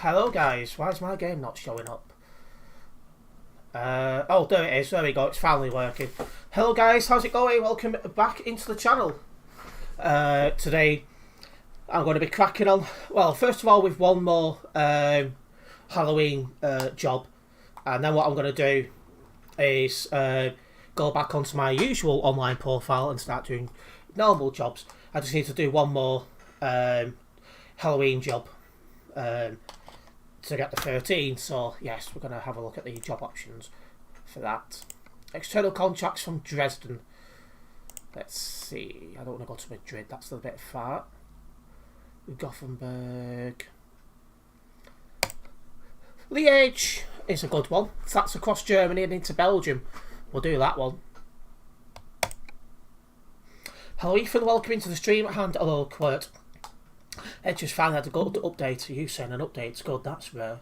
Hello guys, why is my game not showing up? Oh, there it is, there we go, it's finally working. Hello guys, how's it going? Welcome back into the channel. Today I'm going to be cracking on, well, first of all with one more Halloween job. And then what I'm going to do is go back onto my usual online profile and start doing normal jobs. I just need to do one more Halloween job to get the 13, so yes, we're going to have a look at the job options for that. External contracts from Dresden. Let's see, I don't want to go to Madrid, that's a bit far. Gothenburg. Liège is a good one. That's across Germany and into Belgium. We'll do that one. Hello Ethan, welcome into the stream. And hello Quirt. I just found out to go to update. You saying an update's good, that's rare.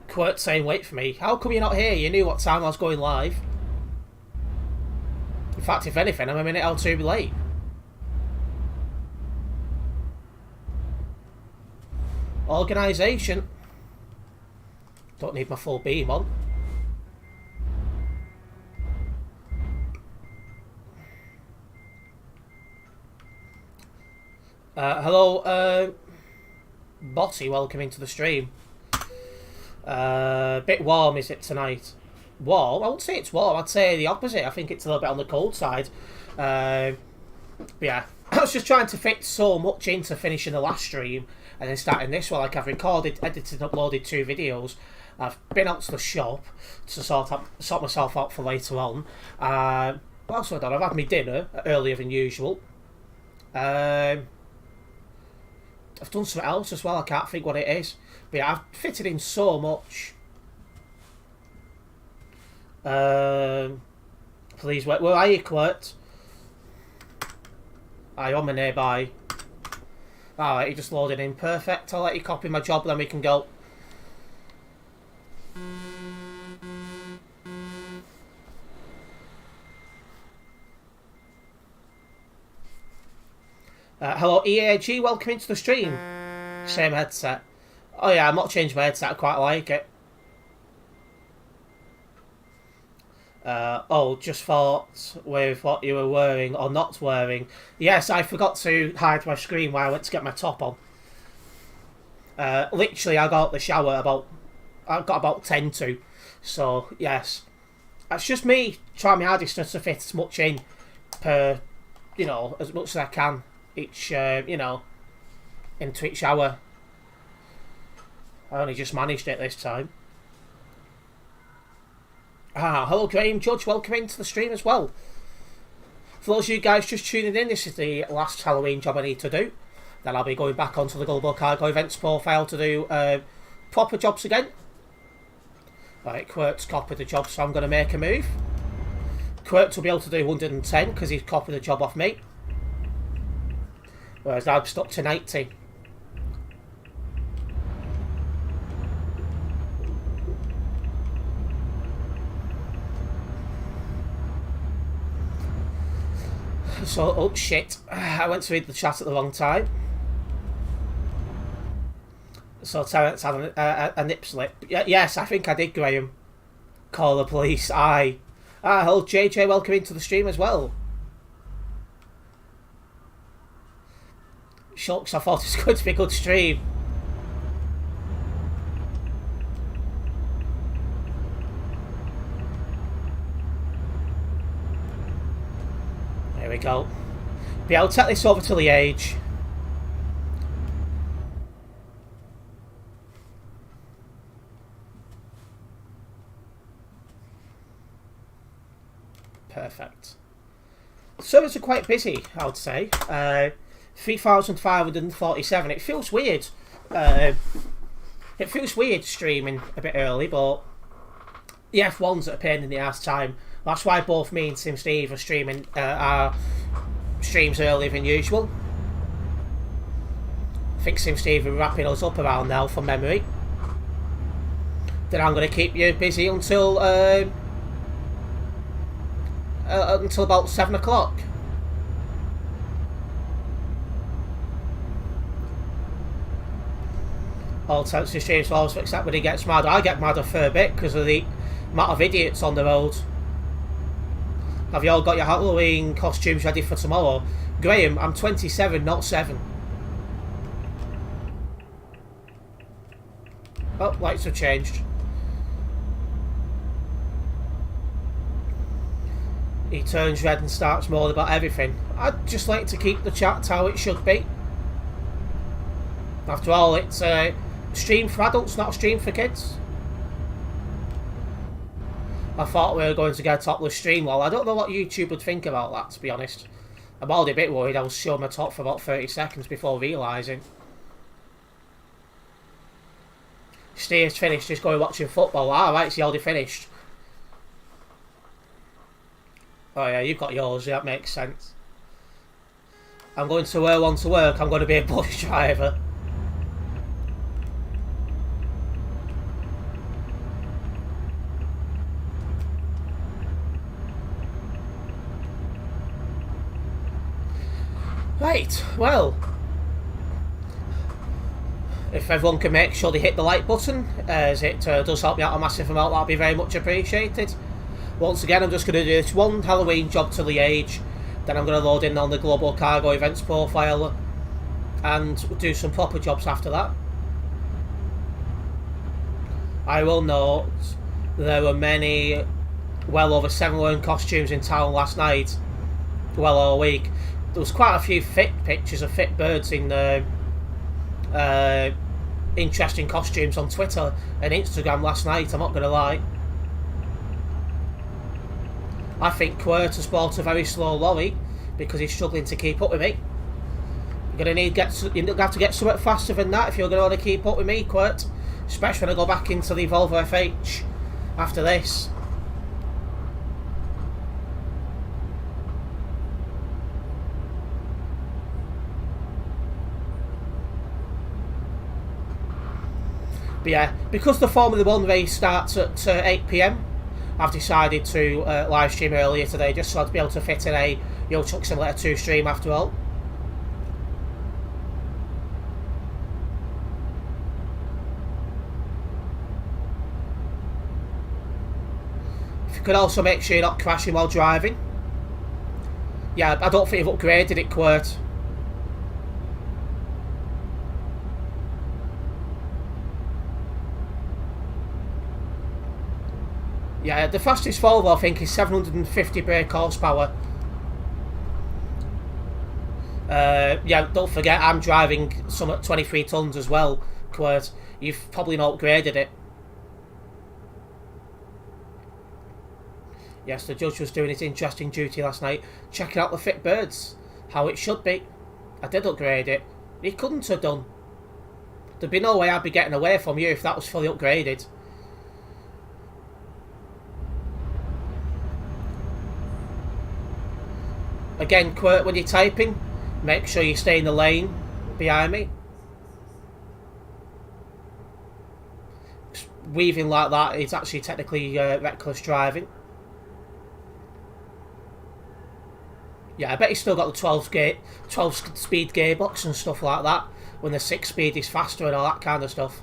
Quirt saying wait for me. How come you're not here? You knew what time I was going live. In fact, if anything, I'm a minute or two late. Organisation. Don't need my full beam on. Hello, Botty, welcome into the stream. Bit warm, is it, tonight? Warm? I wouldn't say it's warm, I'd say the opposite. I think it's a little bit on the cold side. But yeah, I was just trying to fit so much into finishing the last stream and then starting this one. Like, I've recorded, edited, uploaded 2 videos. I've been out to the shop to sort myself out for later on. What else have I done? I've had my dinner earlier than usual. I've done something else as well, I can't think what it is. But yeah, I've fitted in so much. Please wait. Where are you, Clirt? I'm on my nearby. Alright, you just loaded in. Perfect. I'll let you copy my job, then we can go. Hello EAG, welcome into the stream. Same headset. Oh yeah, I'm not changing my headset, I quite like it. Oh, just thought with what you were wearing or not wearing. Yes, I forgot to hide my screen while I went to get my top on. Literally, I got out the shower about 10 to. So, yes. That's just me trying my hardest to fit as much in per, you know, as much as I can. Each, you know, into each hour. I only just managed it this time. Hello Graham Judge, welcome into the stream as well. For those of you guys just tuning in, this is the last Halloween job I need to do. Then I'll be going back onto the Global Cargo Events profile to do proper jobs again. Right, Quirt's copied the job, so I'm going to make a move. Quirt will be able to do 110 because he's copied the job off me. Whereas I'm stuck to 90. So, oh shit, I went to read the chat at the wrong time. So Terence had a nip slip. Yes, I think I did, Graham. Call the police, aye. Hello JJ, welcome into the stream as well. Shucks, I thought it was going to be a good stream. There we go. But yeah, I'll take this over to Liège. Perfect. Servers are quite busy, I would say. 3,547. It feels weird. It feels weird streaming a bit early, but the F1's at a pain in the ass time. That's why both me and Sim Steve are streaming our streams earlier than usual. I think Sim Steve are wrapping us up around now from memory. Then I'm going to keep you busy until about 7 o'clock. all Terence streams always, except when he gets mad. I get mad a fair bit because of the amount of idiots on the road. Have you all got your Halloween costumes ready for tomorrow? Graham, I'm 27, not 7. Oh, lights have changed. He turns red and starts moaning about everything. I'd just like to keep the chat how it should be. After all, it's a stream for adults, not a stream for kids. I thought we were going to get a topless stream. Well, I don't know what YouTube would think about that, to be honest. I'm already a bit worried. I was showing my top for about 30 seconds before realising. Steve's finished, just going watching football. Ah, right, so you already finished. Oh yeah, you've got yours, that makes sense. I'm going to wear one to work. I'm going to be a bus driver. Right, well, if everyone can make sure they hit the like button, as it does help me out a massive amount, that'd be very much appreciated. Once again, I'm just going to do this one Halloween job to Liège, then I'm going to load in on the Global Cargo Events profile, and do some proper jobs after that. I will note there were many, well over 7 wearing costumes in town last night, well all week. There was quite a few fit pictures of fit birds in interesting costumes on Twitter and Instagram last night, I'm not going to lie. I think Quirt has bought a very slow lorry because he's struggling to keep up with me. You're going to have to get something faster than that if you're going to want to keep up with me, Quirt. Especially when I go back into the Volvo FH after this. But yeah, because the Formula 1 race starts at 8 PM, I've decided to live stream earlier today just so I'd be able to fit in a Euro Truck Simulator 2 stream after all. If you could also make sure you're not crashing while driving. Yeah, I don't think you've upgraded it, Quirt. Yeah, the fastest Volvo I think is 750 brake horsepower. Yeah, don't forget I'm driving some at 23 tons as well, Quirt. You've probably not upgraded it. Yes, the judge was doing his interesting duty last night, checking out the fit birds. How it should be. I did upgrade it. He couldn't have done. There'd be no way I'd be getting away from you if that was fully upgraded. Again, Quirt, when you're typing, make sure you stay in the lane behind me. Weaving like that is actually technically reckless driving. Yeah, I bet he's still got the 12 speed gearbox and stuff like that, when the 6 speed is faster and all that kind of stuff.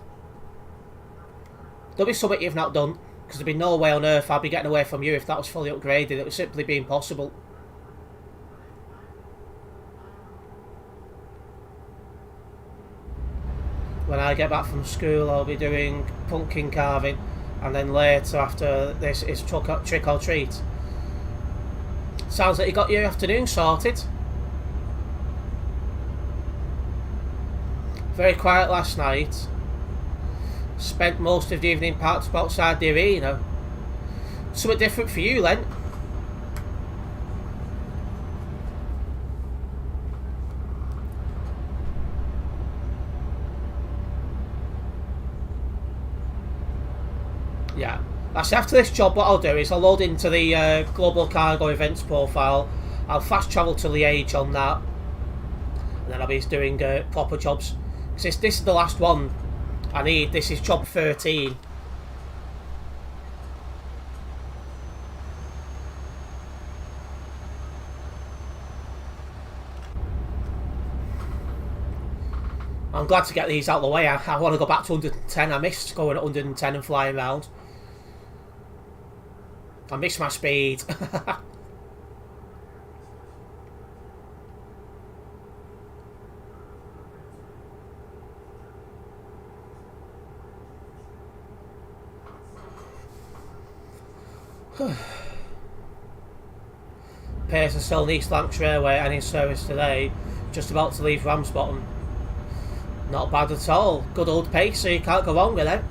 There'll be something you've not done, because there'd be no way on earth I'd be getting away from you if that was fully upgraded. It would simply be impossible. When I get back from school, I'll be doing pumpkin carving, and then later after this is trick or treat. Sounds like you got your afternoon sorted. Very quiet last night. Spent most of the evening parked up outside the arena. Something different for you, Len. Yeah. That's after this job, what I'll do is I'll load into the Global Cargo Events profile. I'll fast travel to Liège on that. And then I'll be doing proper jobs. Because this is the last one I need. This is job 13. I'm glad to get these out of the way. I want to go back to 110. I missed going at 110 and flying around. I missed my speed. Pearson still in East Lancs Railway and in service today. Just about to leave Ramsbottom. Not bad at all. Good old pace, so you can't go wrong with it.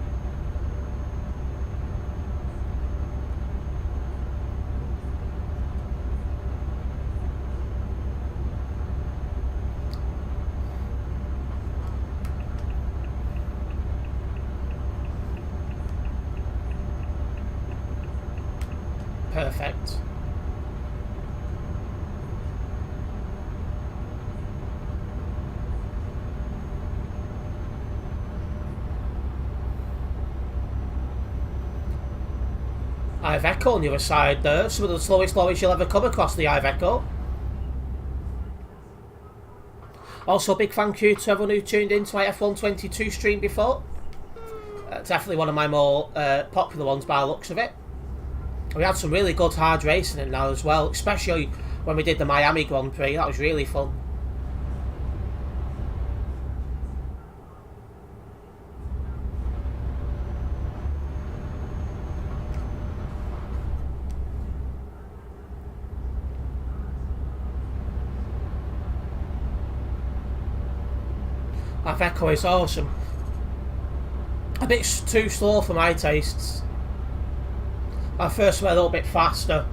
Perfect. Iveco on the other side there. Some of the slowest lorries you'll ever come across, the Iveco. Also, big thank you to everyone who tuned in to my F122 stream before. Definitely one of my more popular ones by the looks of it. We had some really good hard racing in there as well, especially when we did the Miami Grand Prix. That was really fun. Iveco is awesome. A bit too slow for my tastes. I first went a little bit faster.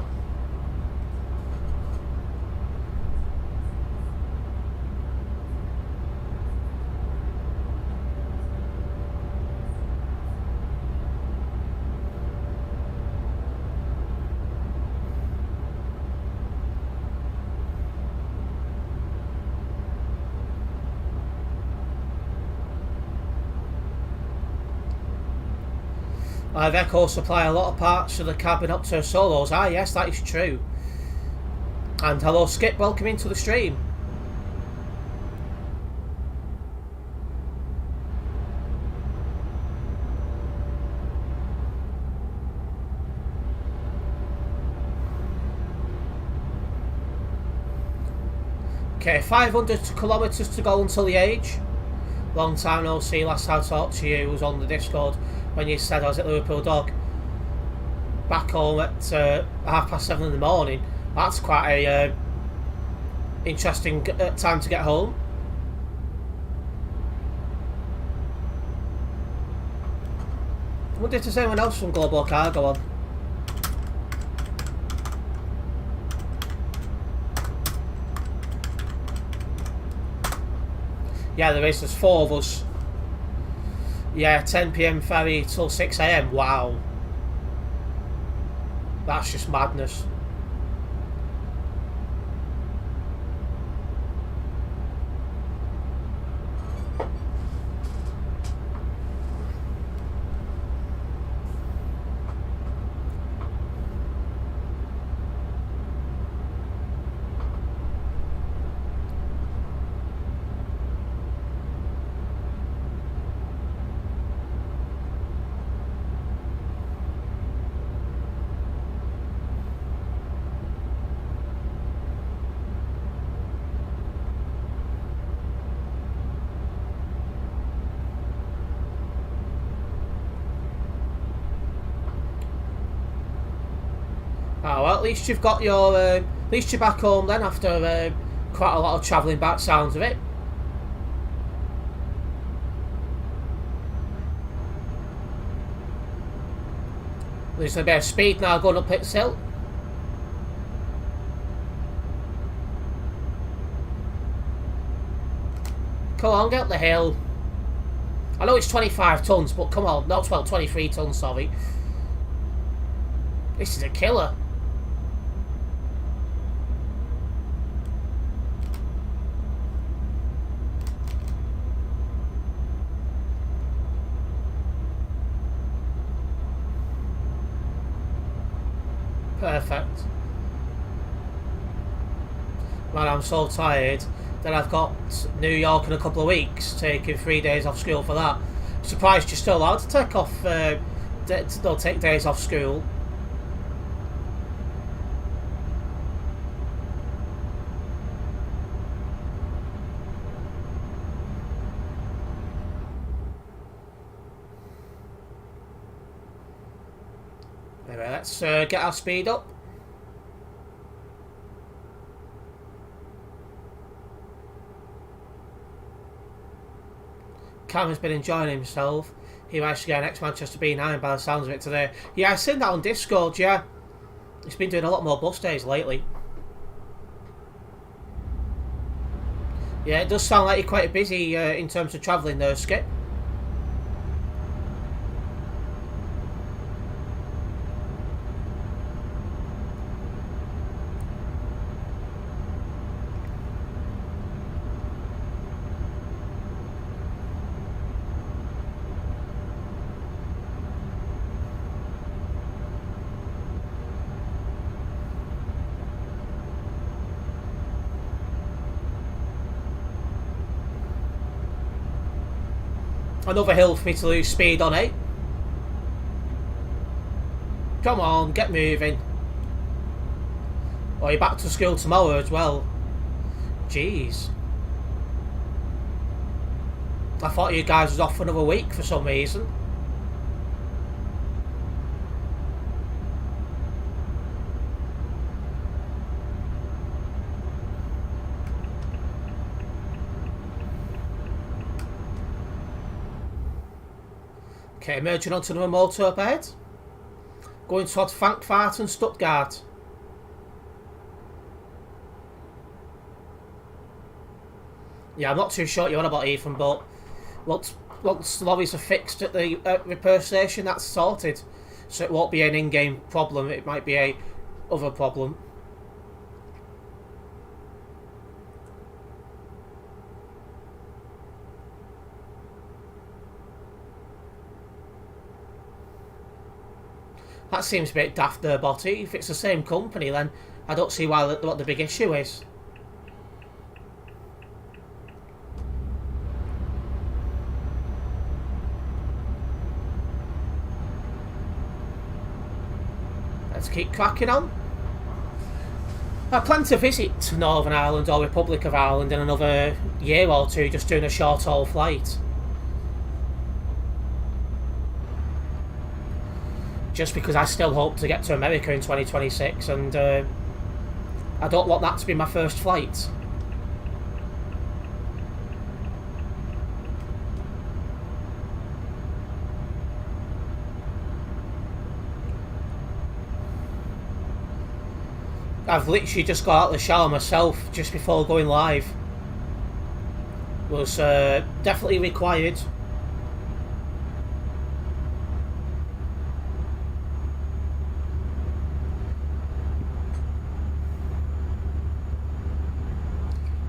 Iveco supply a lot of parts to the cabin up to solos. Ah, yes, that is true. And hello, Skip. Welcome into the stream. Okay, 500 kilometres to go until the age. Long time no see. Last time I talked to you was on the Discord when you said I was at Liverpool Dog. Back home at 7:30 in the morning. That's quite a interesting time to get home. I wonder if there's anyone else from Global Cargo on. Yeah, there is. There's 4 of us. Yeah, 10 PM ferry till 6 AM. Wow. That's just madness. Oh, well, at least you've got your, at least you're back home then after quite a lot of travelling back, sounds of it. There's a bit of speed now going up Pitts Hill. Come on, get up the hill. I know it's 25 tonnes, but come on, not 23 tonnes, sorry. This is a killer. Perfect. Man, I'm so tired. Then I've got New York in a couple of weeks, taking 3 days off school for that. Surprised you're still allowed to take off. They'll take days off school. Anyway, let's get our speed up. Cameron's been enjoying himself. He managed to get an ex-Manchester B9 by the sounds of it today. Yeah, I've seen that on Discord, yeah. He's been doing a lot more bus days lately. Yeah, it does sound like you're quite busy in terms of travelling there, Skip. Another hill for me to lose speed on, eh? Come on, get moving. Oh, you're back to school tomorrow as well. Jeez. I thought you guys was off for another week for some reason. Okay, merging onto another motor up ahead. Going towards Frankfurt and Stuttgart. Yeah, I'm not too sure what you're on about, Ethan, but once lorries are fixed at the repair station, that's sorted. So it won't be an in-game problem, it might be a other problem. That seems a bit daft there, Botty. If it's the same company, then I don't see what the big issue is. Let's keep cracking on. I plan to visit Northern Ireland or Republic of Ireland in another year or two, just doing a short haul flight. Just because I still hope to get to America in 2026, and I don't want that to be my first flight. I've literally just got out of the shower myself just before going live. Was definitely required.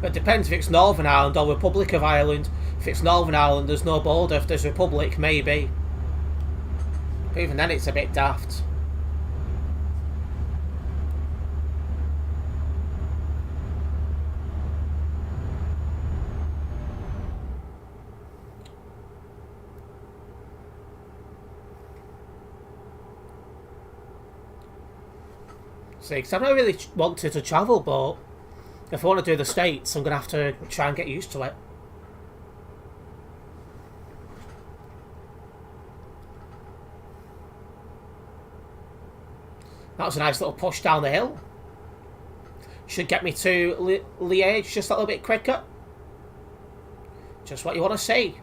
It depends if it's Northern Ireland or Republic of Ireland. If it's Northern Ireland, there's no border. If there's Republic, maybe. But even then, it's a bit daft. See, because I don't really wanted to travel, but if I want to do the States, I'm going to have to try and get used to it. That was a nice little push down the hill. Should get me to Liège just a little bit quicker. Just what you want to see.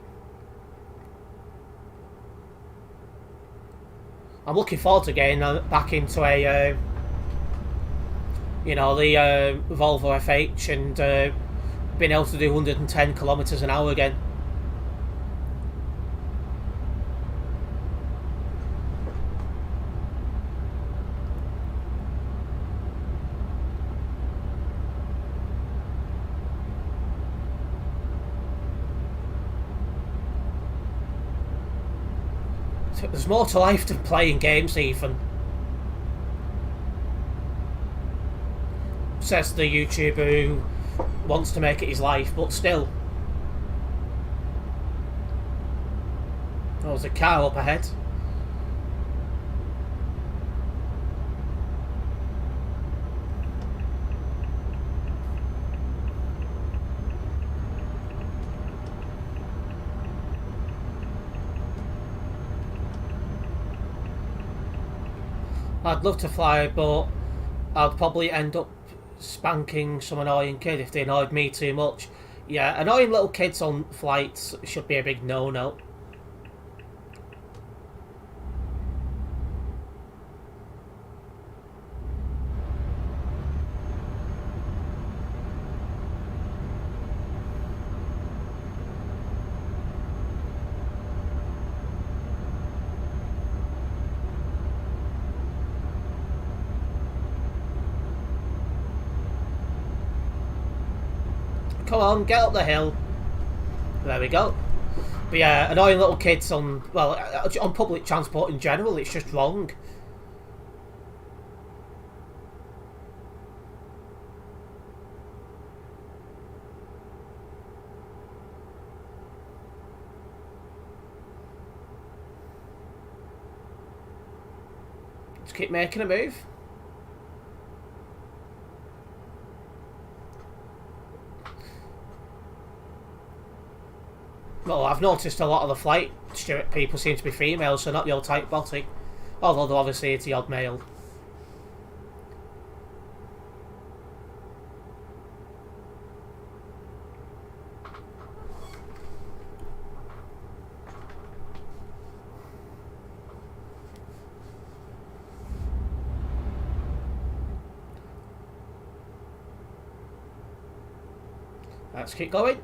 I'm looking forward to getting back into a... you know, the Volvo FH and being able to do 110 kilometres an hour again. There's more to life than playing games, Ethan. Says the YouTuber who wants to make it his life, but still. There's a car up ahead. I'd love to fly, but I'd probably end up spanking some annoying kid if they annoyed me too much. Yeah, annoying little kids on flights should be a big no-no. Come on, get up the hill. There we go. But yeah, annoying little kids on, well, on public transport in general, it's just wrong. Just keep making a move. Well, I've noticed a lot of the flight steward people seem to be females, so not your type body. Although obviously it's the odd male. Let's keep going.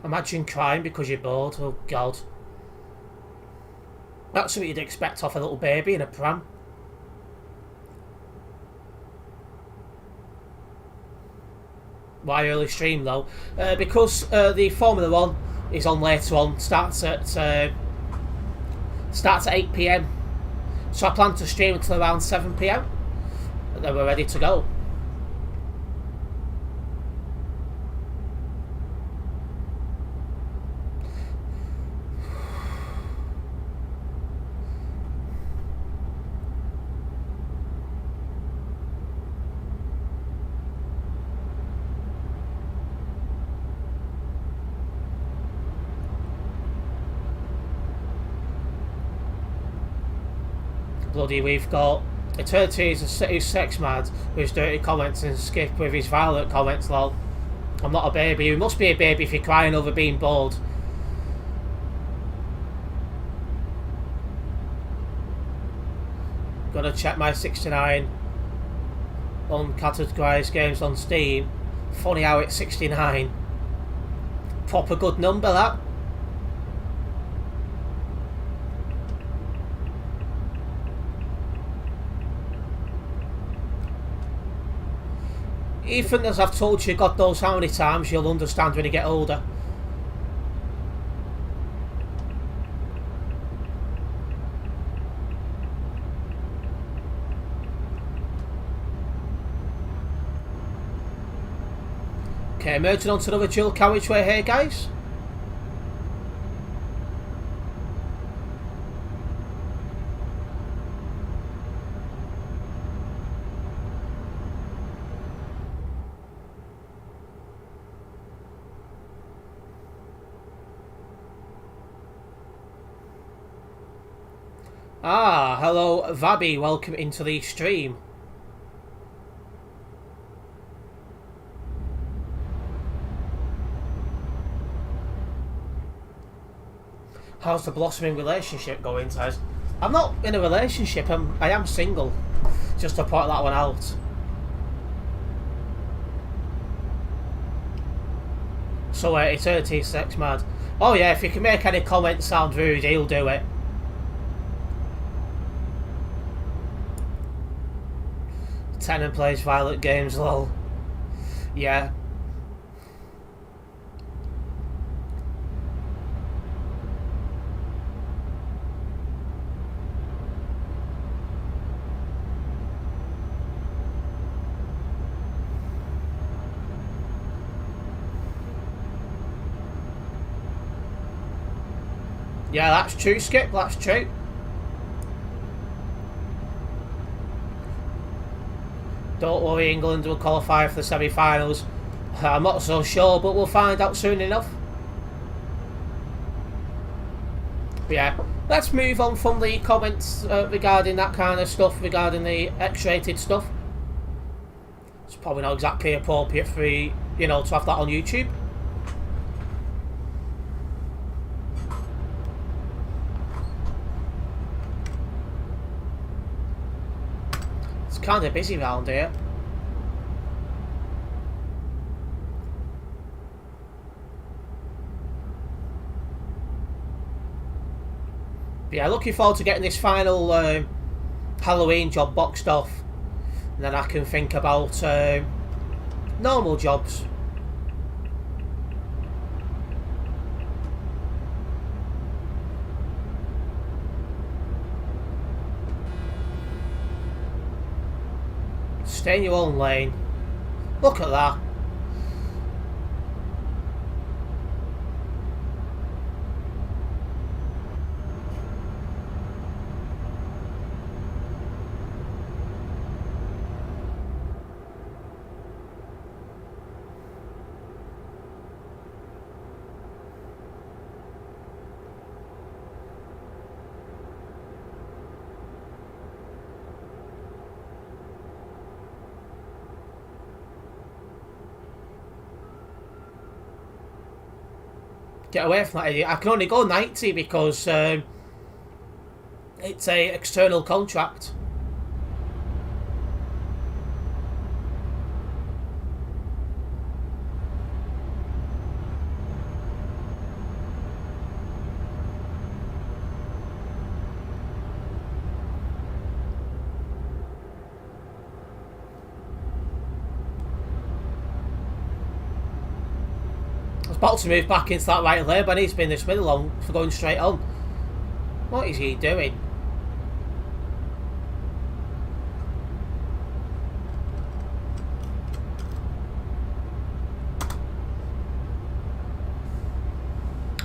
Imagine crying because you're bored. Oh God. That's what you'd expect off a little baby in a pram. Why early stream though? Because the Formula 1 is on later on. Starts at 8 PM. So I plan to stream until around 7 PM. And then we're ready to go. Bloody, we've got Eternity who's sex mad with his dirty comments and Skip with his violent comments. Lol, I'm not a baby. You must be a baby if you're crying over being bored. Gotta check my 69 uncategorized games on Steam. Funny how it's 69. Proper good number, that. Ethan, as I've told you God knows how many times, you'll understand when you get older. Okay, merging onto another dual carriageway here, guys. Ah, hello Vabi, welcome into the stream. How's the blossoming relationship going, Ted? I'm not in a relationship, I am single. Just to point that one out. So Eternity sex mad. Oh yeah, if you can make any comments sound rude, he'll do it. Terence plays violent games, lol. Yeah. Yeah, that's true, Skip. That's true. Don't worry, England will qualify for the semi-finals. I'm not so sure, but we'll find out soon enough. But yeah, let's move on from the comments regarding that kind of stuff, regarding the X-rated stuff. It's probably not exactly appropriate for, you know, to have that on YouTube. It's kind of busy around here. But yeah, looking forward to getting this final Halloween job boxed off. And then I can think about normal jobs. Stay in your own lane. Look at that. Get away from that idiot. I can only go 90 because it's a external contract. About to move back into that right lane, but he's been this middle on for going straight on. What is he doing?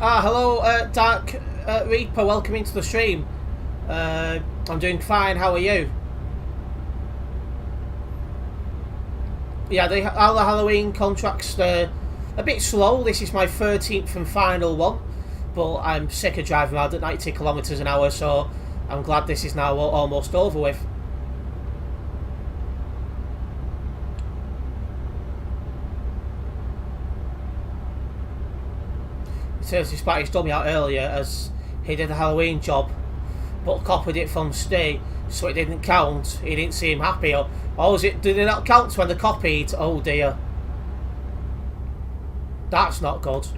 Hello, Dark Reaper. Welcome into the stream. I'm doing fine. How are you? Yeah, all the Halloween contracts. A bit slow. This is my 13th and final one, but I'm sick of driving around at 90 kilometres an hour, so I'm glad this is now almost over with. Seriously spat his dummy out earlier as he did a Halloween job, but copied it from Stay, so it didn't count. He didn't seem happy. Or did it not count when they copied? Oh dear. That's not good.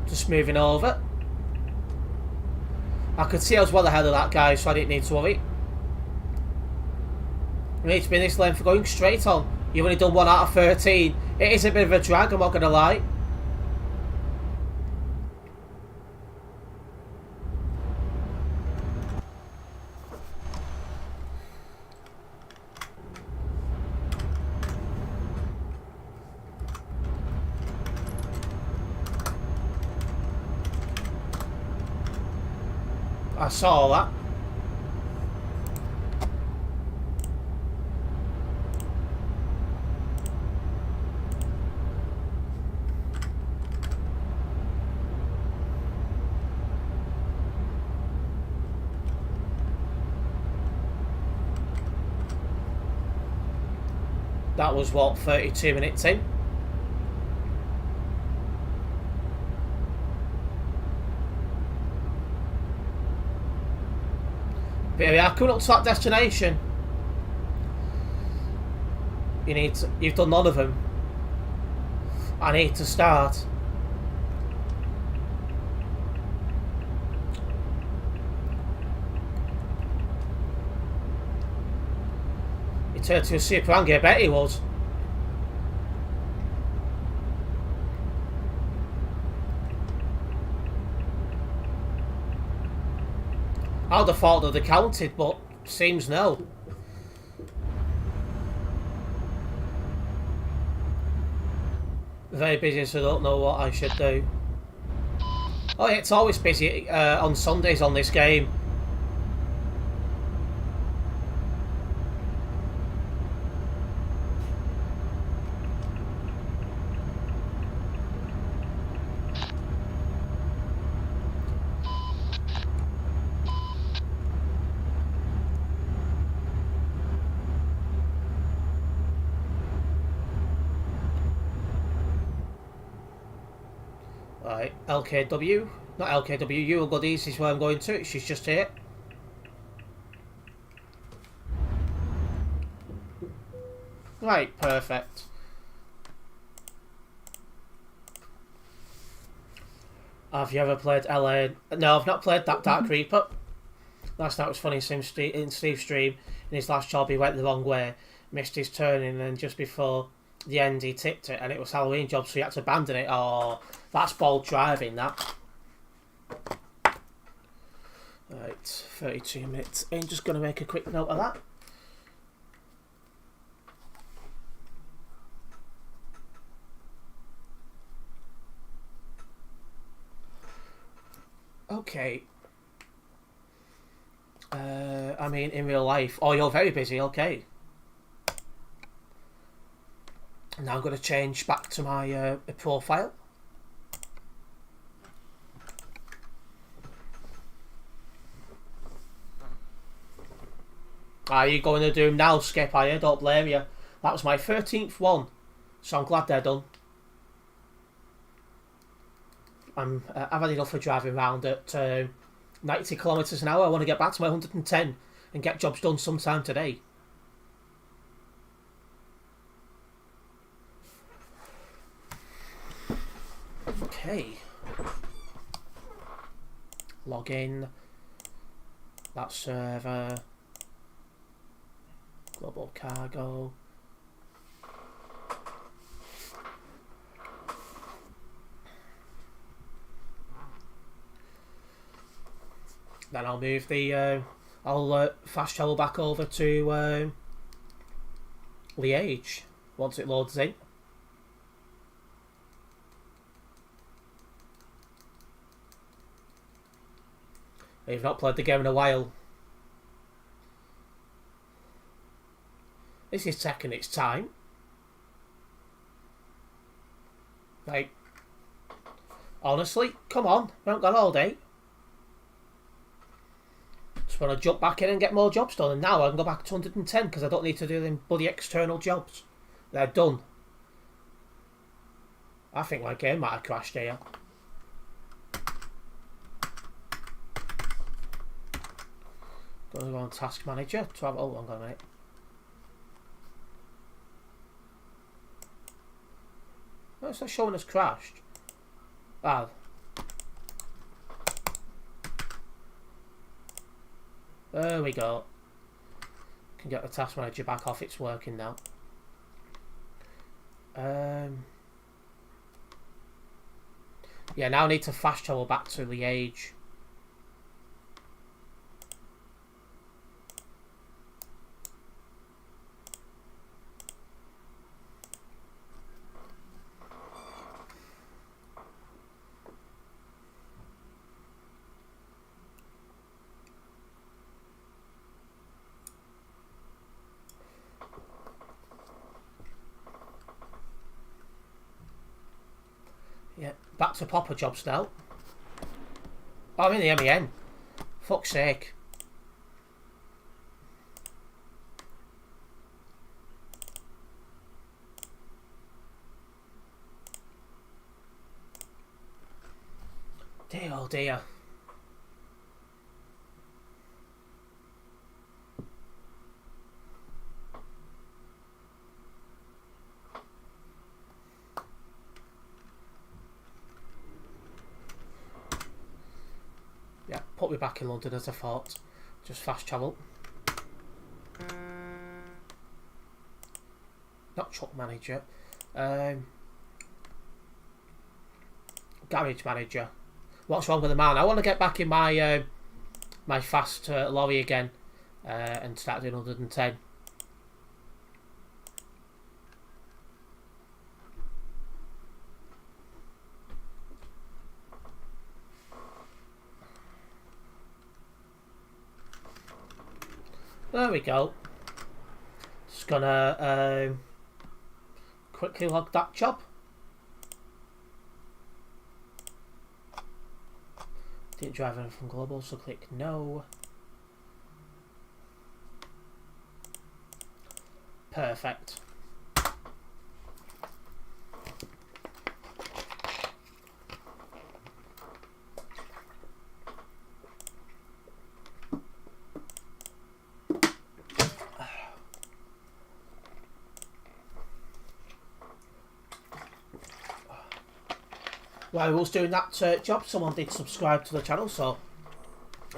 Just moving over. I could see I was well ahead of that guy, so I didn't need to worry. You need to be in this lane for going straight on. You've only done 1 out of 13. It is a bit of a drag, I'm not going to lie. I saw that. That was what, 32 minutes in? But yeah, coming up to that destination. You've done none of them. I need to start. He turned to a super angry, I bet he was. I'd have thought they'd have counted, but seems no. Very busy, so I don't know what I should do. Oh yeah, it's always busy on Sundays on this game. Right, LKW. Not LKW, you goodies is where I'm going to. She's just here. Right, perfect. Have you ever played LA? No, I've not played that Dark Reaper. Last night was funny in Steve's stream. In his last job, he went the wrong way, missed his turning, and then just before the end, he tipped it, and it was Halloween job, so he had to abandon it. Oh, that's bold driving, that. Right, 32 minutes in. Just going to make a quick note of that. Okay. I mean, in real life. Oh, you're very busy. Okay. Now I'm going to change back to my profile. Are you going to do them now, Skip? I don't blame you. That was my 13th one, so I'm glad they're done. I've had enough of driving around at 90 kilometres an hour. I want to get back to my 110 and get jobs done sometime today. Okay. Log in. That server. Global cargo. Then I'll move the I'll fast travel back over to Liège once it loads in. You've not played the game in a while. This is taking its time. Like, honestly, come on, we haven't got all day. Just want to jump back in and get more jobs done, and now I can go back to 110 because I don't need to do them bloody external jobs. They're done. I think my game might have crashed here. Going to go on Task Manager to have. Oh, hang on a minute. Oh, it's not showing us crashed. Ah. There we go. Can get the Task Manager back off. It's working now. Yeah, now I need to fast travel back to Liège. Yeah, back to proper jobs now. Oh, I'm in the MEN. Fuck's sake. Dear oh dear. Yeah, put me back in London as I thought. Just fast travel. Not truck manager. Garage manager. What's wrong with the man? I want to get back in my my fast lorry again and start doing 110. There we go. Just gonna quickly log that job. Didn't drive in from global, so click no. Perfect. While I was doing that job, someone did subscribe to the channel, so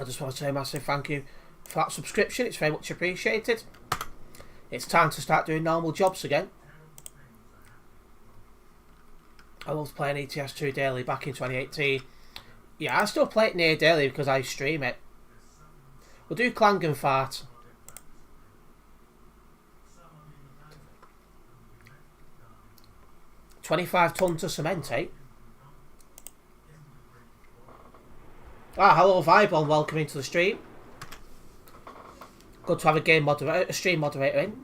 I just want to say a massive thank you for that subscription. It's very much appreciated. It's time to start doing normal jobs again. I loved playing ETS2 daily back in 2018. Yeah, I still play it near daily because I stream it. We'll do Clang and Fart. $25 tons of cement, eh? Ah, hello Vibon, welcome into the stream. Good to have a stream moderator in.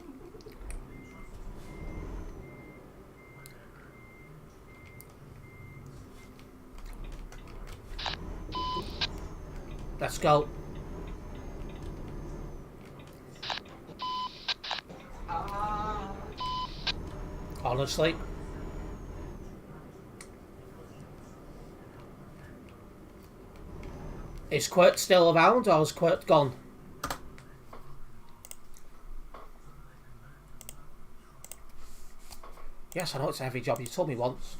Let's go. Honestly. Is Quirt still around or has Quirt gone? Yes, I know it's a heavy job. You told me once.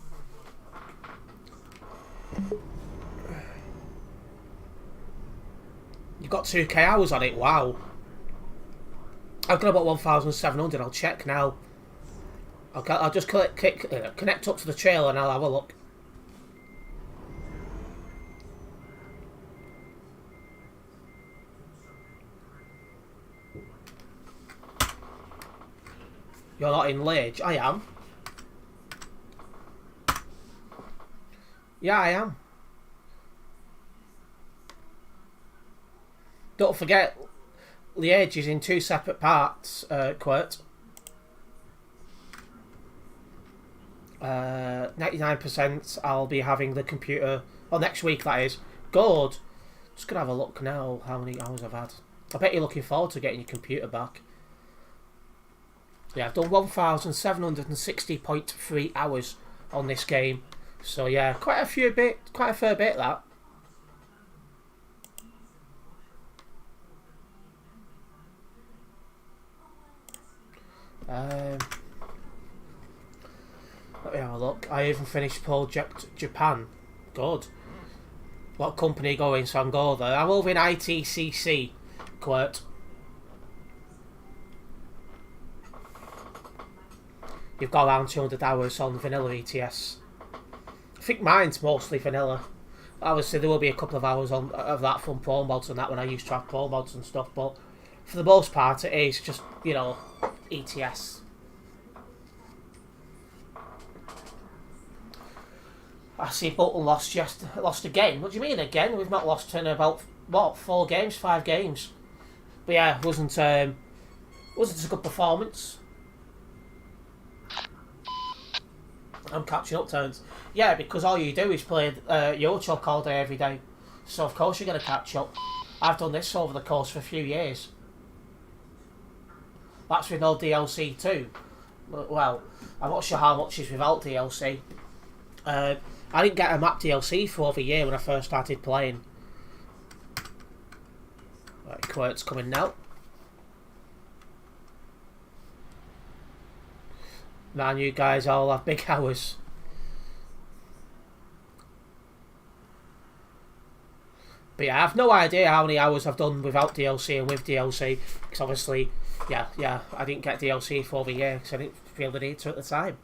You've got 2k hours on it. Wow. I've got about 1,700. I'll check now. I'll just connect up to the trailer and I'll have a look. You're not in Lage? I am. Yeah, I am. Don't forget, Liège is in 2 separate parts, Quirt. 99% I'll be having the computer... Oh, next week that is. Good. Just gonna have a look now how many hours I've had. I bet you're looking forward to getting your computer back. Yeah, I've done 1,760.3 hours on this game. So yeah, quite a fair bit that. Let me have a look. I even finished Project Japan. Good. What company going? So I'm going there. I'm over in ITCC, Quirt. You've got around 200 hours on vanilla ETS. I think mine's mostly vanilla. Obviously, there will be a couple of hours of that from pro mods and that when I used to have pro mods and stuff, but for the most part, it is just, you know, ETS. I see Bolton lost again. What do you mean again? We've not lost in about what 5 games. But yeah, wasn't a good performance. I'm catching up, Terence. Yeah, because all you do is play Yochoc all day, every day. So of course you're going to catch up. I've done this over the course of a few years. That's with no DLC too. Well, I'm not sure how much is without DLC. I didn't get a map DLC for over a year when I first started playing. Right, Quirt's coming now. Man, you guys all have big hours. But yeah, I have no idea how many hours I've done without DLC and with DLC. Because obviously, yeah, I didn't get DLC for over a year because I didn't feel the need to at the time.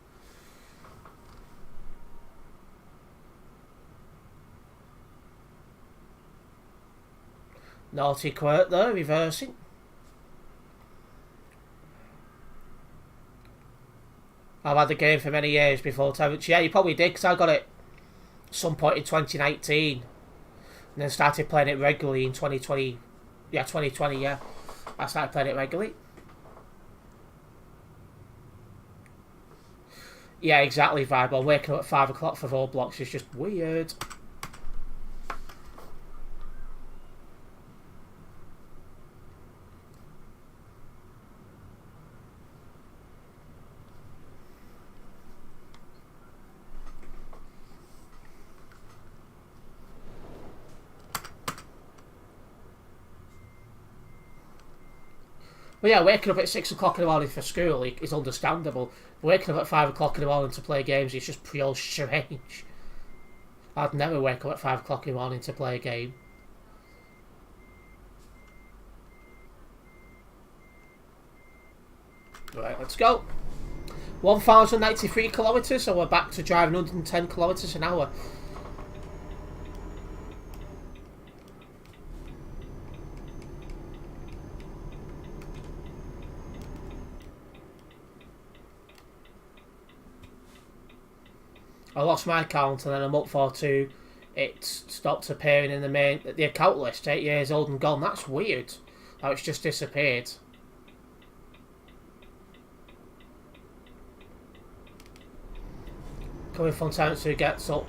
Naughty Quirt there, reversing. I've had the game for many years before Terence. Yeah, you probably did, because I got it some point in 2019. And then started playing it regularly in 2020. Yeah, 2020, yeah. I started playing it regularly. Yeah, exactly, Vibe. Waking up at 5 o'clock for Roblox is just weird. Well, yeah, waking up at 6 o'clock in the morning for school is understandable. Waking up at 5 o'clock in the morning to play games is just pure strange. I'd never wake up at 5 o'clock in the morning to play a game. Right, let's go. 1,093 kilometres, so we're back to driving 110 kilometres an hour. I lost my account and then a month or two it stopped appearing in the account list. 8 years old and gone. That's weird. How it's just disappeared. Coming from Terence who gets up.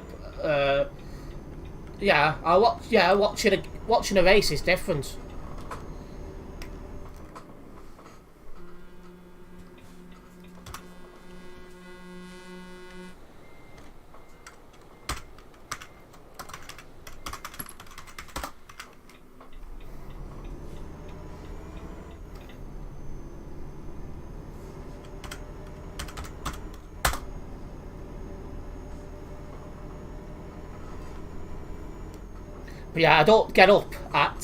Watching a race is different. But yeah, I don't get up at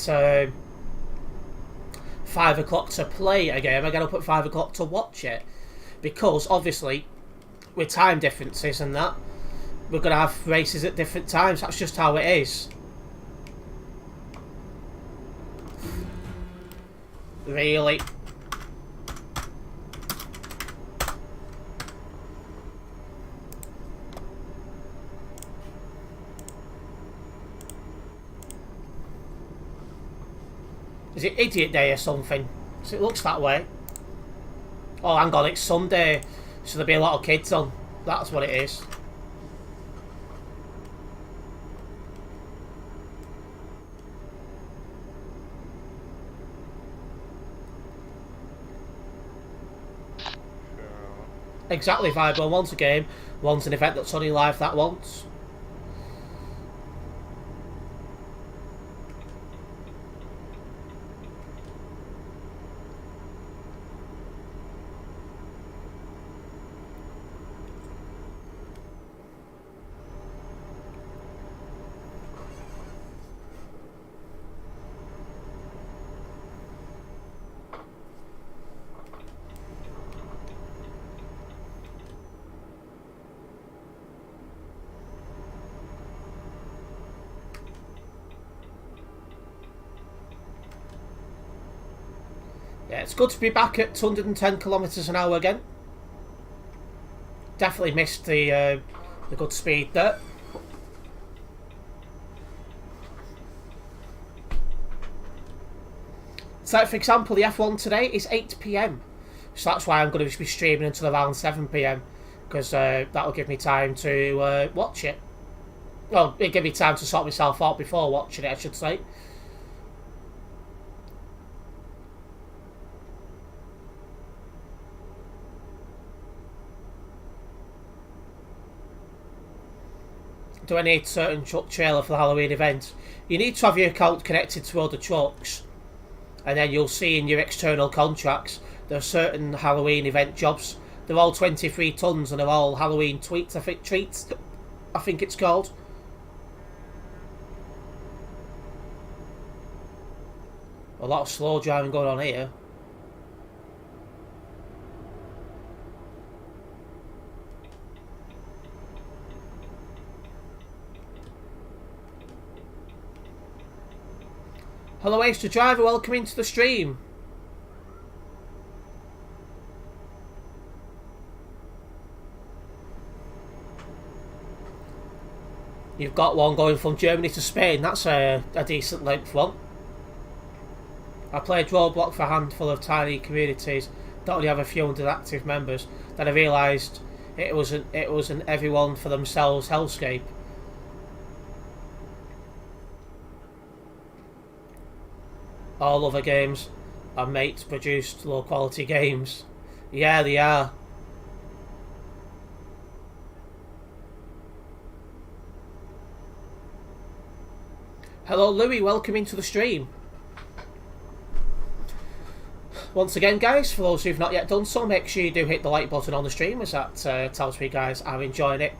5 o'clock to play a game. I get up at 5 o'clock to watch it. Because, obviously, with time differences and that, we're going to have races at different times. That's just how it is. Really? Is it Idiot Day or something? So it looks that way. Oh, hang on, it's Sunday. So there'll be a lot of kids on. That's what it is. Exactly, Vibe. Well, one's a game, one's an event that's only live that once. Yeah, it's good to be back at 210 kilometres an hour again. Definitely missed the good speed there. So, for example, the F1 today is 8 PM. So that's why I'm going to be streaming until around 7 PM. Because that'll give me time to watch it. Well, it'll give me time to sort myself out before watching it, I should say. Do I need certain truck trailer for the Halloween event? You need to have your account connected to other trucks, and then you'll see in your external contracts there are certain Halloween event jobs. They're all 23 tons and they're all Halloween treats. I think it's called. A lot of slow driving going on here. Hello, Extra Driver, welcome into the stream. You've got one going from Germany to Spain, that's a decent length one. I played Roblox for a handful of tiny communities that only have a few hundred active members. Then I realised it was an everyone for themselves hellscape. All other games are mates produced low quality games. Yeah, they are. Hello Louis, welcome into the stream. Once again guys, for those who've not yet done so, make sure you do hit the like button on the stream, as that tells me you guys are enjoying it.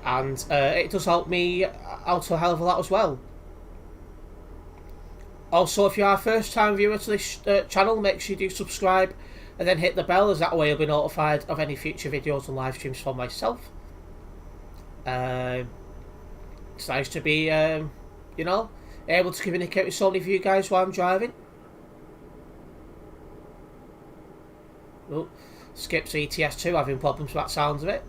And it does help me out a hell of a lot as well. Also, if you are a first time viewer to this channel, make sure you do subscribe and then hit the bell, as that way you'll be notified of any future videos and live streams from myself. It's nice to be, you know, able to communicate with so many of you guys while I'm driving. Oh, Skip's ETS2 having problems with that sounds of it.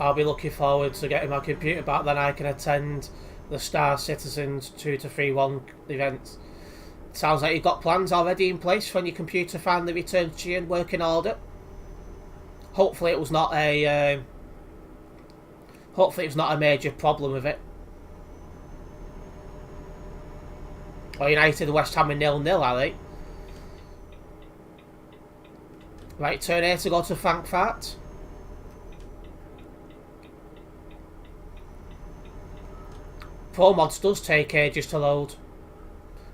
I'll be looking forward to getting my computer back, then I can attend the Star Citizens 2-3-1 event. Sounds like you've got plans already in place when your computer finally returns to you in working order. Hopefully it was not a major problem with it. Well, United and West Ham are 0-0, are they? Right, turn here to go to Frankfurt. Pro mods does take ages to load.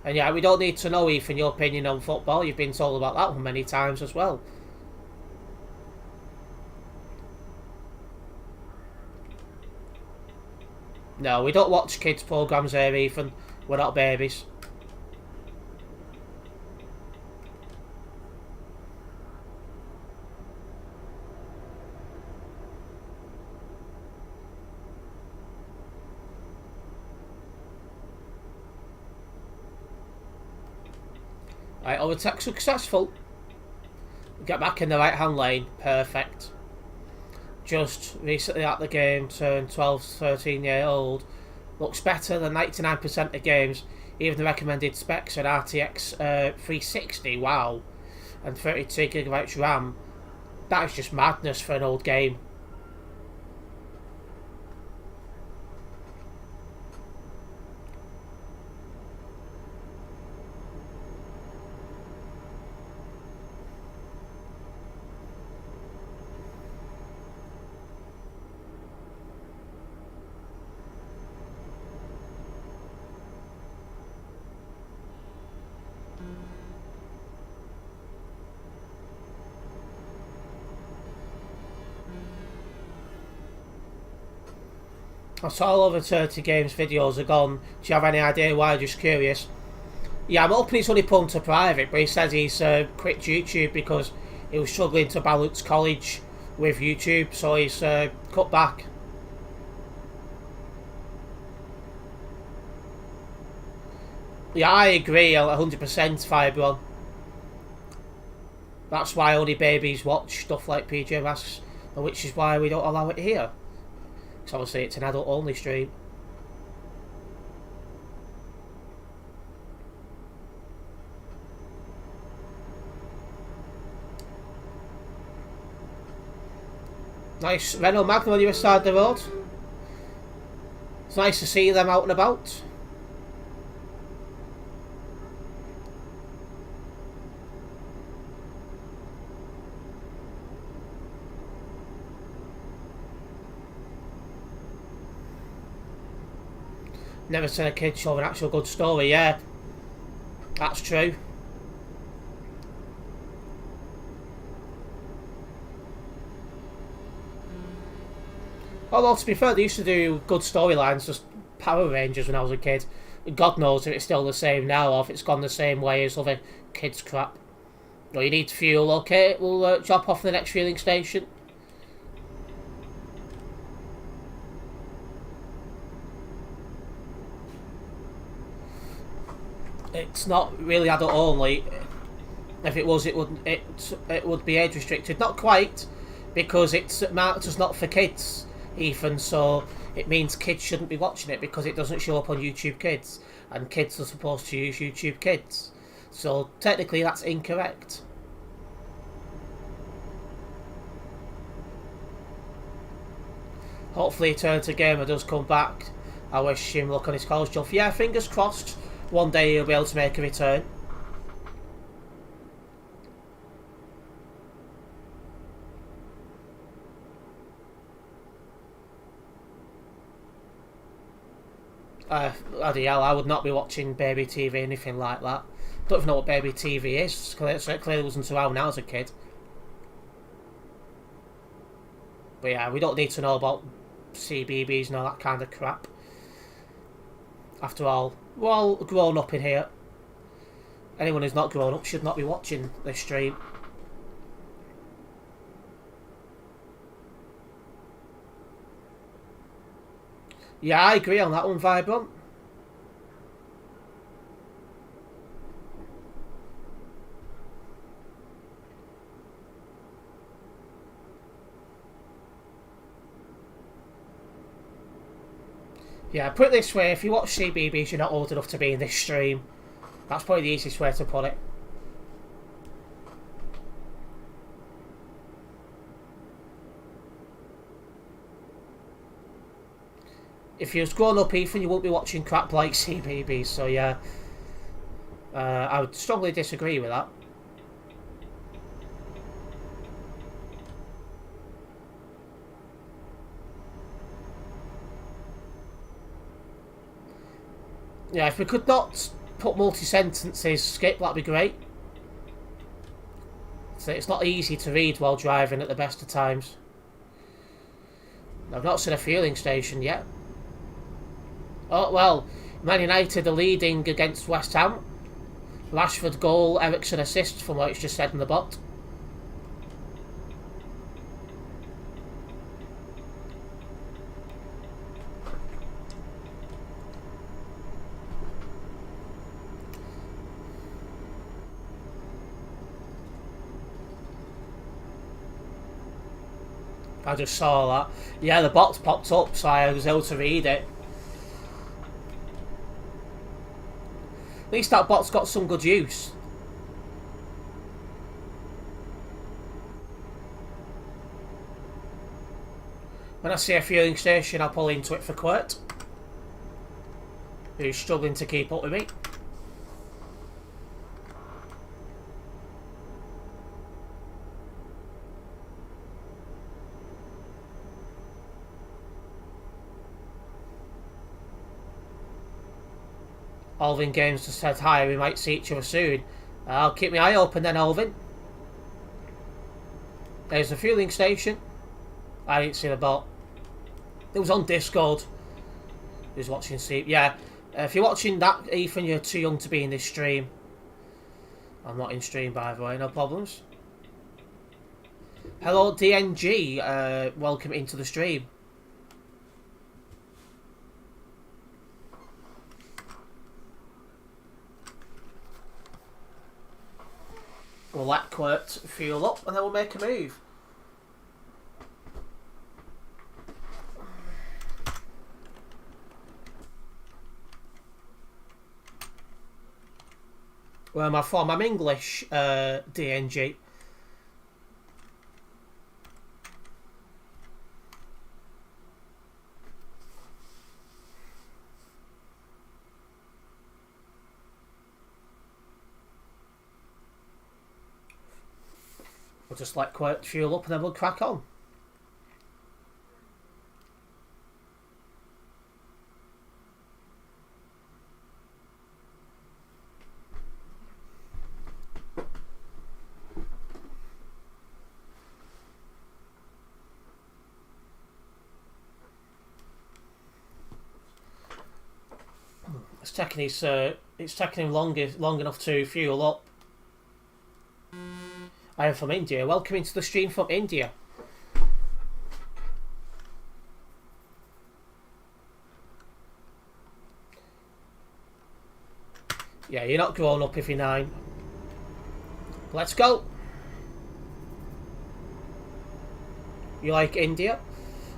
And yeah, we don't need to know, Ethan, your opinion on football. You've been told about that one many times as well. No, we don't watch kids' programmes here, Ethan. We're not babies. Right, overtake successful. Get back in the right hand lane. Perfect. Just recently at the game, turned 12 to 13 year old. Looks better than 99% of games. Even the recommended specs are RTX 360. Wow. And 32GB RAM. That is just madness for an old game. I saw all over 30 games videos are gone. Do you have any idea why? Just curious. Yeah, I'm hoping he's only put them to private, but he says he's quit YouTube because he was struggling to balance college with YouTube, so he's cut back. Yeah, I agree 100%, Fibron. That's why only babies watch stuff like PJ Masks, which is why we don't allow it here. Because obviously it's an adult only stream. Nice Renault Magnum on your side of the road. It's nice to see them out and about. Never seen a kid show an actual good story, yeah. That's true. Although, to be fair, they used to do good storylines, just Power Rangers when I was a kid. God knows if it's still the same now or if it's gone the same way as other kids' crap. Well, you need fuel, okay? We'll drop off the next fueling station. it's not really adult only. If it was, it would be age restricted. Not quite, because it's marked as not for kids, Ethan. So it means kids shouldn't be watching it because it doesn't show up on YouTube Kids, and kids are supposed to use YouTube Kids. So technically, that's incorrect. Hopefully, Terence Gamer does come back. I wish him luck on his college stuff. Yeah, fingers crossed. One day he'll be able to make a return. Bloody hell, I would not be watching baby TV, anything like that. Don't even know what baby TV is. It clearly wasn't around when I was a kid. But yeah, we don't need to know about CBBS and all that kind of crap. After all, we're all grown up in here. Anyone who's not grown up should not be watching this stream. Yeah, I agree on that one, Vibrant. Yeah, put it this way, if you watch CBBS, you're not old enough to be in this stream. That's probably the easiest way to put it. If you was grown up, Ethan, you wouldn't be watching crap like CBBS, so yeah. I would strongly disagree with that. Yeah, if we could not put multi-sentences skip, that'd be great. So it's not easy to read while driving at the best of times. I've not seen a fueling station yet. Oh, well, Man United are leading against West Ham. Rashford goal, Ericsson assist from what it's just said in the bot. I just saw that. Yeah, the bot popped up, so I was able to read it. At least that bot's got some good use. When I see a fueling station, I'll pull into it for Quirt, who's struggling to keep up with me. Alvin Games just said hi, we might see each other soon. I'll keep my eye open then, Alvin. There's the fueling station. I didn't see the bot. It was on Discord. Who's watching Steve? Yeah. If you're watching that, Ethan, you're too young to be in this stream. I'm not in stream, by the way, no problems. Hello, DNG. Welcome into the stream. We'll let Quirt fuel up and then we'll make a move. Where am I from? I'm English, DNG. We'll just let Quirt fuel up and then we'll crack on. It's taking him long enough to fuel up. I am from India. Welcome into the stream from India. Yeah, you're not grown up if you're 9. Let's go. You like India?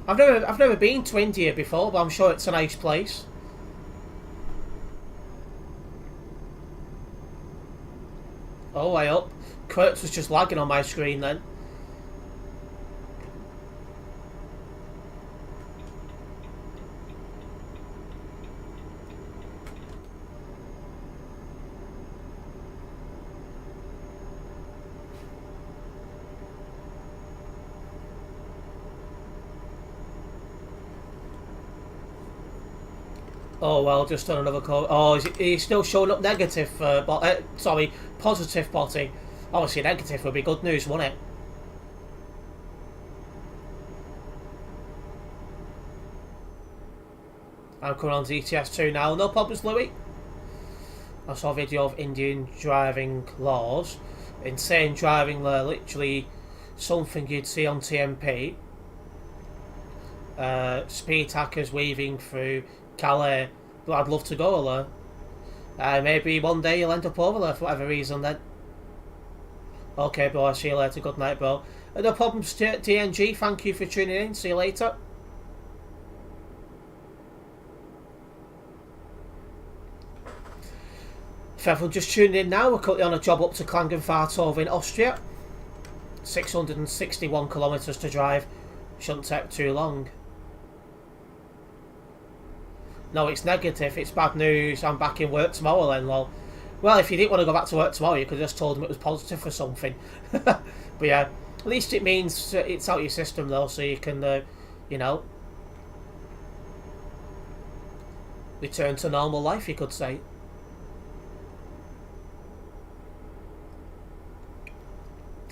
I've never been to India before, but I'm sure it's a nice place. Oh, way up. Kurtz was just lagging on my screen then. Oh well, just on another call. Oh, he's still showing up negative? Sorry, positive, Botty. Obviously, negative would be good news, wouldn't it? I'm coming on to ETS2 now. No problems, Louis. I saw a video of Indian driving laws. Insane driving law, literally something you'd see on TMP. Speed hackers weaving through Calais. But I'd love to go there. Maybe one day you'll end up over there for whatever reason then. Okay, bro, I'll see you later. Good night, bro. No problems, TNG. Thank you for tuning in. See you later. If everyone just tuning in now, we're currently on a job up to Klagenfurt in Austria. 661 kilometres to drive. Shouldn't take too long. No, it's negative. It's bad news. I'm back in work tomorrow then, lol. Well, if you didn't want to go back to work tomorrow, you could have just told them it was positive for something. But yeah, at least it means it's out of your system though, so you can, you know, return to normal life, you could say.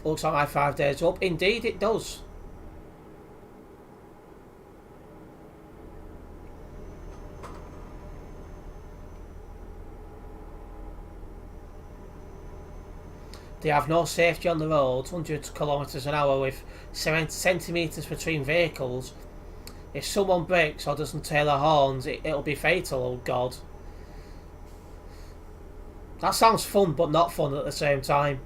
Looks like my 5 days up. Indeed, it does. They have no safety on the road, 100 kilometres an hour with centimetres between vehicles. If someone brakes or doesn't tail their horns, it'll be fatal, oh god. That sounds fun, but not fun at the same time.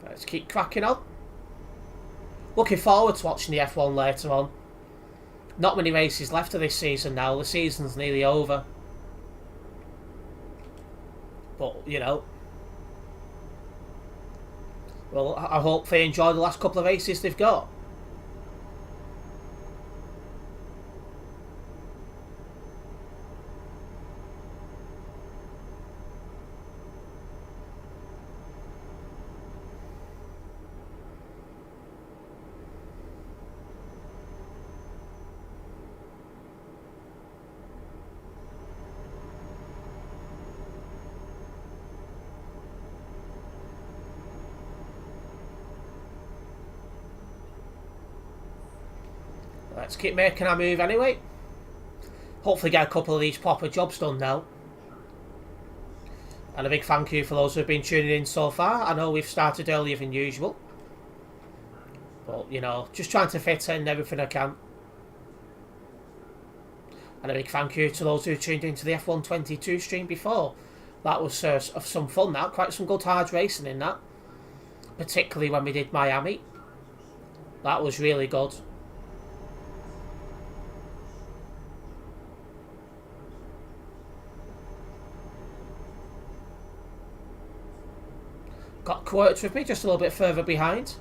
Let's keep cracking on. Looking forward to watching the F1 later on. Not many races left of this season now. The season's nearly over. But, you know. Well, I hope they enjoy the last couple of races they've got. Let's keep making our move anyway. Hopefully get a couple of these proper jobs done now. And a big thank you for those who have been tuning in so far. I know we've started earlier than usual. But, you know, just trying to fit in everything I can. And a big thank you to those who tuned into the F122 stream before. That was some fun, that. Quite some good hard racing in that. Particularly when we did Miami. That was really good. Got Quartz with me, just a little bit further behind.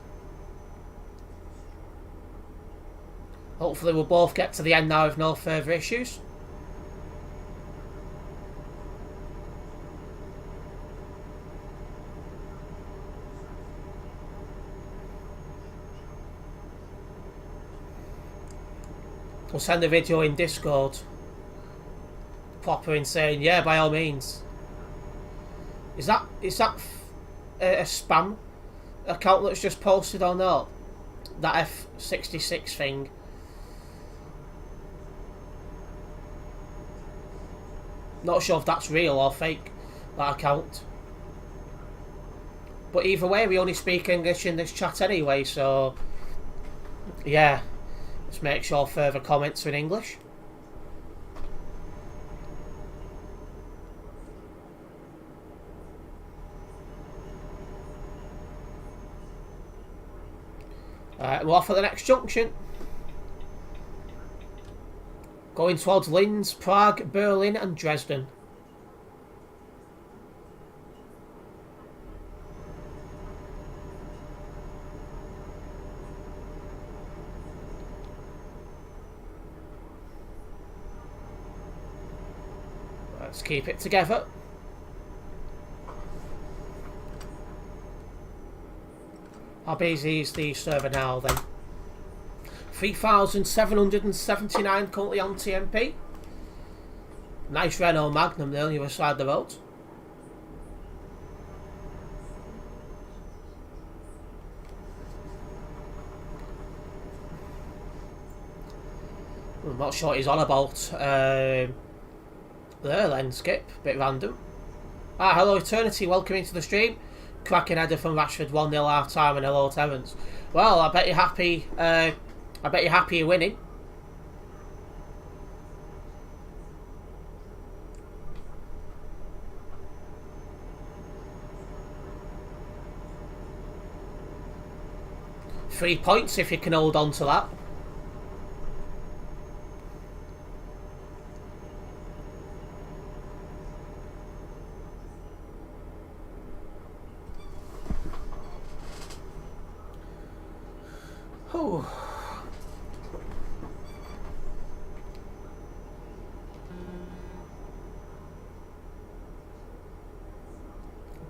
Hopefully we'll both get to the end now with no further issues. We'll send the video in Discord. Proper insane. Yeah, by all means. Is that a spam account that's just posted or not? That F66 thing. Not sure if that's real or fake, that account. But either way, we only speak English in this chat anyway, so yeah, let's make sure further comments are in English. We're off at the next junction. Going towards Linz, Prague, Berlin and Dresden. Let's keep it together. How busy is the server now then? 3,779 currently on TMP. Nice Renault Magnum there on the other side of the road. I'm not sure what he's on about. There then, Skip. Bit random. Hello Eternity, welcome into the stream. Cracking header from Rashford, 1-0 half time, and hello Terence. Well, I bet you're happy. I bet you're happy you're winning. Three points if you can hold on to that. Oh.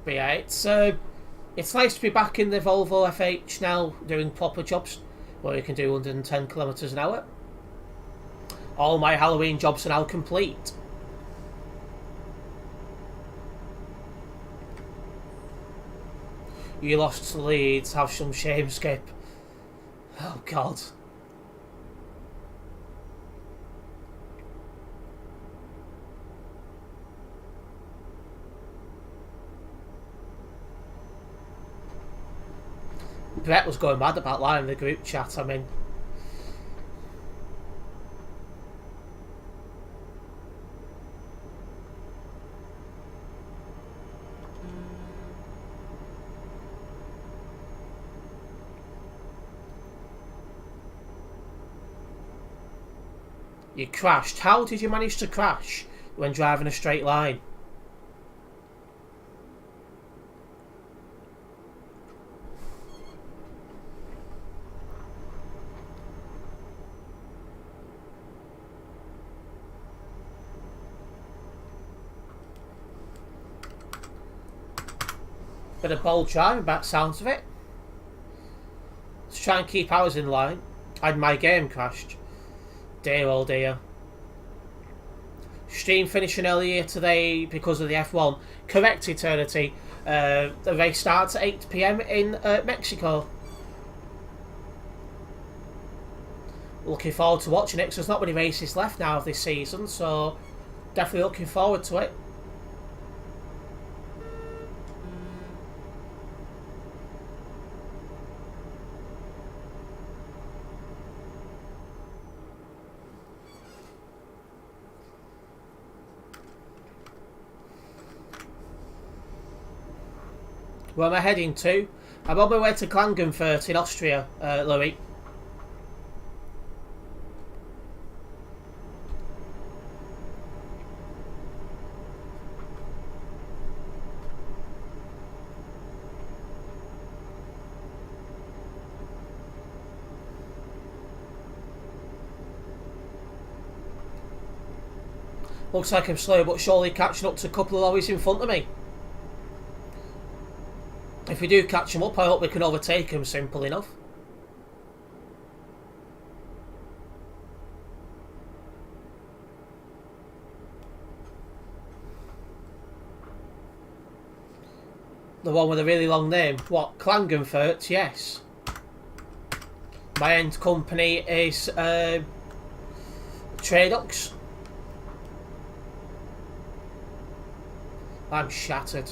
But yeah, it's nice to be back in the Volvo FH now, doing proper jobs where you can do 110 kilometers an hour. All my Halloween jobs are now complete. You lost to Leeds, have some shame, Skip. Oh God. Brett was going mad about that in the group chat, I mean. You crashed. How did you manage to crash when driving a straight line? Bit of bold driving back sounds of it. Let's try and keep ours in line. And my game crashed. Dear oh dear. Stream finishing earlier today because of the F1. Correct, Eternity. The race starts at 8 PM in Mexico. Looking forward to watching it because there's not many races left now of this season, so definitely looking forward to it. Where am I heading to? I'm on my way to Klagenfurt in Austria, Louis. Looks like I'm slow but surely catching up to a couple of lorries in front of me. If we do catch them up, I hope we can overtake them, simple enough. The one with a really long name. What? Klagenfurt? Yes. My end company is Tradux. I'm shattered.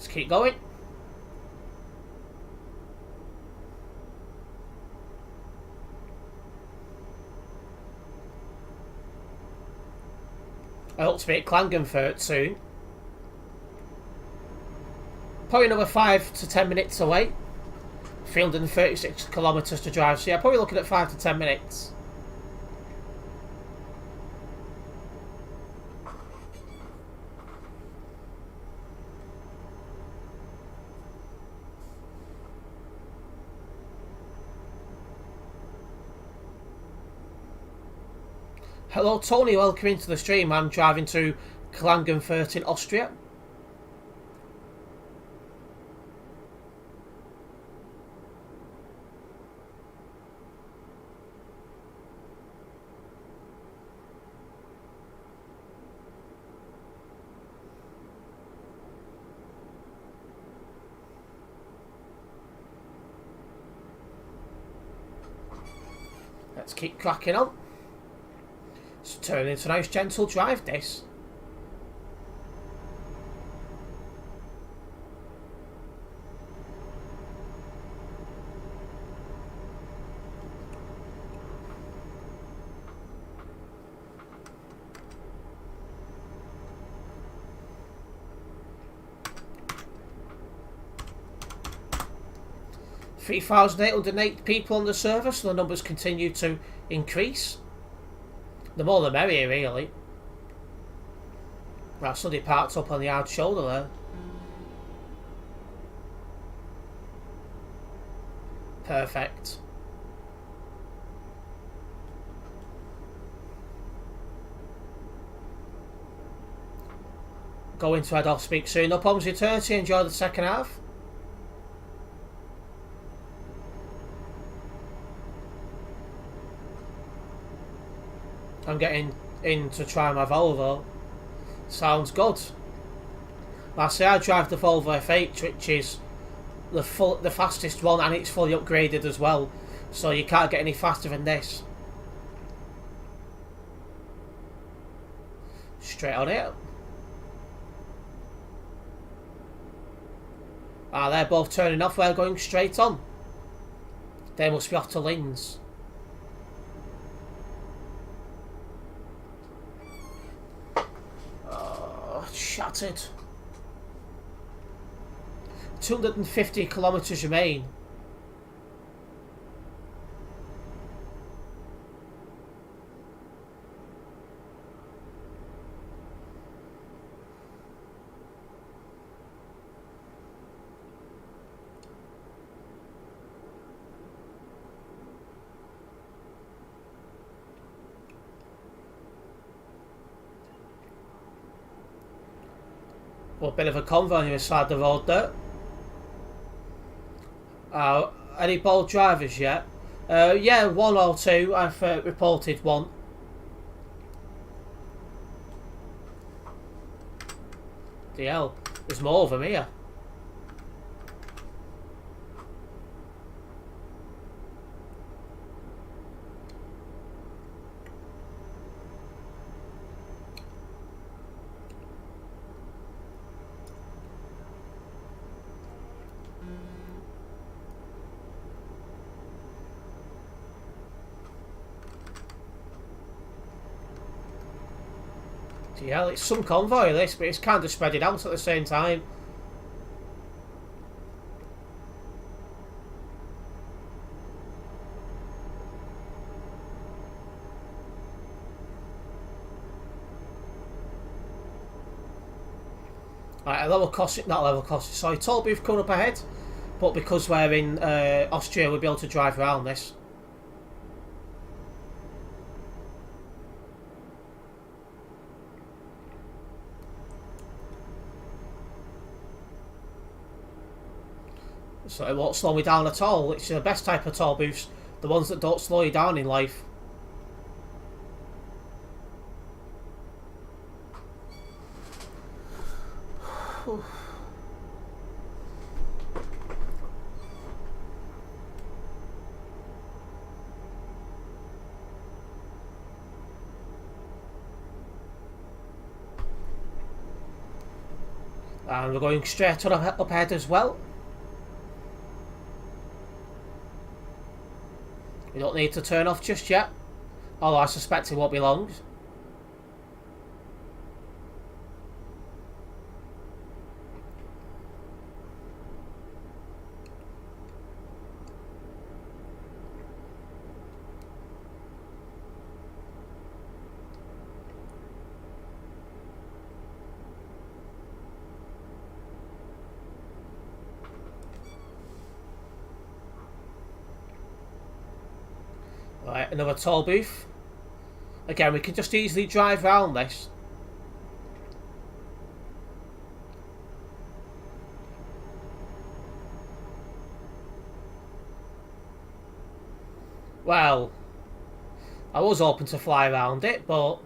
Let's keep going. I hope to be at Klagenfurt soon. Probably another 5 to 10 minutes away. 336 kilometres to drive, so yeah, probably looking at 5 to 10 minutes. Hello Tony, welcome into the stream. I'm driving to Klagenfurt in Austria. Let's keep cracking on. It's turning into a nice gentle drive, this. $3,808 people on the server, so the numbers continue to increase. The more the merrier, really. Right, somebody parked up on the hard shoulder there. Perfect. Going to head off, speak soon. No problems with 30. Enjoy the second half. I'm getting in to try my Volvo. Sounds good. I say I drive the Volvo F8, which is the fastest one, and it's fully upgraded as well. So you can't get any faster than this. Straight on it. Ah, they're both turning off. We're going straight on. They must be off to Linz. Shattered. 250 kilometres remain. Well, a bit of a convoy on the other side of the road there. Any bold drivers yet? Yeah, one or two. I've reported one. The hell, there's more of them here. Yeah, it's some convoy this, but it's kind of spread it out at the same time. Right, a level cost, not a level cost, sorry, toll booth coming up ahead, but because we're in Austria, we'll be able to drive around this. So it won't slow me down at all. It's the best type of toll booths, the ones that don't slow you down in life. And we're going straight on up ahead as well. We don't need to turn off just yet. Although I suspect it won't be long. Right, another toll booth. Again, we can just easily drive around this. Well, I was hoping to fly around it, but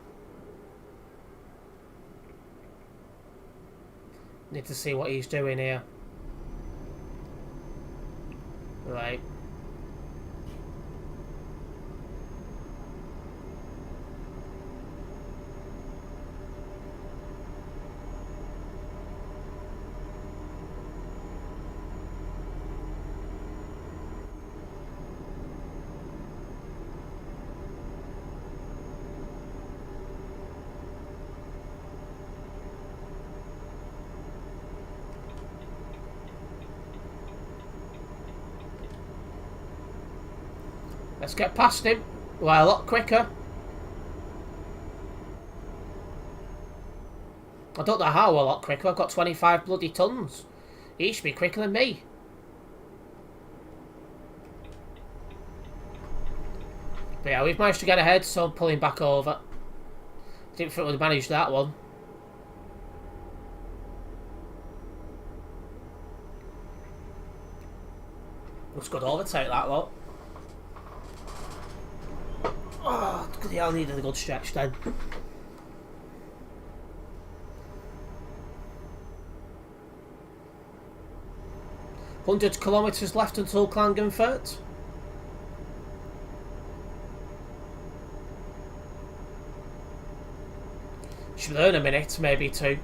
need to see what he's doing here. Right. Let's get past him. Well, a lot quicker. I don't know how a lot quicker. I've got 25 bloody tons. He should be quicker than me. But yeah, we've managed to get ahead, so I'm pulling back over. Didn't think we'd manage that one. Looks good overtake that lot. Oh, bloody hell, needed a good stretch then. £100 left until Klagenfurt. Should learn a minute, maybe two.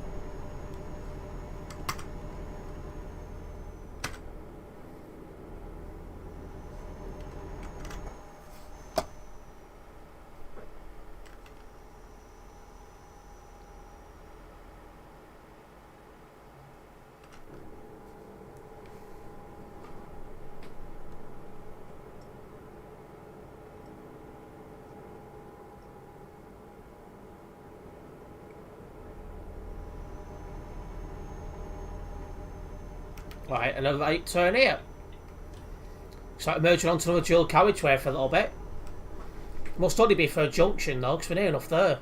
Right, another right turn here. It's like merging onto another dual carriageway for a little bit. Must only be for a junction though, because we're near enough there.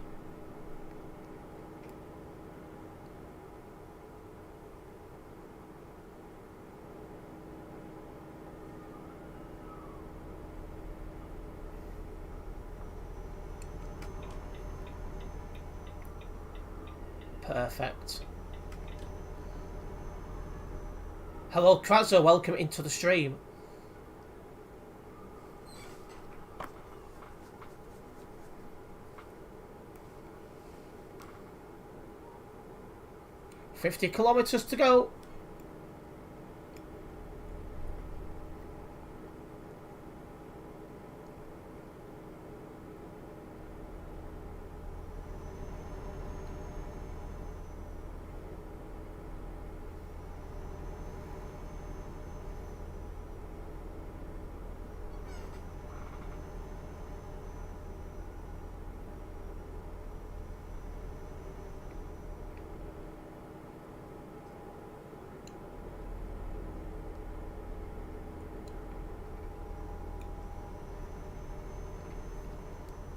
Perfect. Hello Krazo, welcome into the stream. $50 to go.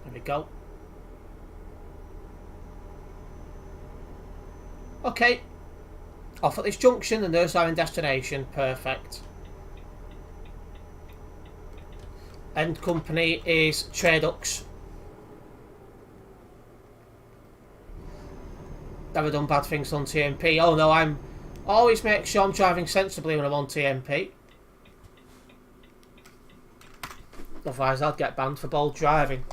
There we go. Okay. Off at this junction and there's our destination. Perfect. End company is Tradux. Never done bad things on TMP. Oh no, I'm always make sure I'm driving sensibly when I'm on TMP. Otherwise I'll get banned for bold driving.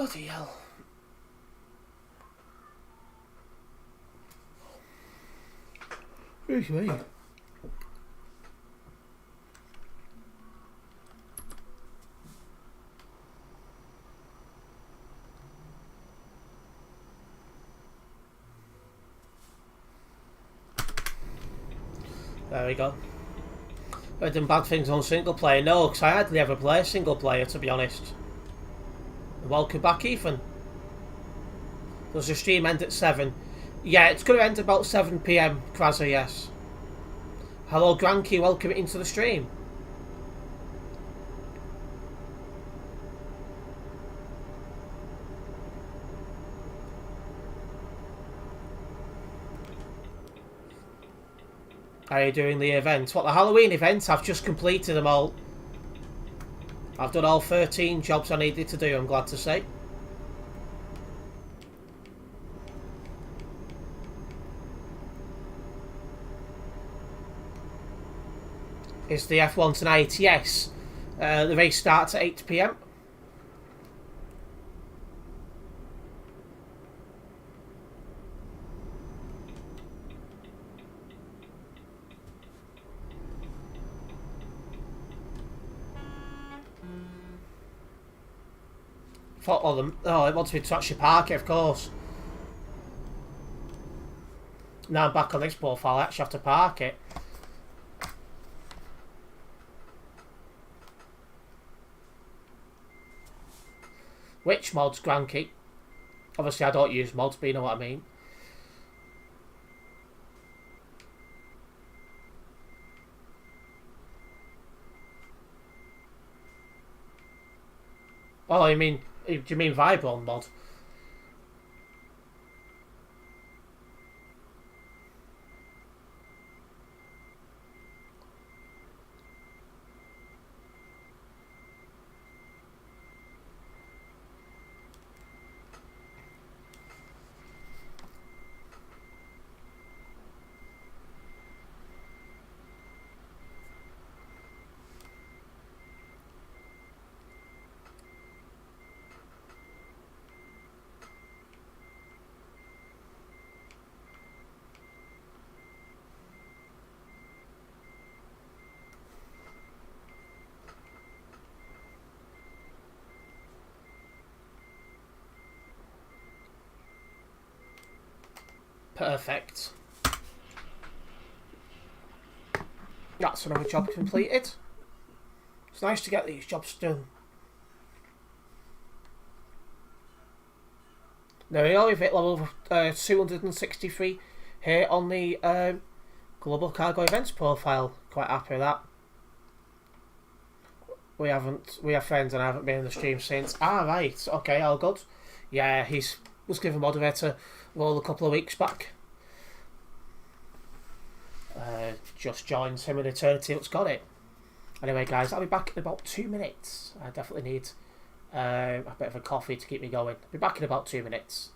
Bloody hell. Excuse me. There we go. I've done bad things on single player. No, because I hardly ever play single player, to be honest. Welcome back, Ethan. Does the stream end at 7? Yeah, it's going to end about 7 PM, Krazza, yes. Hello, Granky, welcome into the stream. How are you doing the event? What, the Halloween event? I've just completed them all. I've done all 13 jobs I needed to do, I'm glad to say. Is the F1 tonight? Yes. The race starts at 8 PM. Oh, it wants me to actually park it, of course. Now I'm back on this profile, I actually have to park it. Which mods, Granky? Obviously I don't use mods, but you know what I mean. Oh, do you mean Vibron mod? Perfect. That's another job completed. It's nice to get these jobs done. There we go, we've hit level 263 here on the Global Cargo Events profile. Quite happy with that. We have friends and I haven't been in the stream since. Ah, right, okay, all good. Yeah, was given moderator role a couple of weeks back. Just joined him in eternity, it's got it. Anyway, guys, I'll be back in about 2 minutes. I definitely need a bit of a coffee to keep me going. I'll be back in about 2 minutes.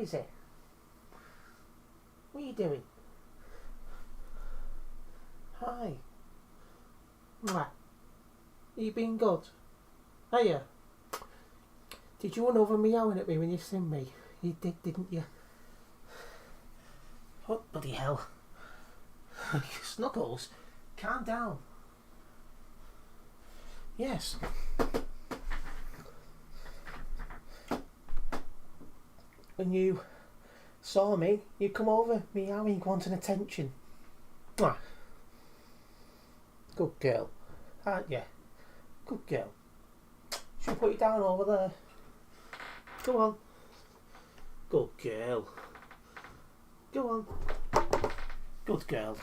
is it? What are you doing? Hi. Mwah. You been good? Are you? Did you run over meowing at me when you seen me? You did, didn't you? What bloody hell? Snuggles, calm down. Yes. When you saw me, you come over meowing, wanting attention. Mwah. Good girl, aren't you? Good girl. Should I put you down over there? Go on. Good girl. Go on. Good girl.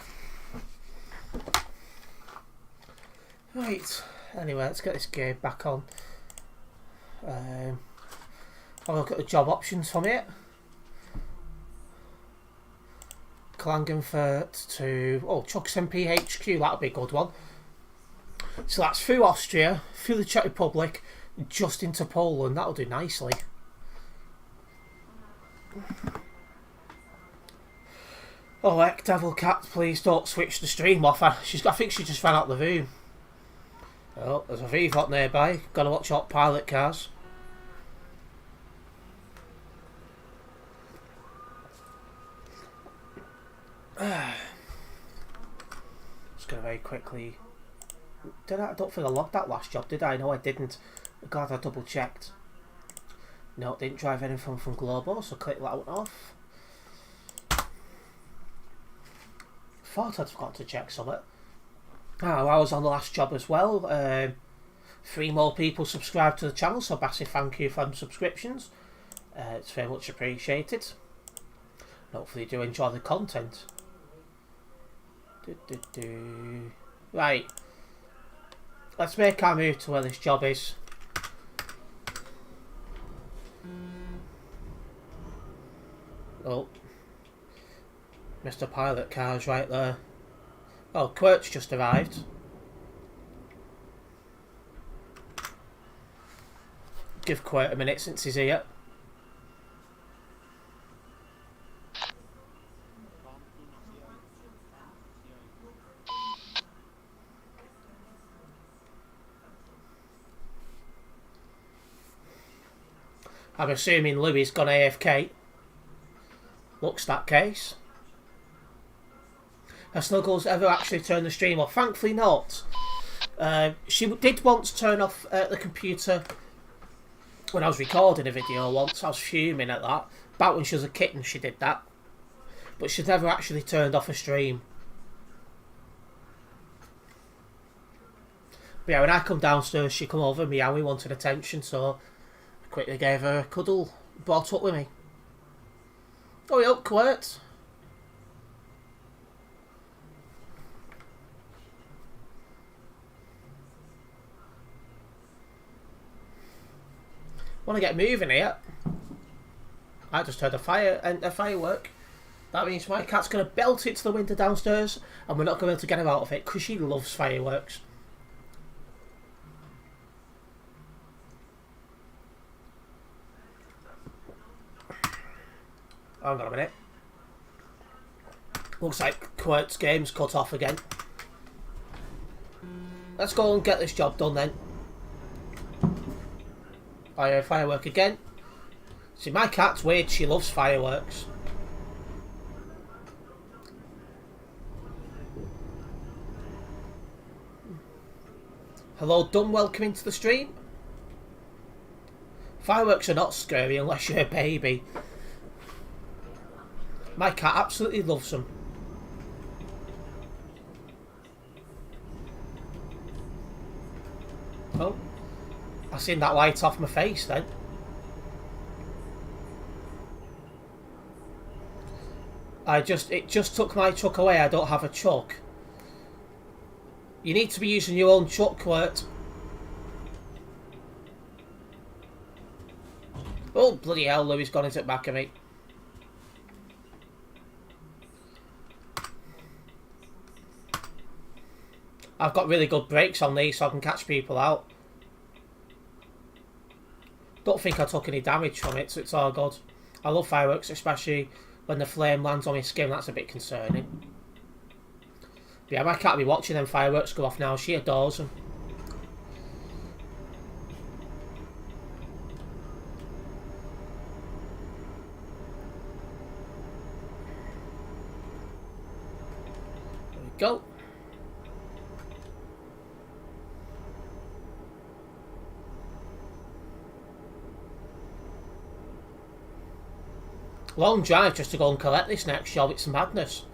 Right. Anyway, let's get this game back on. I'll look at the job options from it. Klagenfurt to Chuxen PHQ. That'll be a good one. So that's through Austria, through the Czech Republic, just into Poland. That'll do nicely. Oh heck, Devil Cat, please don't switch the stream off. I think she just ran out the room. Oh, there's a VVOT nearby. Gotta watch out pilot cars. Just gonna very quickly. I don't think I logged that last job, did I? No, I didn't. God, I double checked. No, didn't drive anything from Globo, so click that one off. Thought I'd forgot to check something. I was on the last job as well. 3 more people subscribed to the channel, so massive thank you for them subscriptions. It's very much appreciated. Hopefully you do enjoy the content. Right. Let's make our move to where this job is. Oh. Mr. Pilot Car's right there. Oh, Quirt's just arrived. Give Quirt a minute since he's here. I'm assuming Louis gone AFK. Looks that case. Has Snuggles ever actually turned the stream off? Thankfully not. She did once turn off the computer when I was recording a video once. I was fuming at that. About when she was a kitten she did that. But she's never actually turned off a stream. But yeah, when I come downstairs she come over meowing, wanted attention, so I quickly gave her a cuddle, brought up with me. Oh, you up, Quirt? Want to get moving here? I just heard a firework. That means my cat's going to belt it to the window downstairs, and we're not going to be able to get her out of it because she loves fireworks. Hang on a minute. Looks like Quirt's game's cut off again. Let's go and get this job done then. Firework again. See, my cat's weird. She loves fireworks. Hello, Dunn. Welcome into the stream. Fireworks are not scary unless you're a baby. My cat absolutely loves them. Oh. I seen that light off my face then. It just took my truck away. I don't have a truck. You need to be using your own truck, Quirt. Oh bloody hell, Louis gone into the back of me. I've got really good brakes on these so I can catch people out. Don't think I took any damage from it, so it's all good. I love fireworks, especially when the flame lands on my skin. That's a bit concerning. But yeah, my cat will be watching them fireworks go off now. She adores them. There we go. Long drive just to go and collect this next job. It's madness.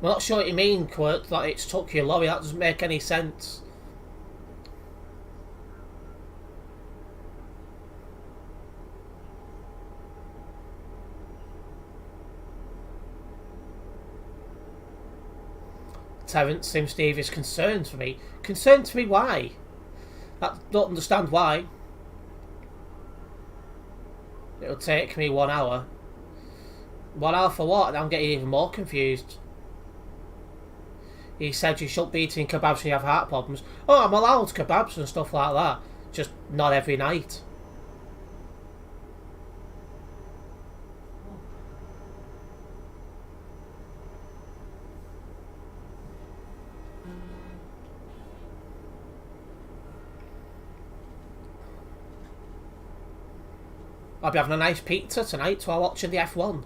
I'm not sure what you mean, Kurt, that it's took your lorry. That doesn't make any sense. Terence seems Steve is concerned for me. Concerned for me? Why? I don't understand why. It'll take me 1 hour. 1 hour for what? I'm getting even more confused. He said you shouldn't be eating kebabs when you have heart problems. Oh, I'm allowed kebabs and stuff like that. Just not every night. I'll be having a nice pizza tonight while watching the F1.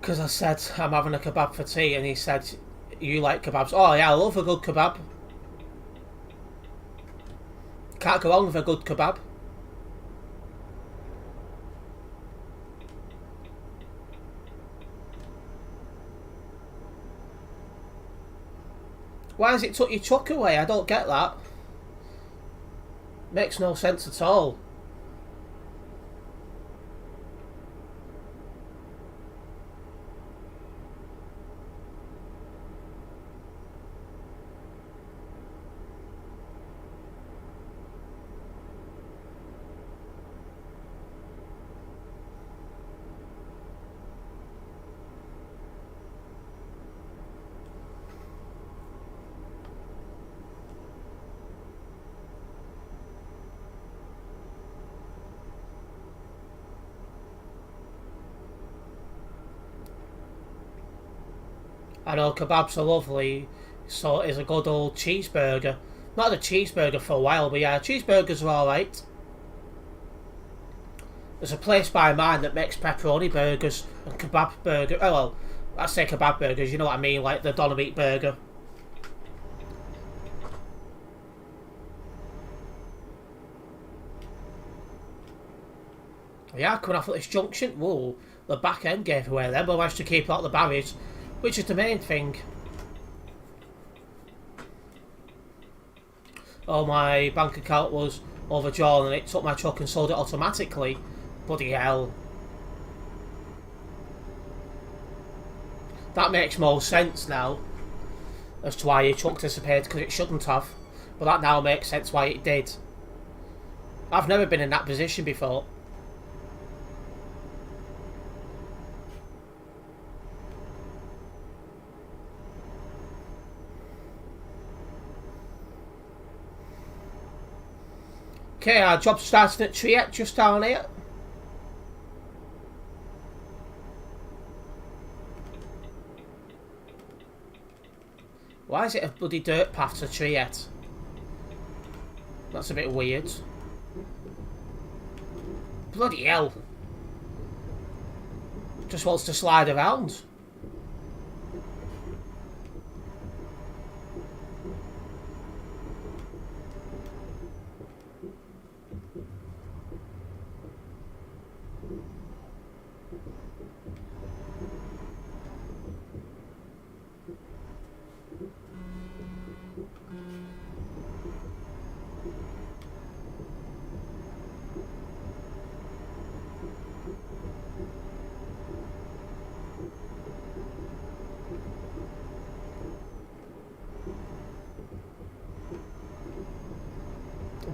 Because I said I'm having a kebab for tea, and he said, you like kebabs? Oh yeah, I love a good kebab. Can't go wrong with a good kebab. Why has it took your truck away? I don't get that. Makes no sense at all. I know kebabs are lovely, so is a good old cheeseburger. Not had a cheeseburger for a while, but yeah, cheeseburgers are alright. There's a place by mine that makes pepperoni burgers and kebab burger. Oh well, I say kebab burgers, you know what I mean, like the doner meat burger. Yeah, coming off at this junction. Whoa, the back end gave away then, but I managed to keep out the barriers, which is the main thing. Oh, my bank account was overdrawn and it took my truck and sold it automatically. Bloody hell. That makes more sense now as to why your truck disappeared, because it shouldn't have. But that now makes sense why it did. I've never been in that position before. Okay, our job's starting at Triet, just down here. Why is it a bloody dirt path to Triet? That's a bit weird. Bloody hell. Just wants to slide around.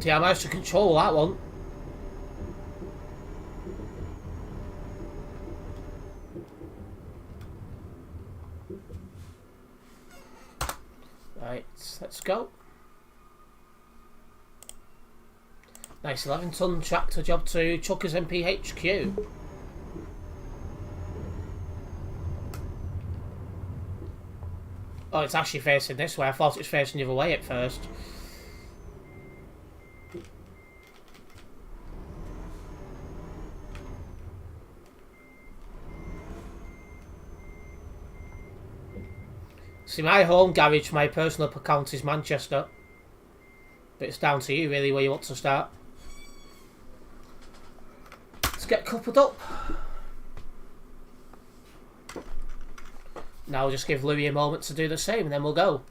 Yeah, I managed to control that one. Right, let's go. Nice 11-ton tractor job to Chuckers MPHQ. Oh, it's actually facing this way. I thought it was facing the other way at first. See, my home garage for my personal account is Manchester. But it's down to you, really, where you want to start. Let's get coupled up. Now we'll just give Louis a moment to do the same, and then we'll go.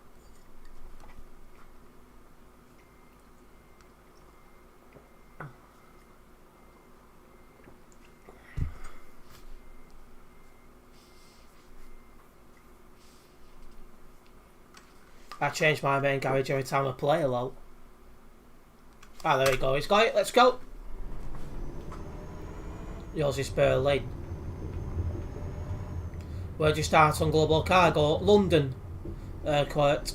I change my main garage every time I play a lot. Ah, there we go. He's got it. Let's go. Yours is Berlin. Where'd you start on Global Cargo? London. Quite.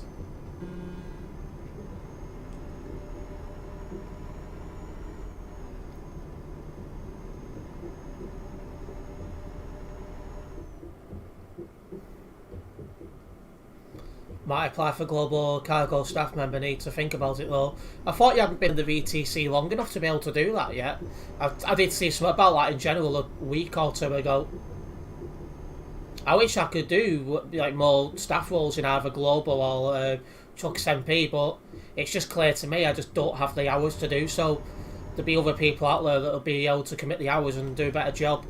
Might apply for Global Cargo staff member. Need to think about it though. I thought you hadn't been in the VTC long enough to be able to do that yet. I did see something about that in general a week or two ago. I wish I could do like more staff roles in either Global or Chuck's MP, but it's just clear to me I just don't have the hours to do so. There'll be other people out there that'll be able to commit the hours and do a better job.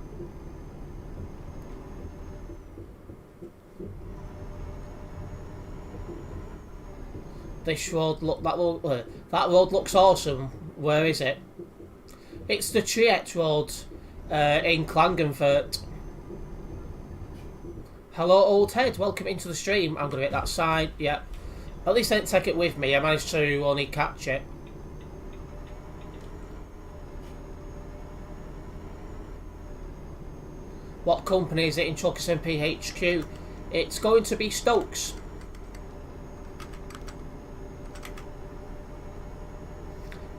This road that road looks awesome. Where is it? It's the Triet Road in Klagenfurt. Hello, old head. Welcome into the stream. I'm gonna hit that side. Yep. At least I didn't take it with me. I managed to only catch it. What company is it in Chuckers MPHQ? It's going to be Stokes.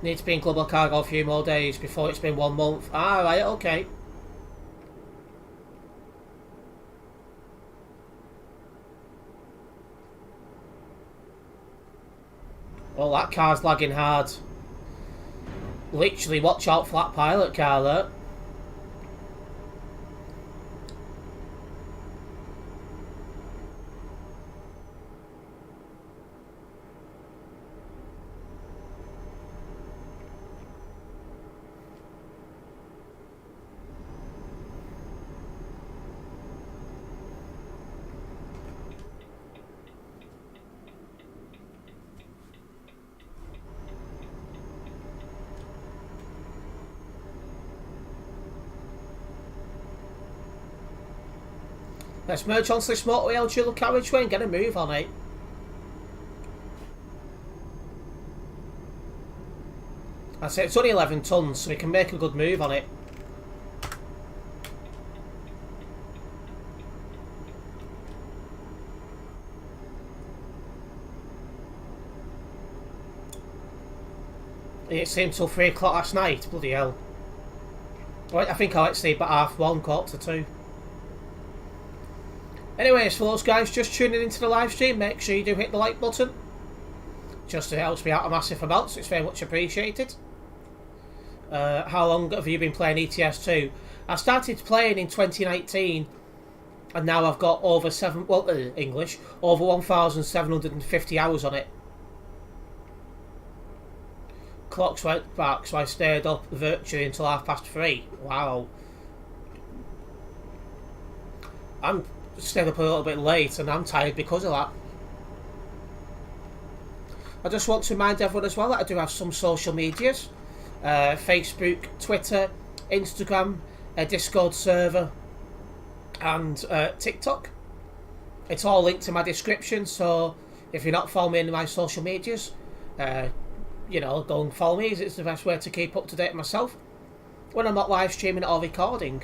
Need to be in Global Cargo a few more days before it's been 1 month. Ah, right, okay. Well, that car's lagging hard. Literally, watch out for that pilot car there. Let's merge onto this motorway dual carriageway and get a move on it. I say it's only 11 tonnes, so we can make a good move on it. It seemed till 3 o'clock last night, bloody hell. Right, I think I like sleep at 1:30, 1:45. Anyways, for those guys just tuning into the live stream, make sure you do hit the like button. Just it helps me out a massive amount, so it's very much appreciated. How long have you been playing ETS2? I started playing in 2019, and now I've got over over 1,750 hours on it. Clocks went back, so I stayed up virtually until 3:30. Wow. I'm stayed up a little bit late and I'm tired because of that. I just want to remind everyone as well that I do have some social medias. Facebook, Twitter, Instagram, a Discord server and TikTok. It's all linked in my description, so if you're not following me in my social medias, you know, go and follow me. It's the best way to keep up to date myself when I'm not live streaming or recording.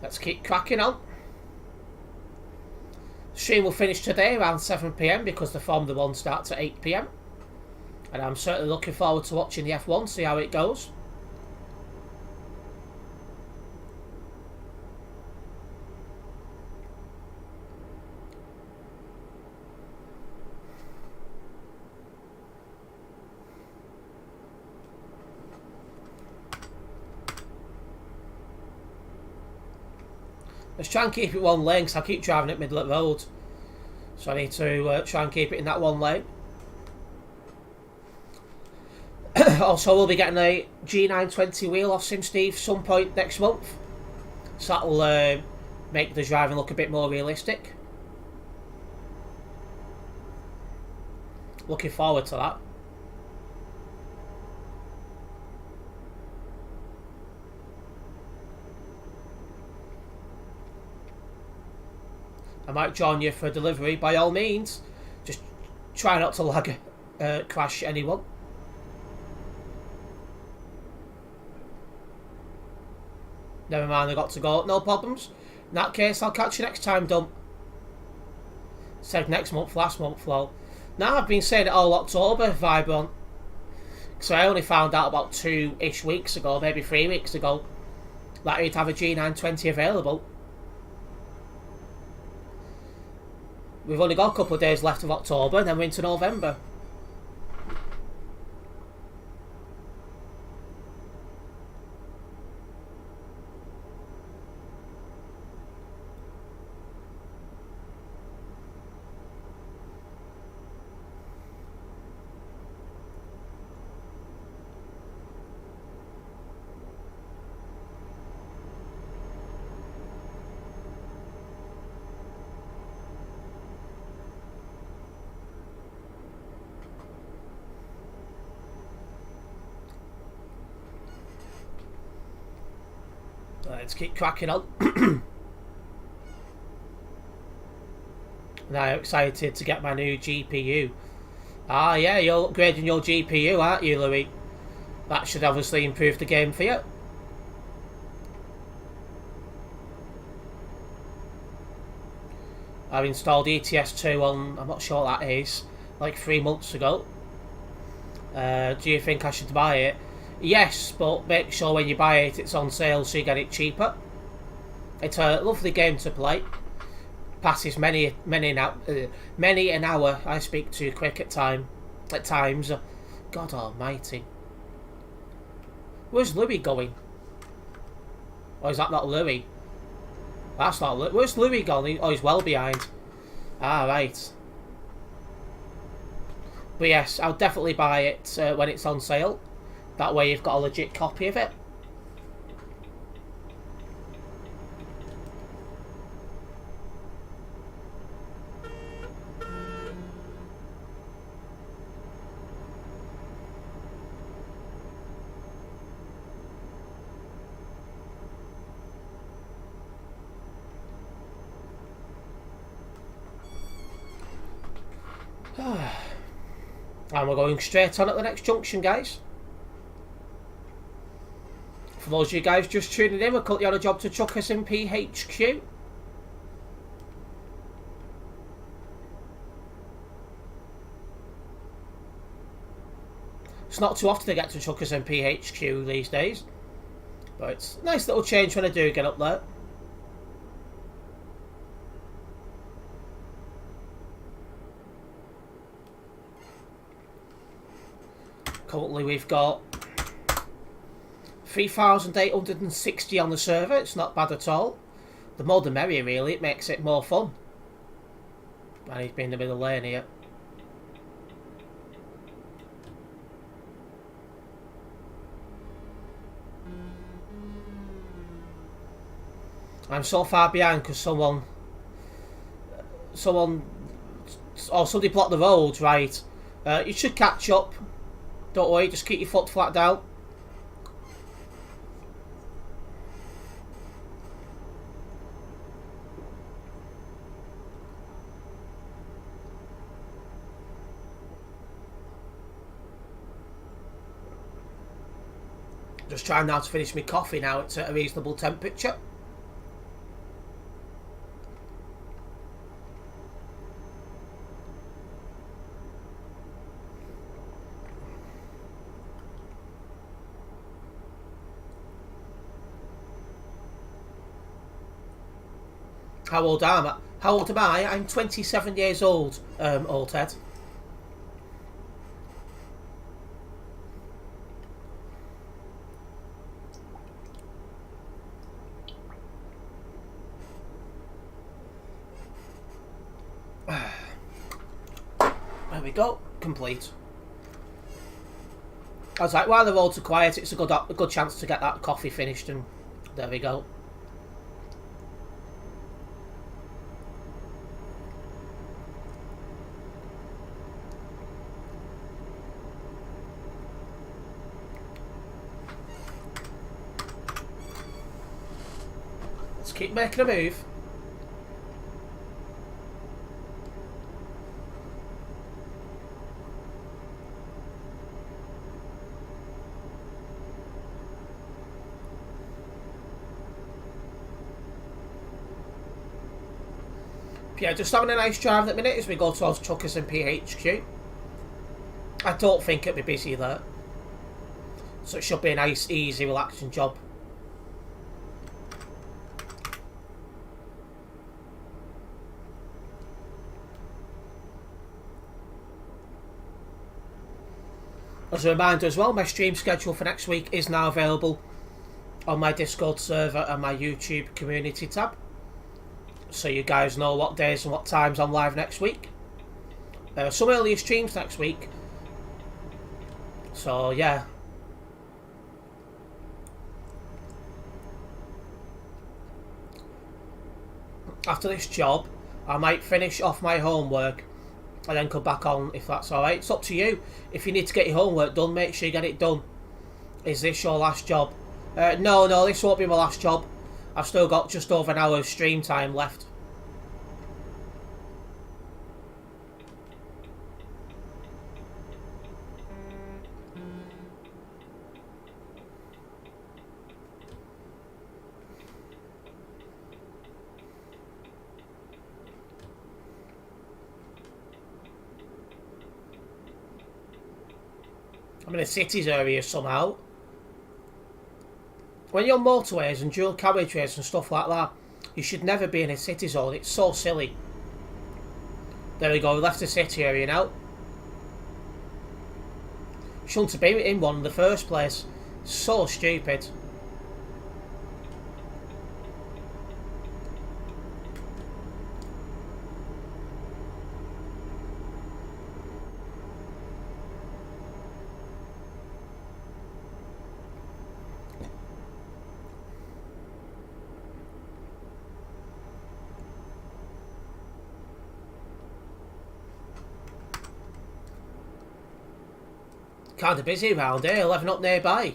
Let's keep cracking on. Stream will finish today around 7 PM because the Formula 1 starts at 8 PM. And I'm certainly looking forward to watching the F1, see how it goes. Let's try and keep it one lane because I keep driving it middle of the road. So I need to try and keep it in that one lane. Also, we'll be getting a G920 wheel off Sim Steve some point next month. So that'll make the driving look a bit more realistic. Looking forward to that. I might join you for a delivery, by all means. Just try not to lag crash anyone. Never mind, I got to go. No problems. In that case, I'll catch you next time, Dump. Said next month, last month, well. Now I've been saying it all October, Vibron. So I only found out about 2-ish weeks ago, maybe 3 weeks ago, that he'd have a G920 available. We've only got a couple of days left of October and then we're into November. Let's keep cracking on. Now I'm excited to get my new GPU. Ah yeah, you're upgrading your GPU, aren't you, Louis? That should obviously improve the game for you. I've installed ETS2 on, I'm not sure what that is, like 3 months ago. Do you think I should buy it? Yes, but make sure when you buy it, it's on sale so you get it cheaper. It's a lovely game to play. Passes many an hour. I speak too quick at times. God almighty. Where's Louis going? Or is that not Louis? That's not Louis. Where's Louis going? Oh, he's well behind. Ah, right. But yes, I'll definitely buy it when it's on sale. That way you've got a legit copy of it. And we're going straight on at the next junction, guys. For those of you guys just tuning in, we're currently on a job to chuck us in PHQ. It's not too often they get to chuck us in PHQ these days. But it's a nice little change when I do get up there. Currently we've got 3,860 on the server. It's not bad at all. The more the merrier, really. It makes it more fun. And he's been in the middle lane here. I'm so far behind because somebody blocked the road, right? You should catch up. Don't worry, just keep your foot flat down. Just trying now to finish my coffee now. It's at a reasonable temperature. How old am I? How old am I? I'm 27 years old, old Ted. There we go. Complete. I was like, while the roads are quiet, it's a good chance to get that coffee finished, and there we go. Let's keep making a move. Yeah, just having a nice drive at the minute as we go towards Chuckers and PHQ. I don't think it'll be busy there. So it should be a nice, easy, relaxing job. As a reminder as well, my stream schedule for next week is now available on my Discord server and my YouTube community tab. So you guys know what days and what times I'm live next week. Some earlier streams next week. So yeah. After this job, I might finish off my homework and then come back on if that's alright. It's up to you. If you need to get your homework done, make sure you get it done. Is this your last job? No, this won't be my last job. I've still got just over an hour of stream time left. I'm in a cities area somehow. When you're on motorways and dual carriageways and stuff like that, you should never be in a city zone. It's so silly. There we go, we left the city area now. Shouldn't have been in one in the first place. So stupid. Kind of busy around here, 11 up nearby.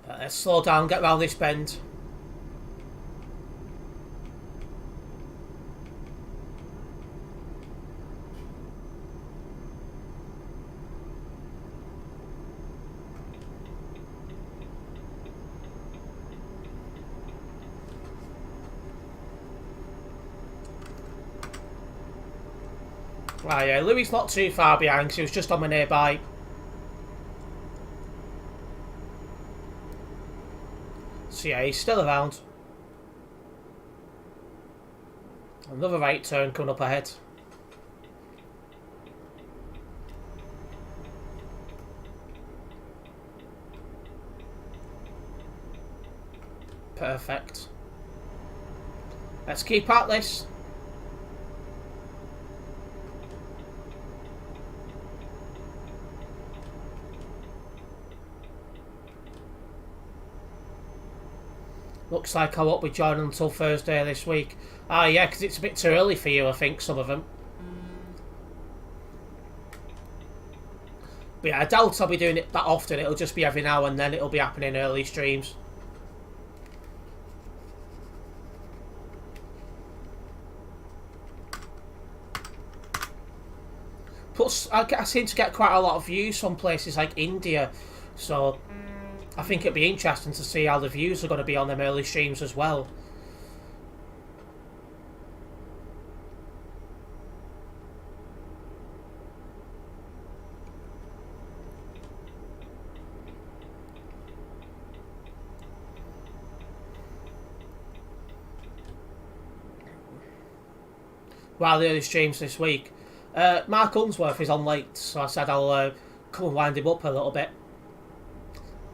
Let's slow down, get round this bend. Right, yeah, Louis not too far behind because he was just on my nearby. So yeah, he's still around. Another right turn coming up ahead. Perfect. Let's keep at this. Looks like I won't be joining until Thursday this week. Ah, yeah, because it's a bit too early for you, I think, some of them. But yeah, I doubt I'll be doing it that often. It'll just be every now and then. It'll be happening early streams. I seem to get quite a lot of views from places like India, so I think it'd be interesting to see how the views are going to be on them early streams as well. While the early streams this week, Mark Unsworth is on late, so I said I'll come and wind him up a little bit,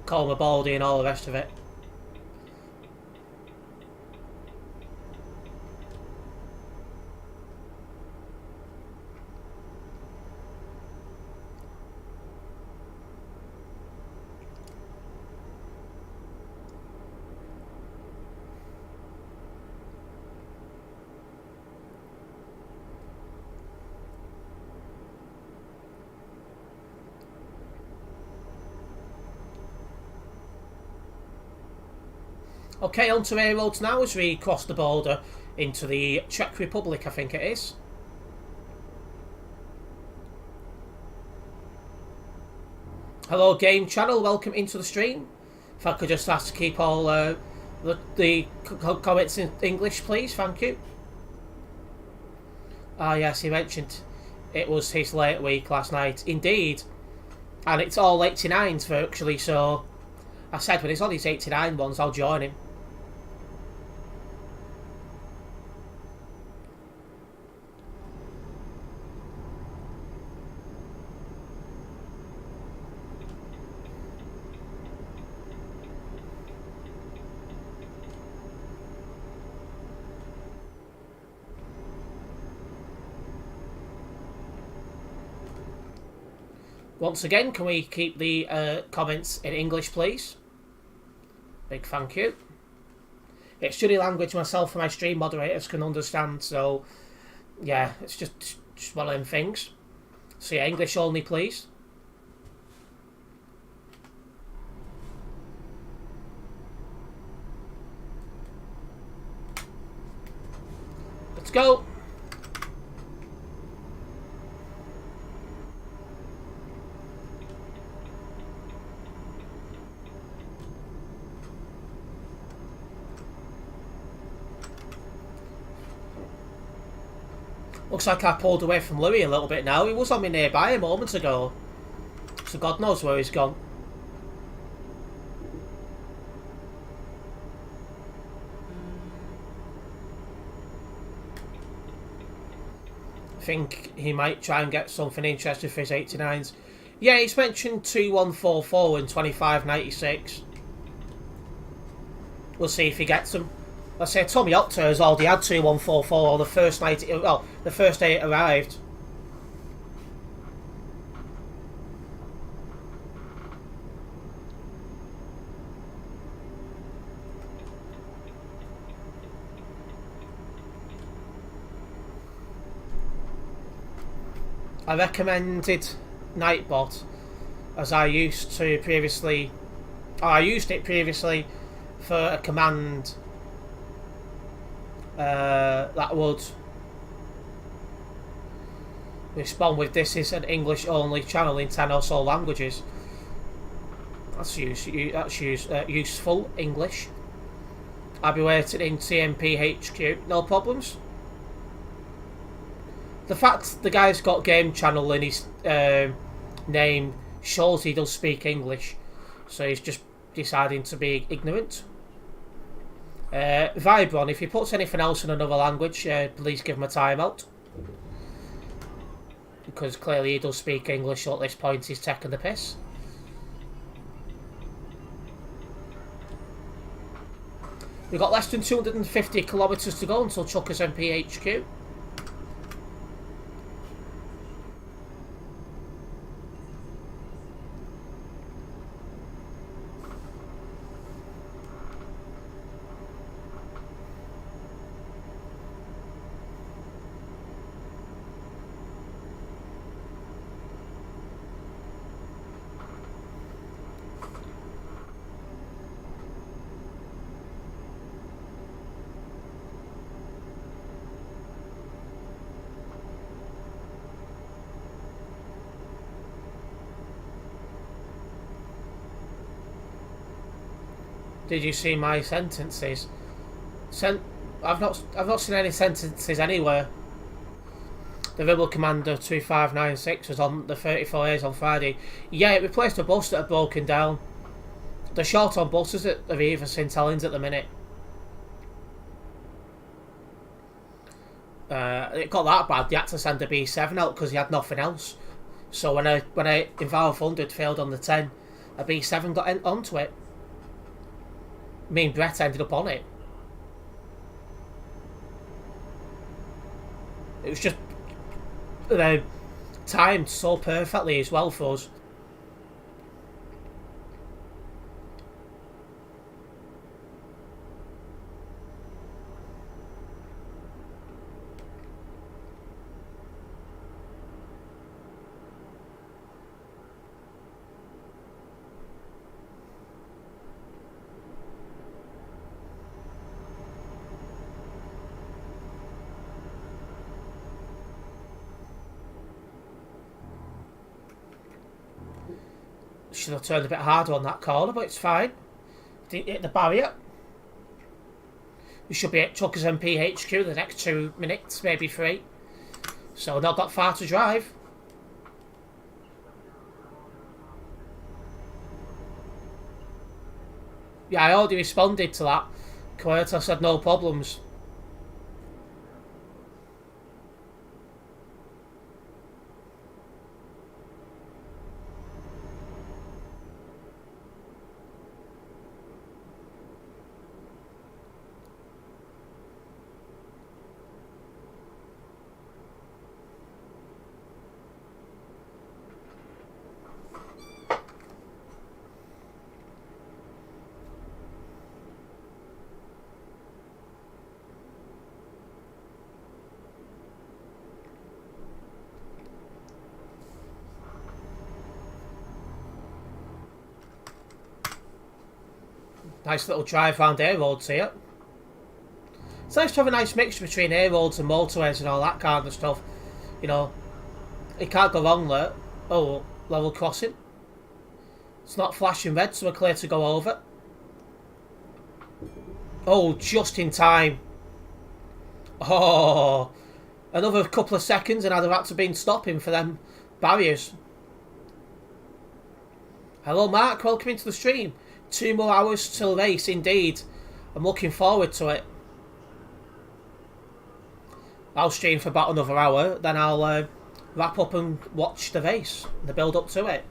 call him a baldy and all the rest of it. Okay, on to A roads now as we cross the border into the Czech Republic, I think it is. Hello Game Channel, welcome into the stream. If I could just ask to keep all the comments in English, please, thank you. Ah yes, he mentioned it was his late week last night. Indeed. And it's all 89s virtually, so I said when he's on his 89 ones, I'll join him. Once again, can we keep the comments in English, please? Big thank you. It's study language myself and my stream moderators can understand, so yeah, it's just one of them things. So yeah, English only, please. Let's go. Looks like I pulled away from Louis a little bit now. He was on me nearby a moment ago. So God knows where he's gone. I think he might try and get something interesting for his 89s. Yeah, he's mentioned 2144 and 2596. We'll see if he gets them. Let's say Tommy Octa has already had 2144 on the first night, the first day it arrived. I recommended Nightbot as I used it previously for a command that would respond with "This is an English only channel in 10 or so languages." That's useful English. I'll be waiting in CMP HQ, no problems. The fact the guy's got Game Channel in his name shows he does speak English, so he's just deciding to be ignorant. Vibron, if he puts anything else in another language, please give him a timeout. Because clearly he does speak English, so at this point he's taking the piss. We've got less than 250 kilometres to go until Chuckers MPHQ. Did you see my sentences? I've not seen any sentences anywhere. The Rebel Commander 2596 was on the 34As on Friday. Yeah, it replaced a bus that had broken down. They're short on buses at Aviva St Helens at the minute. It got that bad, they had to send a B7 out because he had nothing else. So when a Invalve 100 failed on the 10, a B7 got onto it. Me and Brett ended up on it. It was just timed so perfectly as well for us. Should have turned a bit harder on that corner, but it's fine. Didn't hit the barrier. We should be at Chuckers MP HQ the next 2 minutes, maybe 3. So not got far to drive. Yeah, I already responded to that. Querta said no problems. Nice little drive round air roads here. It's nice to have a nice mixture between air roads and motorways and all that kind of stuff. You know, it can't go wrong there. Oh, level crossing. It's not flashing red, so we're clear to go over. Oh, just in time. Oh, another couple of seconds and I'd have had to been stopping for them barriers. Hello Mark, welcome into the stream. 2 more hours till race, indeed. I'm looking forward to it. I'll stream for about another hour, then I'll wrap up and watch the race, the build up to it.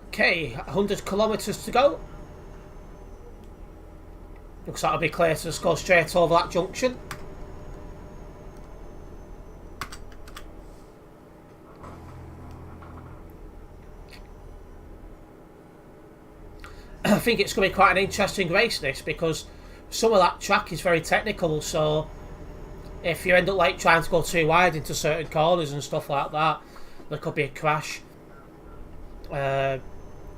Okay, 100 kilometres to go. Looks like it'll be clear to just go straight over that junction. I think it's going to be quite an interesting race, this, because some of that track is very technical, so if you end up like trying to go too wide into certain corners and stuff like that, there could be a crash.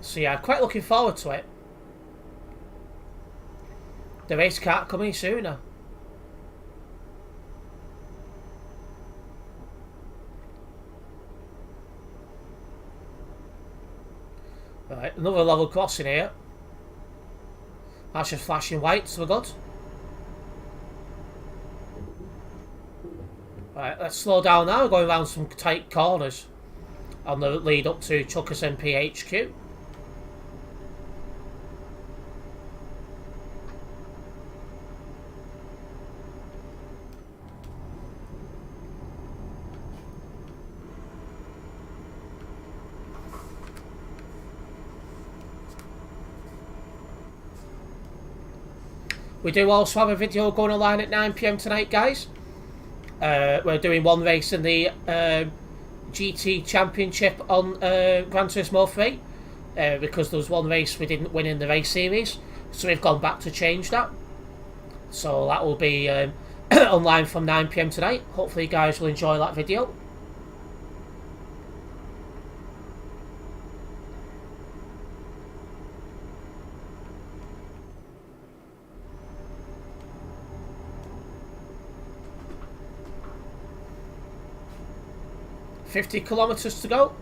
So yeah, quite looking forward to it. The race can't come any sooner. Right, another level crossing here. That's just flashing white, so we're good. Right, let's slow down now. We're going around some tight corners on the lead up to Chuckers MP HQ. We do also have a video going online at 9 PM tonight, guys. We're doing one race in the GT Championship on Gran Turismo 3 because there was one race we didn't win in the race series, so we've gone back to change that. So that will be online from 9 PM tonight. Hopefully you guys will enjoy that video. $50 kilometers to go.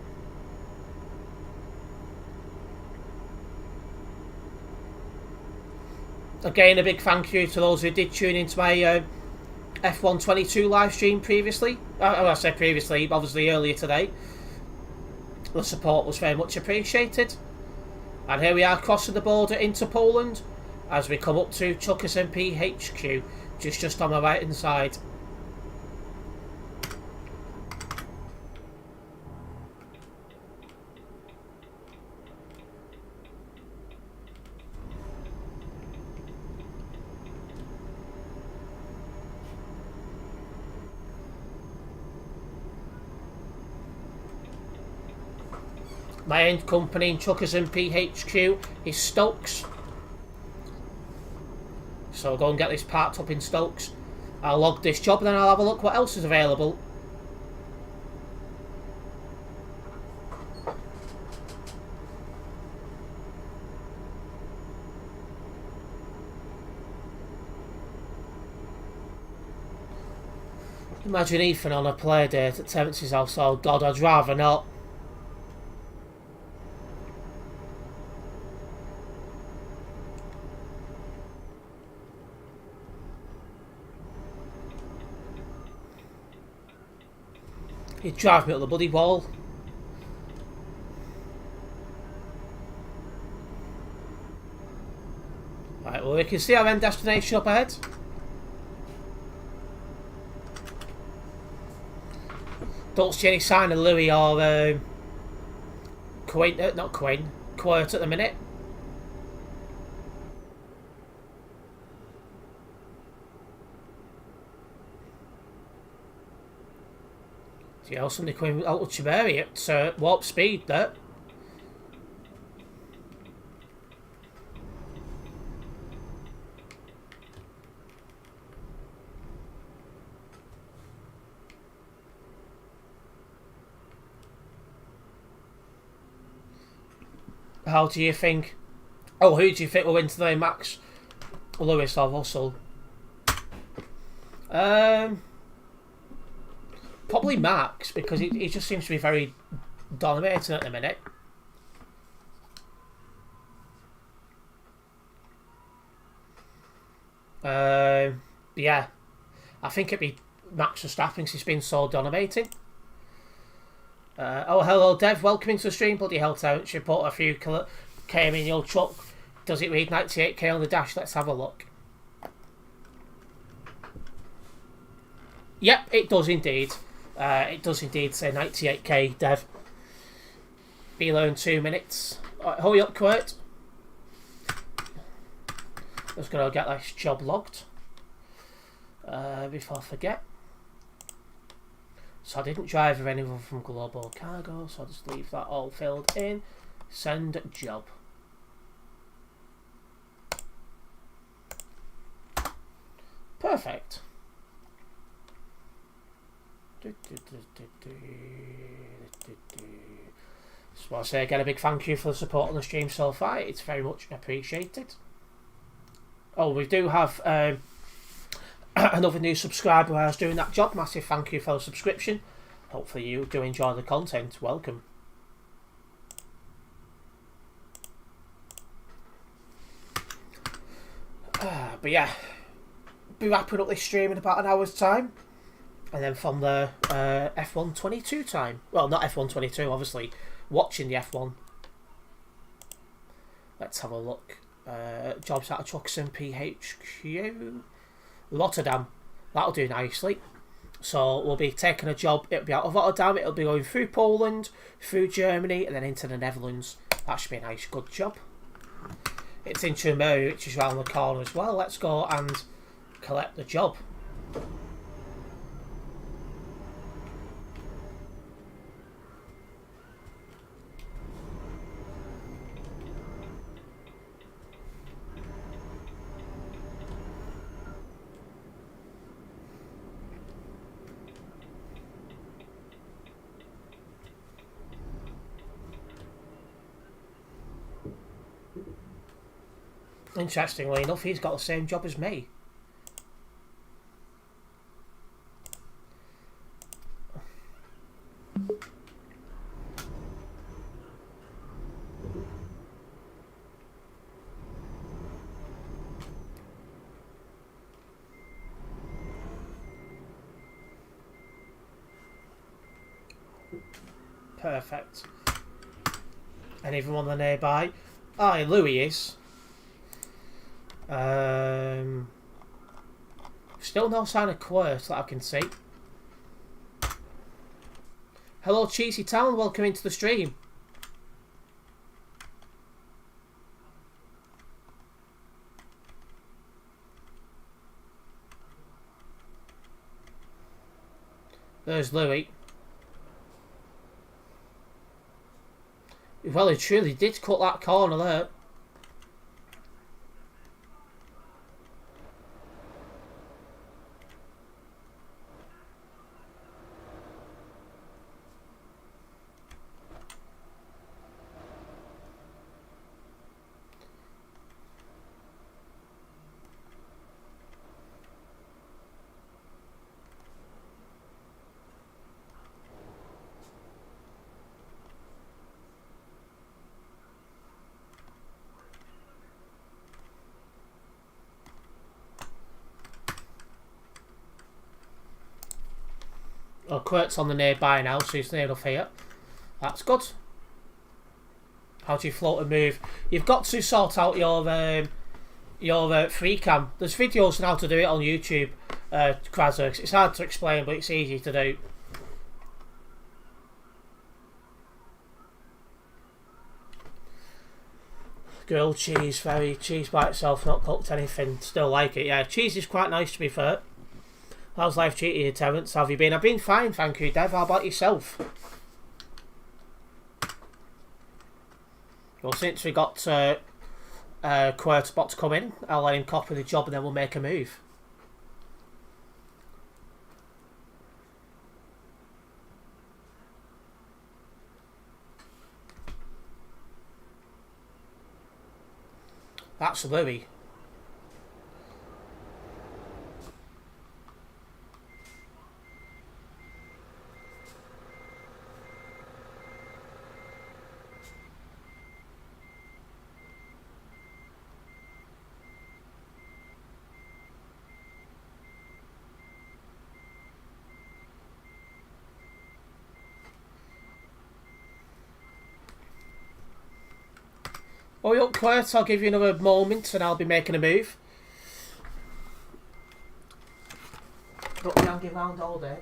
Again, a big thank you to those who did tune into my F122 live stream previously. I say previously, obviously earlier today. The support was very much appreciated. And here we are crossing the border into Poland as we come up to Chuckers MP HQ, just on my right hand side. My end company in Chuckers MP HQ is Stokes. So I'll go and get this parked up in Stokes. I'll log this job and then I'll have a look what else is available. Imagine Ethan on a play date at Terence's house. Oh God, I'd rather not. He'd drive me up the bloody wall. Right, well we can see our end destination up ahead. Don't see any sign of Louis or Quirt at the minute. You know, somebody coming out of Chiberi at warp speed there. How do you think? Oh, who do you think will win today, Max? Lewis or Russell? Probably Max, because he just seems to be very dominating at the minute. Yeah, I think it'd be Max Verstappen because he's been so dominating. Oh, hello, Dev. Welcome into the stream. Bloody hell, Terence. You put a few km in your truck. Does it read 98k on the dash? Let's have a look. Yep, it does indeed. It does indeed say 98k, Dev. Be there in 2 minutes. Right, hurry up, Kurt. Just gonna get this job logged before I forget. So I didn't drive with anyone from Global Cargo, so I'll just leave that all filled in. Send job. Perfect. So I say again a big thank you for the support on the stream so far. It's very much appreciated. Oh, we do have another new subscriber who is doing that job. Massive thank you for the subscription. Hopefully you do enjoy the content. Welcome. But yeah, be wrapping up this stream in about an hour's time. And then from the F122 time. Well, not F122, obviously. Watching the F1. Let's have a look. Jobs out of Truxton, PHQ. Rotterdam. That'll do nicely. So we'll be taking a job. It'll be out of Rotterdam. It'll be going through Poland, through Germany, and then into the Netherlands. That should be a nice, good job. It's in Chumeri, which is round the corner as well. Let's go and collect the job. Interestingly enough, he's got the same job as me. Perfect. Anyone nearby? Aye, Louis is. Still no sign of Quirt that I can see. Hello Cheesy Town, welcome into the stream. There's Louis. Well, he truly did cut that corner there. Oh, Quirt's on the nearby now, so he's near enough here. That's good. How do you float and move? You've got to sort out your free cam. There's videos on how to do it on YouTube, Krazers. It's hard to explain, but it's easy to do. Grilled cheese, cheese by itself, not cooked anything. Still like it, yeah. Cheese is quite nice to be fair. How's life treating you, Terence? How have you been? I've been fine, thank you, Dev. How about yourself? Well, since we got Quirt about to come in, I'll let him copy the job and then we'll make a move. That's Louis. Oh, you up, Quirt? I'll give you another moment and I'll be making a move. Don't be hanging around all day.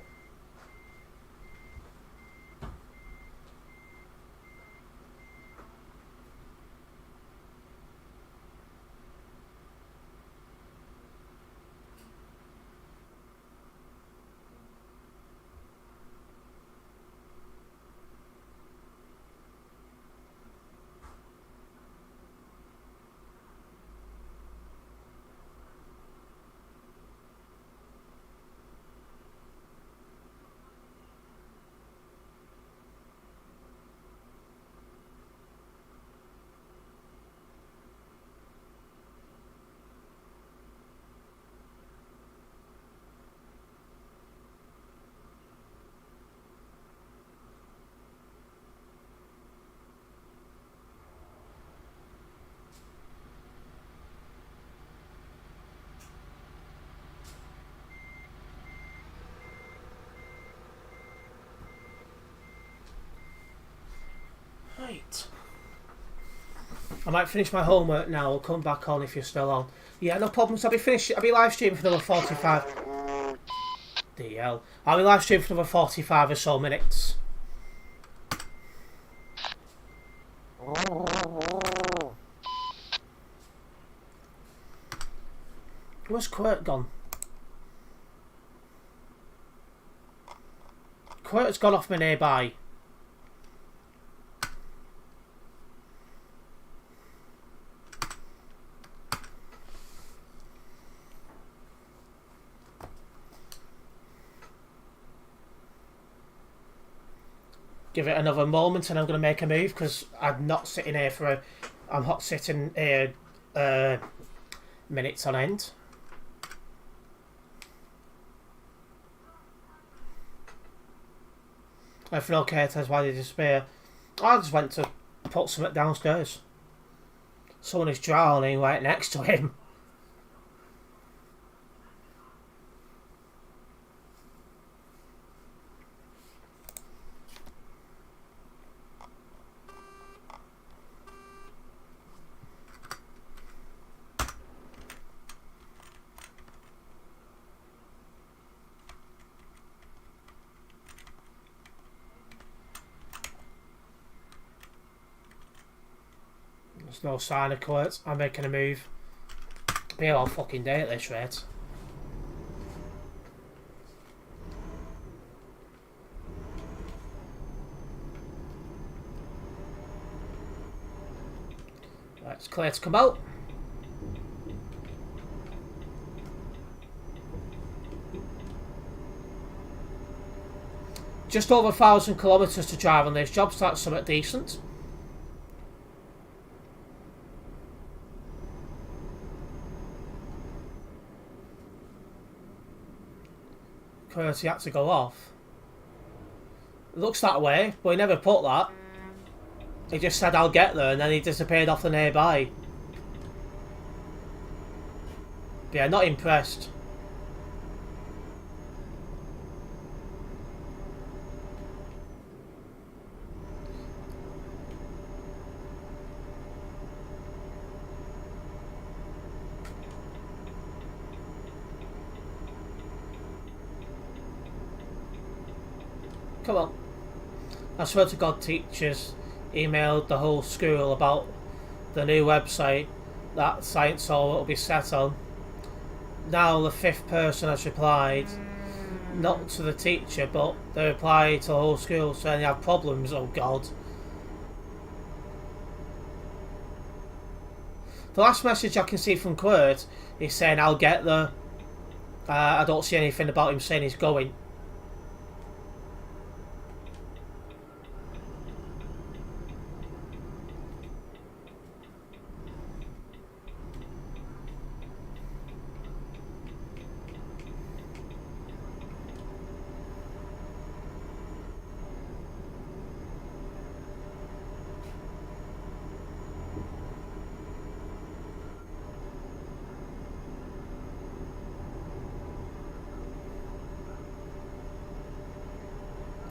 Right. I might finish my homework now. I'll come back on if you're still on. Yeah, no problems. I'll be live streaming for another 45. DL. I'll be live streaming for another 45 or so minutes. Where's Quirt gone? Quirt's gone off my nearby. Give it another moment and I'm going to make a move because I'm not sitting here for a... I'm hot sitting here minutes on end. Everything okay? Tells why they disappear. I just went to put something downstairs. Someone is drowning right next to him. There's no sign of Quirt. I'm making a move. Be all fucking day at this rate. Right, it's clear to come out. Just over 1,000 kilometres to drive on this job, so that's something decent. He had to go off. It looks that way, but he never put that. He just said I'll get there and then he disappeared off the nearby. But yeah, not impressed. Come on. I swear to God, teachers emailed the whole school about the new website that Science Hall will be set on. Now the 5th person has replied, not to the teacher, but they replied to the whole school saying they have problems. Oh God. The last message I can see from Quirt is saying I'll get there. I don't see anything about him saying he's going.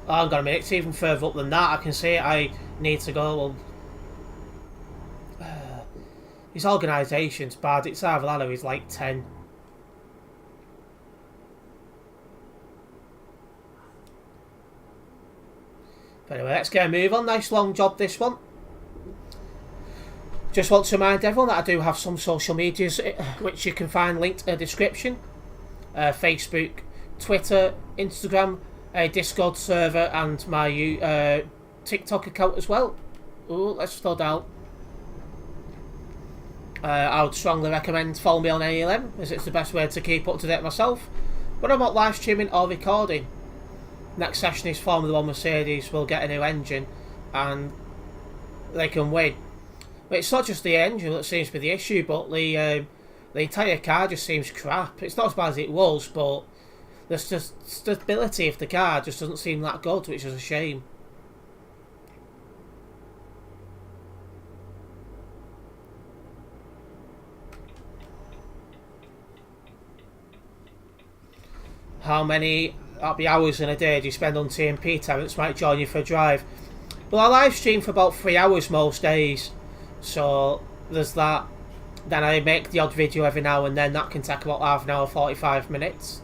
Oh, hang on a minute, it's even further up than that. I can see it. I need to go. Well, his organisation's bad. It's either that or he's like 10. But anyway, let's get a move on. Nice long job, this one. Just want to remind everyone that I do have some social medias which you can find linked in the description. Facebook, Twitter, Instagram, a Discord server and my TikTok account as well. Ooh, let's slow down. I would strongly recommend follow me on any of them, as it's the best way to keep up to date myself. When I'm not live streaming or recording. Next session is Formula 1 Mercedes will get a new engine and they can win. But it's not just the engine that seems to be the issue, but the entire car just seems crap. It's not as bad as it was, but the stability of the car just doesn't seem that good, which is a shame. How many hours in a day do you spend on TMP? Terence might join you for a drive. Well, I live stream for about 3 hours most days, so there's that. Then I make the odd video every now and then. That can take about half an hour, 45 minutes.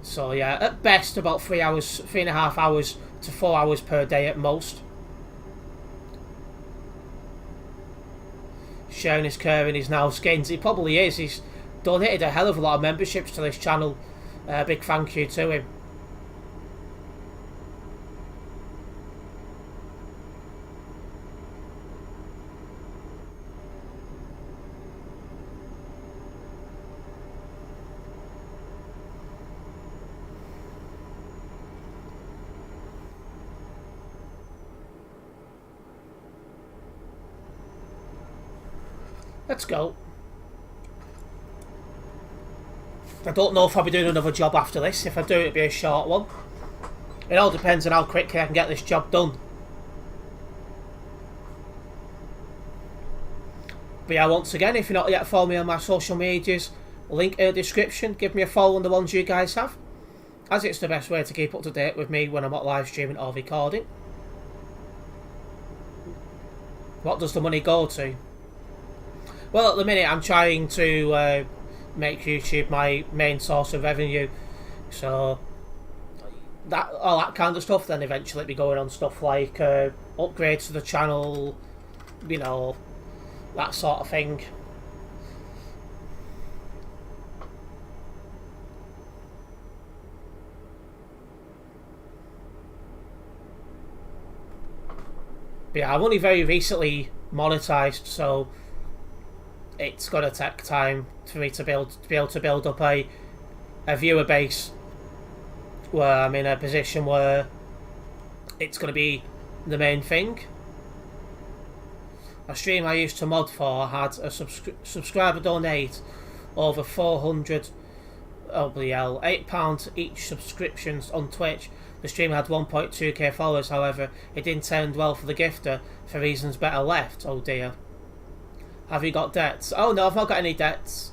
So yeah, at best about 3 hours, 3.5 hours to 4 hours per day at most. sharing his care in his now skins. He probably is. He's donated a hell of a lot of memberships to this channel. Big thank you to him. Let's go. I don't know if I'll be doing another job after this. If I do, it'll be a short one. It all depends on how quickly I can get this job done. But yeah, once again, if you're not yet following me on my social medias, link in the description. Give me a follow on the ones you guys have, as it's the best way to keep up to date with me when I'm not live streaming or recording. What does the money go to? Well, at the minute, I'm trying to make YouTube my main source of revenue, so that all that kind of stuff. Then eventually, be going on stuff like upgrades to the channel, you know, that sort of thing. But yeah, I've only very recently monetized, so it's gonna take time for me to be able to build up a viewer base where I'm in a position where it's gonna be the main thing. A stream I used to mod for had a subscriber donate over 400, oh bloody hell, £8 each subscriptions on Twitch. The stream had 1.2k followers, however, it didn't end well for the gifter for reasons better left. Oh dear. Have you got debts? Oh no, I've not got any debts.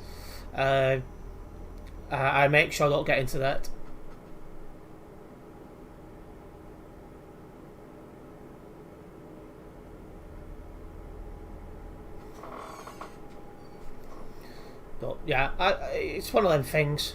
I make sure I don't get into that. But yeah, it's one of them things.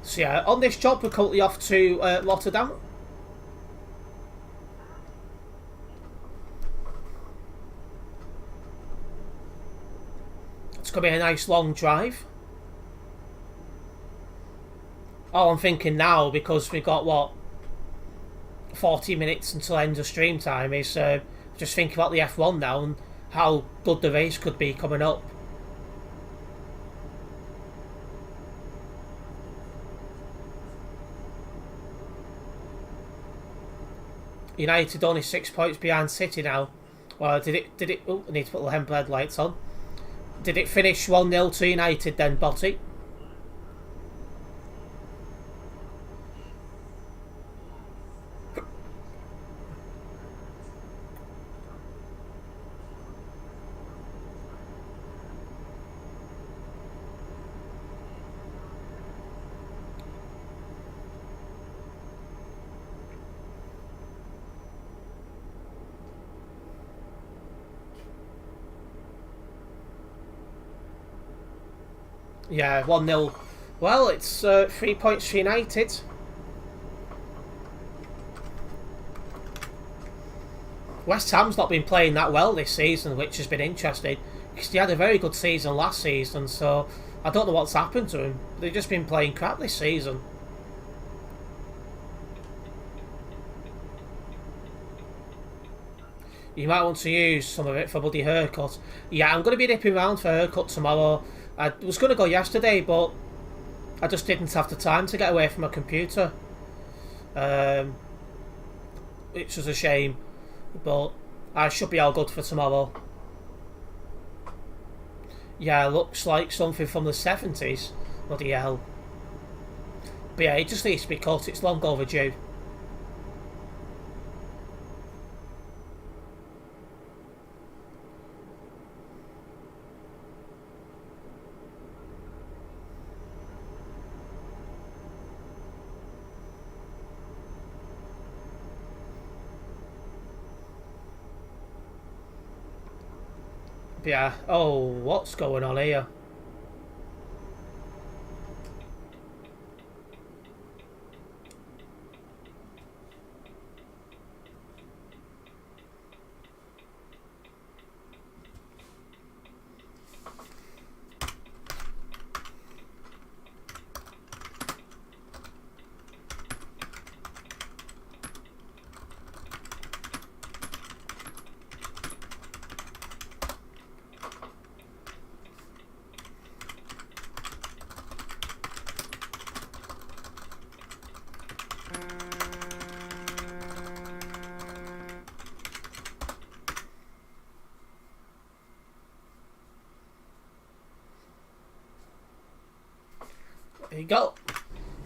So yeah, on this job we're currently off to Rotterdam. It's going to be a nice long drive. All I'm thinking now, because we've got, what, 40 minutes until end of stream time, is just thinking about the F1 now and how good the race could be coming up. United only 6 points behind City now. Well, did it? Oh, I need to put the headlights on. Did it finish 1-0 to United then, Botty? Yeah, 1-0. Well, it's 3 points for United. West Ham's not been playing that well this season, which has been interesting, because they had a very good season last season, so I don't know what's happened to them. They've just been playing crap this season. You might want to use some of it for a bloody haircut. Yeah, I'm going to be nipping around for a haircut tomorrow. I was going to go yesterday, but I just didn't have the time to get away from my computer. Which was a shame. But I should be all good for tomorrow. Yeah, looks like something from the 70s. Bloody hell. But yeah, it just needs to be cut. It's long overdue. Yeah. Oh, what's going on here? There you go.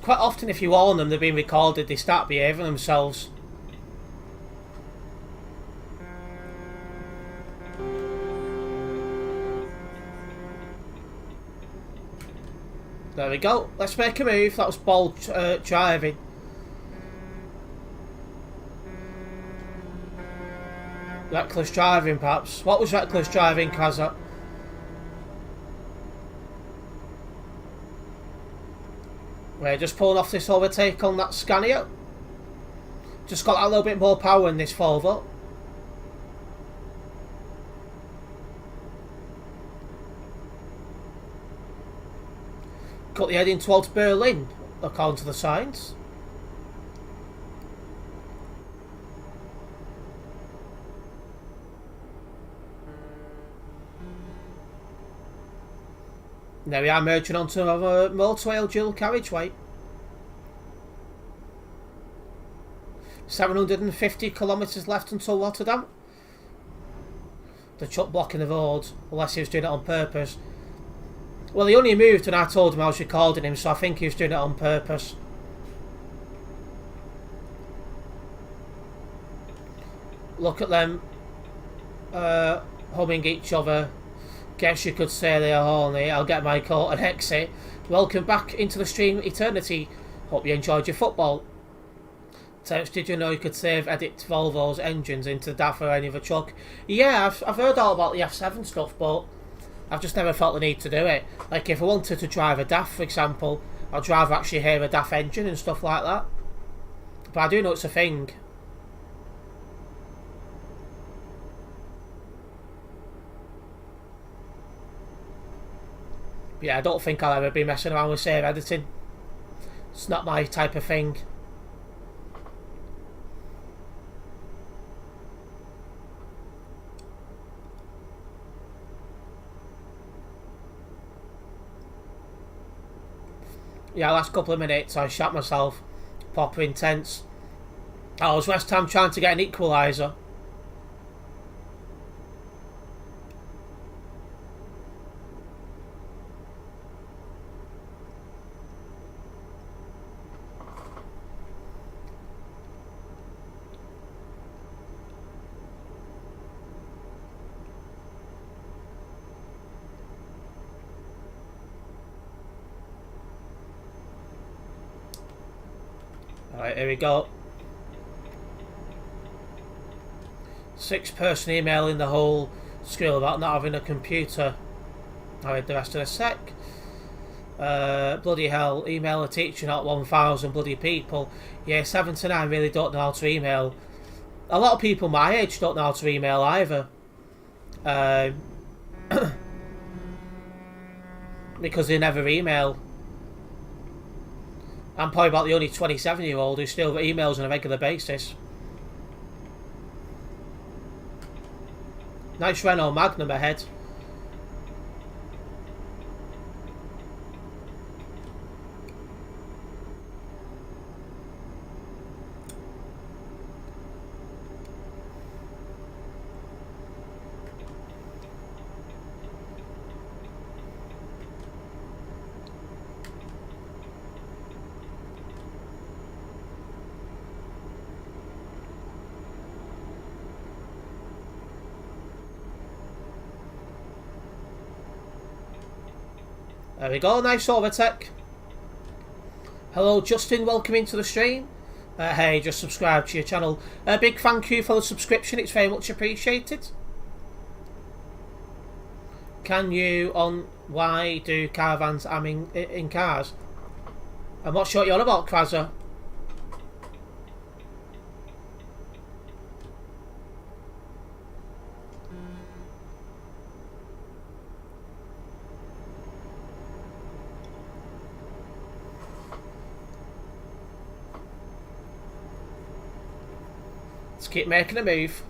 Quite often, if you warn them they're being recorded, they start behaving themselves. There we go. Let's make a move. That was bold driving. Reckless driving, perhaps. What was reckless driving, Kazak? We're just pulling off this overtake on that Scania. Just got a little bit more power in this Volvo. Got the heading towards Berlin, according to the signs. Now we are merging onto a motorway dual carriageway. 750 kilometres left until Rotterdam. The truck blocking the road, unless he was doing it on purpose. Well, he only moved when I told him I was recording him, so I think he was doing it on purpose. Look at them humming each other. Guess you could say they are horny. I'll get my coat and exit. Welcome back into the stream Eternity. Hope you enjoyed your football. Terence, did you know you could save edit Volvo's engines into DAF or any other truck? Yeah, I've heard all about the F7 stuff, but I've just never felt the need to do it. Like if I wanted to drive a DAF, for example, I'd rather actually hear a DAF engine and stuff like that. But I do know it's a thing. But yeah, I don't think I'll ever be messing around with save editing. It's not my type of thing. Yeah, last couple of minutes I shot myself. Proper intense. Oh, was West Ham trying to get an equaliser? Alright, here we go. 6-person email in the whole school about not having a computer. I'll read the rest in a sec. Bloody hell, email a teacher, not 1,000 bloody people. Yeah, 7 to 9 really don't know how to email. A lot of people my age don't know how to email either. Because they never email. I'm probably about the only 27-year-old who still emails on a regular basis. Nice Renault Magnum ahead. There we go, nice overtake. Hello Justin, welcome into the stream. Hey, just subscribe to your channel. Big thank you for the subscription, it's very much appreciated. Can you on why do caravans in cars? I'm not sure what you're on about, Krazza. Let's keep making a move.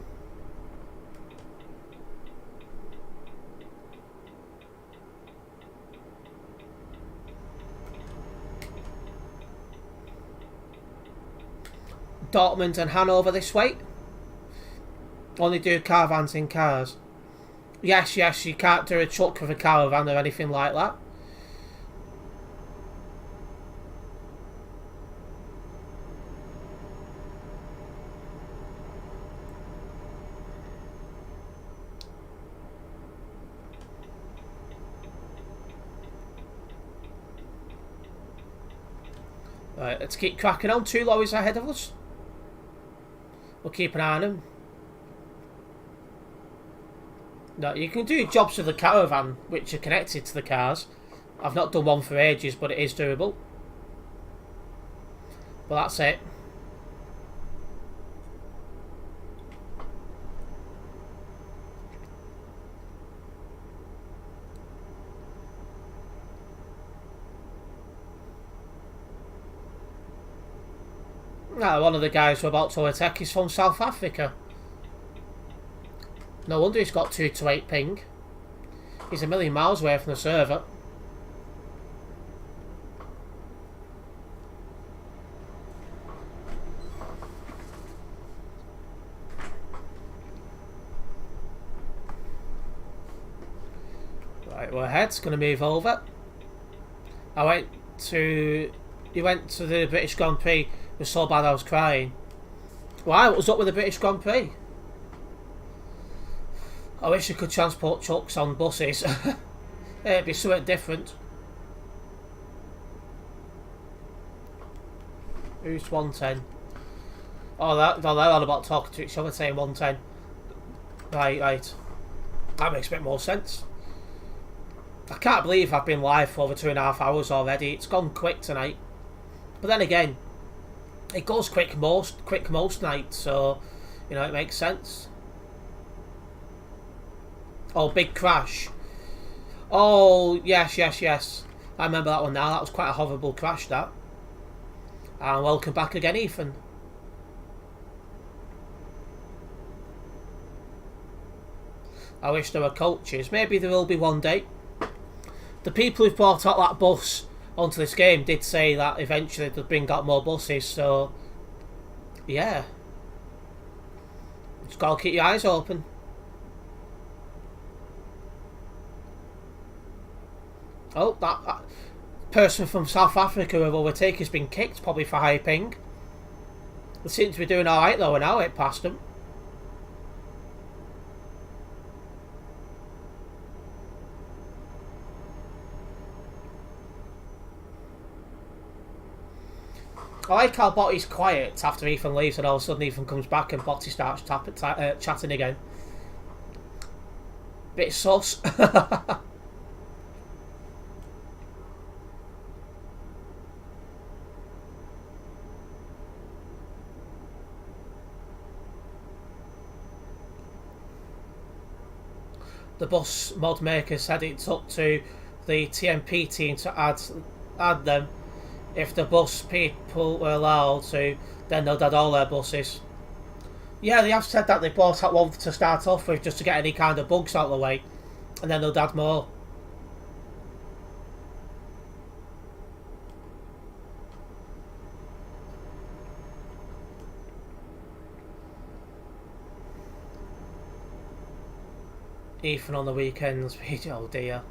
Dortmund and Hanover this way. Only do caravans in cars. Yes, you can't do a truck with a caravan or anything like that. Right, let's keep cracking on. 2 lorries ahead of us. We'll keep an eye on them. No, you can do jobs with the caravan which are connected to the cars. I've not done one for ages, but it is doable. But that's it. Now, one of the guys we're about to attack is from South Africa. No wonder he's got 228 ping. He's a million miles away from the server. Right, we're ahead. It's going to move over. He went to the British Grand Prix. It was so bad I was crying. Why? What was up with the British Grand Prix? I wish I could transport trucks on buses. It'd be something different. Who's 110? Oh, they're all about talking to each other, saying 110. Right. That makes a bit more sense. I can't believe I've been live for over 2.5 hours already. It's gone quick tonight. But then again, it goes quick most nights, so you know it makes sense. Oh, big crash. Oh, yes. I remember that one now. That was quite a horrible crash, that. And welcome back again, Ethan. I wish there were coaches. Maybe there will be one day. The people who've brought out that bus onto this game did say that eventually they'd bring out more buses, so yeah. Just gotta keep your eyes open. Oh, that person from South Africa who overtaken has been kicked, probably for high ping. They seem to be doing alright though, and now it passed them. I like how Botty's quiet after Ethan leaves, and all of a sudden Ethan comes back and Botty starts chatting again. Bit sus. The bus mod maker said it's up to the TMP team to add them. If the bus people were allowed to, then they'll add all their buses. Yeah, they have said that they bought out one to start off with just to get any kind of bugs out of the way, and then they'll add more. Ethan on the weekends, oh dear.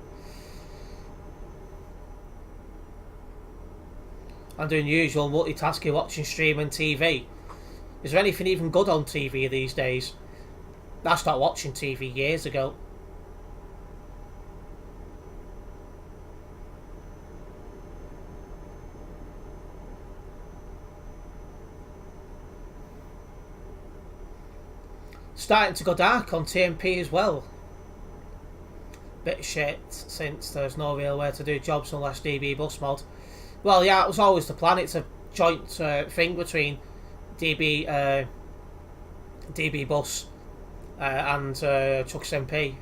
I'm doing usual multitasking, watching stream and TV. Is there anything even good on TV these days? I stopped watching TV years ago. Starting to go dark on TMP as well. bit shit since there's no real way to do jobs unless DB bus mod. Well, yeah, it was always the plan. It's a joint thing between DB bus and Chuck's MP.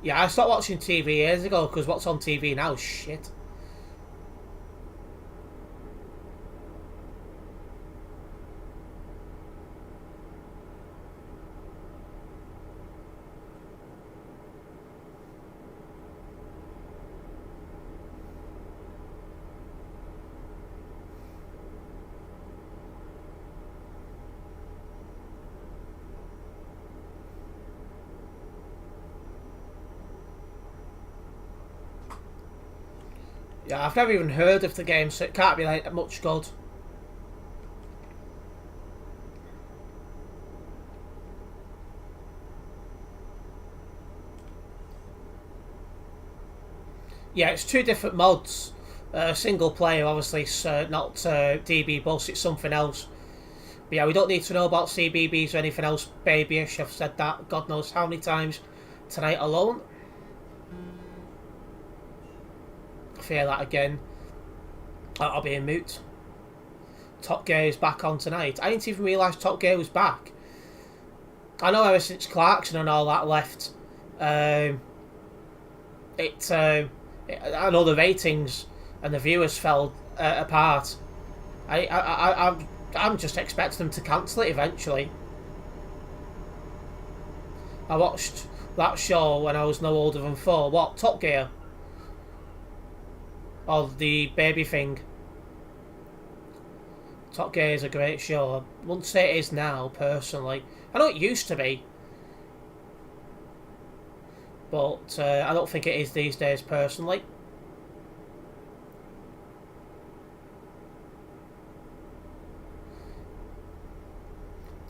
Yeah, I stopped watching TV years ago because what's on TV now is shit. Yeah, I've never even heard of the game, so it can't be like much good. Yeah, it's two different mods. Single player, obviously, not DB Bus, it's something else. But yeah, we don't need to know about CBBs or anything else, babyish. I've said that God knows how many times tonight alone. Fear that again. I'll be in moot. Top Gear is back on tonight. I didn't even realise Top Gear was back. I know ever since Clarkson and all that left, I know the ratings and the viewers fell apart. I'm just expecting them to cancel it eventually. I watched that show when I was no older than 4. What, Top Gear? Or the baby thing. Top Gear is a great show. I wouldn't say it is now, personally. I know it used to be. But I don't think it is these days, personally.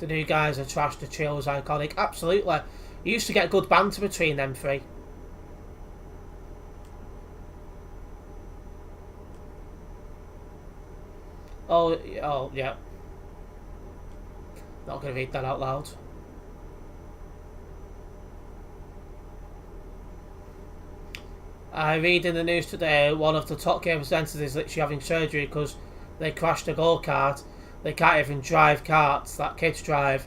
The new guys are trash, the chill was iconic. Absolutely. You used to get good banter between them three. Oh, yeah. Not going to read that out loud. I read in the news today one of the Top Gear presenters is literally having surgery because they crashed a go-kart. They can't even drive karts that kids drive.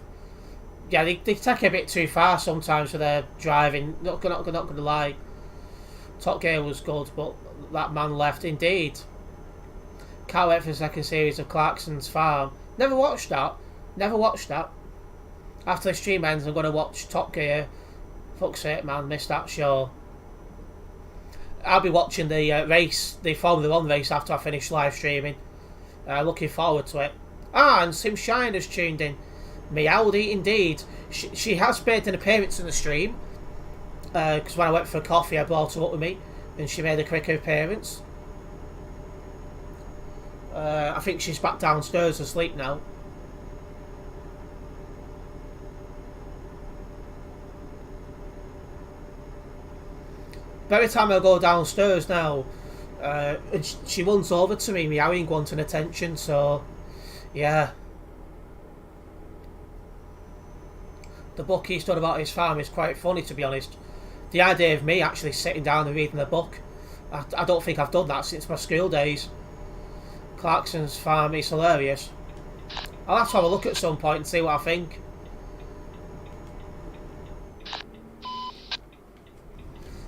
Yeah, they take it a bit too far sometimes for their driving. Not gonna lie. Top Gear was good, but that man left indeed. Can't wait for the second series of Clarkson's Farm. Never watched that. After the stream ends, I'm going to watch Top Gear. Fuck's sake, man, missed that show. I'll be watching the race, the Formula 1 race after I finish live streaming. Looking forward to it. And Sim Shine has tuned in. Meowdy indeed. She has made an appearance in the stream. Because when I went for coffee, I brought her up with me. And she made a quick appearance. I think she's back downstairs asleep now. But every time I go downstairs now, she runs over to me, meowing, wanting attention, so yeah. The book he's done about his farm is quite funny, to be honest. The idea of me actually sitting down and reading a book, I don't think I've done that since my school days. Clarkson's Farm is hilarious. I'll have to have a look at some point and see what I think.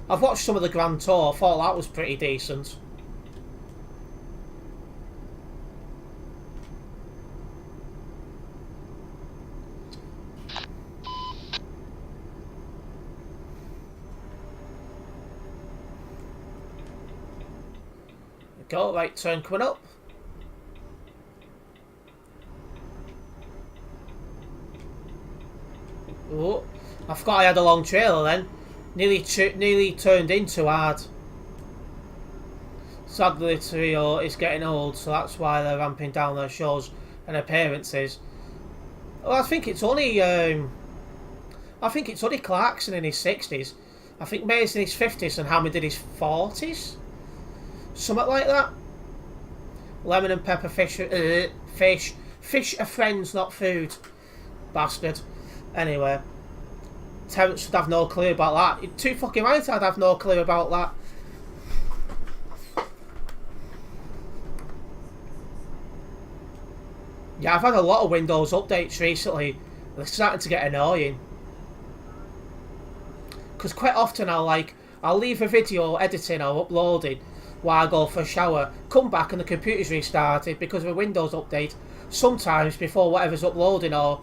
I've watched some of the Grand Tour, I thought that was pretty decent. Go, right turn coming up. Oh, I forgot I had a long trailer then. Nearly turned in too hard. Sadly, the trio is getting old, so that's why they're ramping down their shows and appearances. Well, I think it's only Clarkson in his 60s. I think May's in his 50s and Hammond in his 40s. Something like that. Lemon and pepper fish are friends, not food. Bastard. Anyway, Terence should have no clue about that. You're too fucking right, I'd have no clue about that. Yeah, I've had a lot of Windows updates recently. They're starting to get annoying. Because quite often I'll leave a video editing or uploading while I go for a shower, come back and the computer's restarted because of a Windows update. Sometimes before whatever's uploading or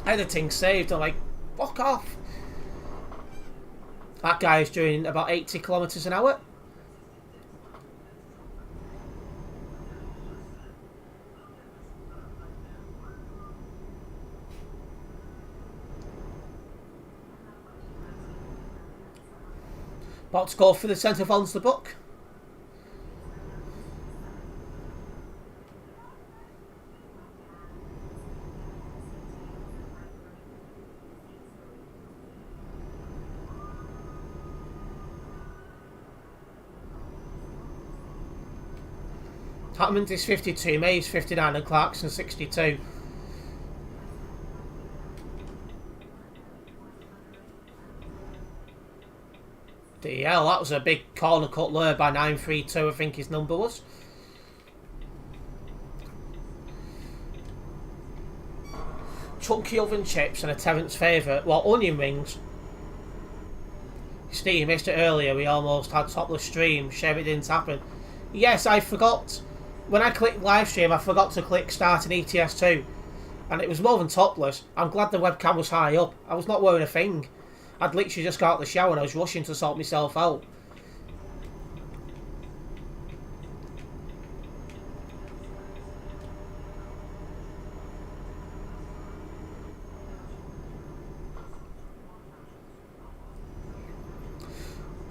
editing saved, I'm like, fuck off. That guy's doing about 80 kilometres an hour. About to go for the centre of the book. Hammond is 52, May's 59 and Clarkson 62. DL, that was a big corner cut lure by 932, I think his number was. Chunky oven chips and a Terence favourite. Well, onion rings. Steve, you missed it earlier. We almost had topless stream. Shame it didn't happen. Yes, I forgot. When I clicked live stream, I forgot to click start in ETS2. And it was more than topless. I'm glad the webcam was high up. I was not wearing a thing. I'd literally just got out of the shower and I was rushing to sort myself out.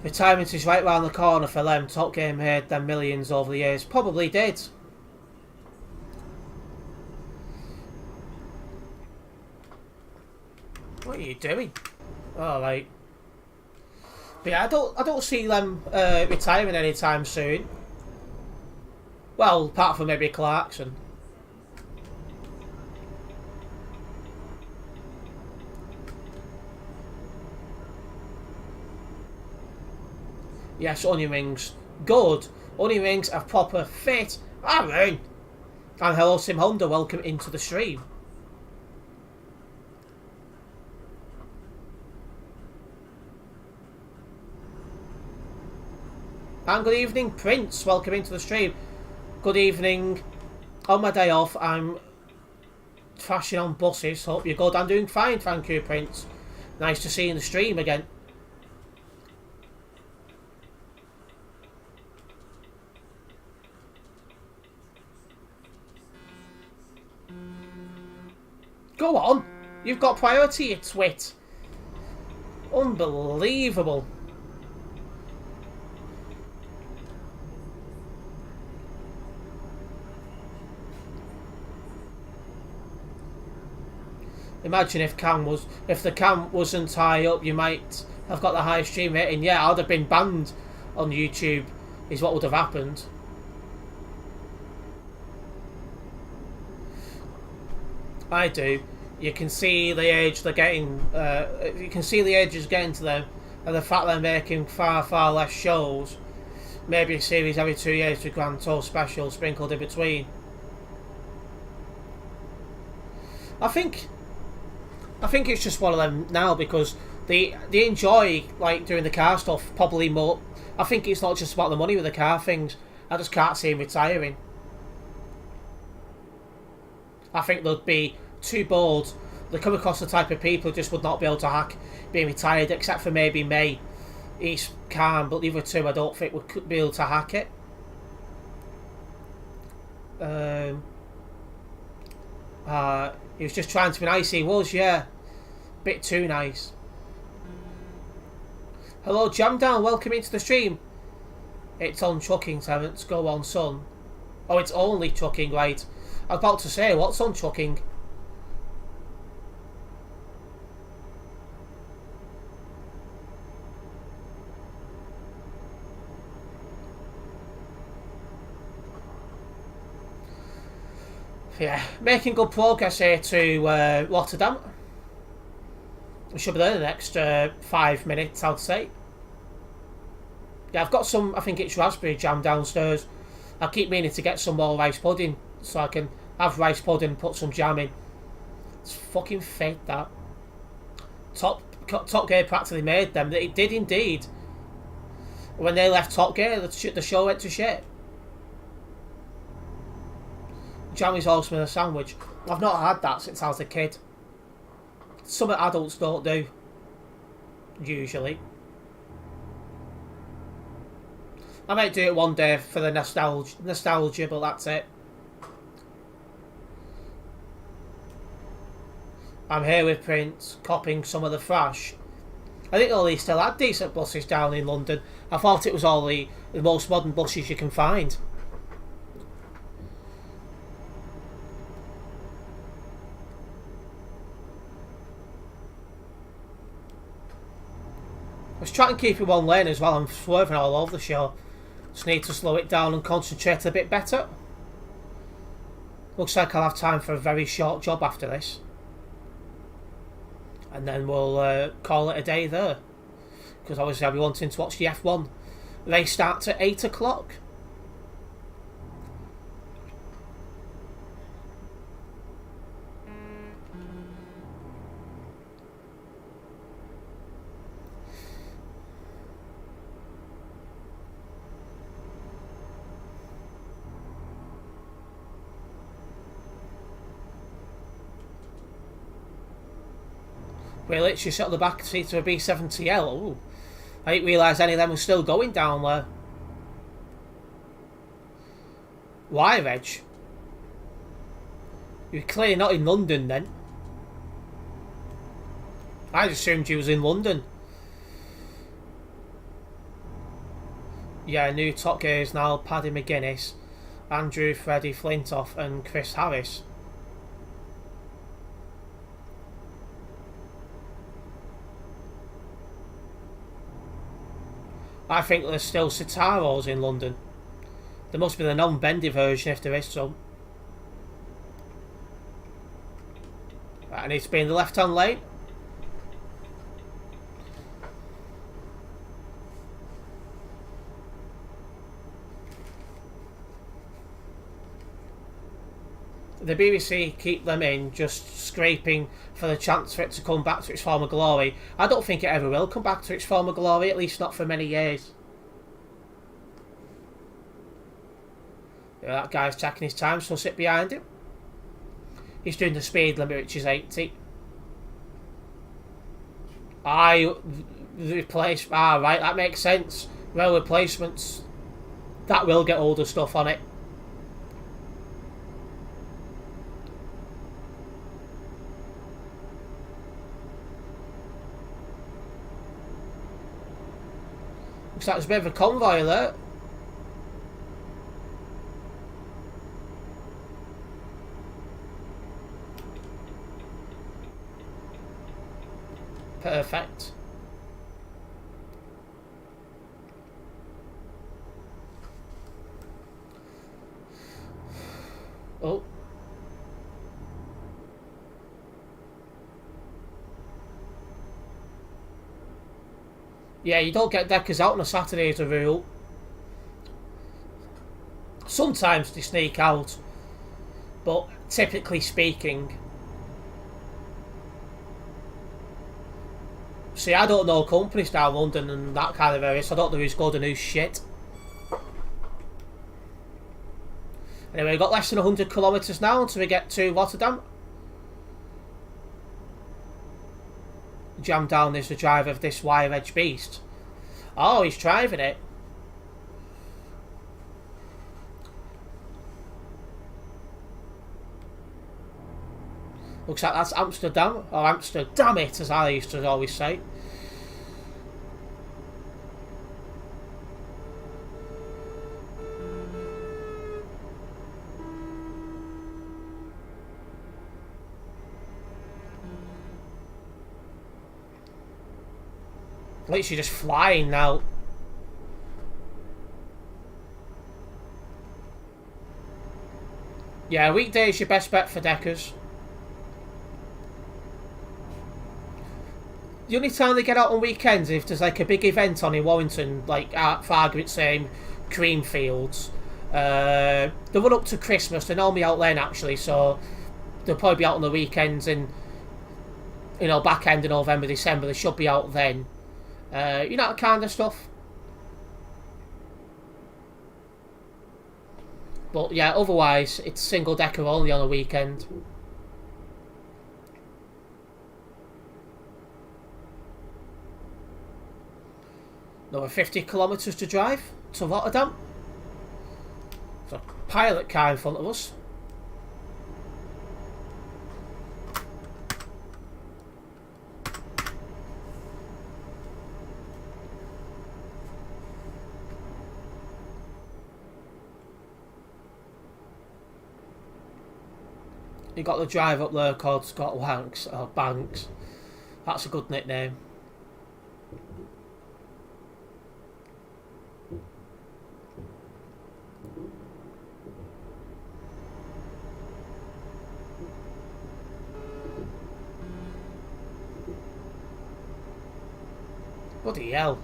Retirement is right round the corner for them. Top Game made them millions over the years. Probably did. What are you doing? Alright. But yeah, I don't see them retiring anytime soon. Well, apart from maybe Clarkson. Yes, onion rings. Good. Onion rings have proper fit. Aaron! And hello Sim Honda, welcome into the stream. And good evening, Prince. Welcome into the stream. Good evening. On my day off, I'm trashing on buses. Hope you're good. I'm doing fine, thank you, Prince. Nice to see you in the stream again. Go on. You've got priority, you twit. Unbelievable. Imagine if the cam wasn't high up, you might have got the high stream rating. Yeah, I'd have been banned on YouTube, is what would have happened. I do. You can see the age they're getting. You can see the age is getting to them, and the fact they're making far less shows. Maybe a series every 2 years with Grand Tour specials sprinkled in between. I think it's just one of them now because they enjoy like doing the car stuff probably more. I think it's not just about the money with the car things. I just can't see him retiring. I think they'd be too bored. They come across the type of people who just would not be able to hack being retired, except for maybe May. He's calm, but the other two I don't think would be able to hack it. He was just trying to be nice. He was, yeah. Bit too nice. Hello, Jam Down. Welcome into the stream. It's on trucking, Terence. Go on, son. Oh, it's only trucking, right. I was about to say, what's on trucking? Yeah, making good progress here to Rotterdam. I should be there in the next 5 minutes, I'd say. Yeah, I've got some, I think it's raspberry jam downstairs. I keep meaning to get some more rice pudding so I can have rice pudding and put some jam in. It's fucking fake, that. Top Gear practically made them. It did indeed. When they left Top Gear, the show went to shit. Jam is awesome in a sandwich. I've not had that since I was a kid. Some adults don't do. Usually. I might do it one day for the nostalgia, but that's it. I'm here with Prince, copying some of the thrash. I didn't know they still had decent buses down in London. I thought it was all the most modern buses you can find. I was trying to keep it one lane as well. I'm swerving all over the show. Just need to slow it down and concentrate a bit better. Looks like I'll have time for a very short job after this. And then we'll call it a day there. Because obviously I'll be wanting to watch the F1. They start at 8 o'clock. We literally sit on the back seat of a B70L. Ooh. I didn't realise any of them were still going down there. Why, Reg? You're clearly not in London then. I just assumed you was in London. Yeah, new Top Gear is now Paddy McGuinness, Andrew Freddie Flintoff and Chris Harris. I think there's still Citaros in London. There must be the non-bendy version if there is some. Right, I need to be in the left-hand lane. The BBC keep them in, just scraping for the chance for it to come back to its former glory. I don't think it ever will come back to its former glory, at least not for many years. Yeah, that guy's taking his time, so sit behind him. He's doing the speed limit, which is 80. Right, that makes sense. Rail replacements, that will get older stuff on it. Looks like there's a bit of a convoy there. Perfect. Oh. Yeah, you don't get deckers out on a Saturday as a rule. Sometimes they sneak out, but typically speaking... See, I don't know companies down London and that kind of area, so I don't know who's good and who's shit. Anyway, we've got less than 100 kilometres now until we get to Rotterdam. Jam down is the driver of this wire edge beast. Oh, he's driving it. Looks like that's Amsterdam, or Amsterdam it, as I used to always say. Literally just flying now. Yeah, weekdays your best bet for deckers. the only time they get out on weekends is if there's like a big event on in Warrington, like for argument's sake, Creamfields. They run up to Christmas. They're normally out then actually, so they'll probably be out on the weekends and back end of November, December. They should be out then. That kind of stuff. But yeah, otherwise it's single decker only on a weekend. Another 50 kilometres to drive to Rotterdam. There's a pilot car in front of us. You got the driver up there called Scott Wanks or Banks. That's a good nickname. Bloody hell.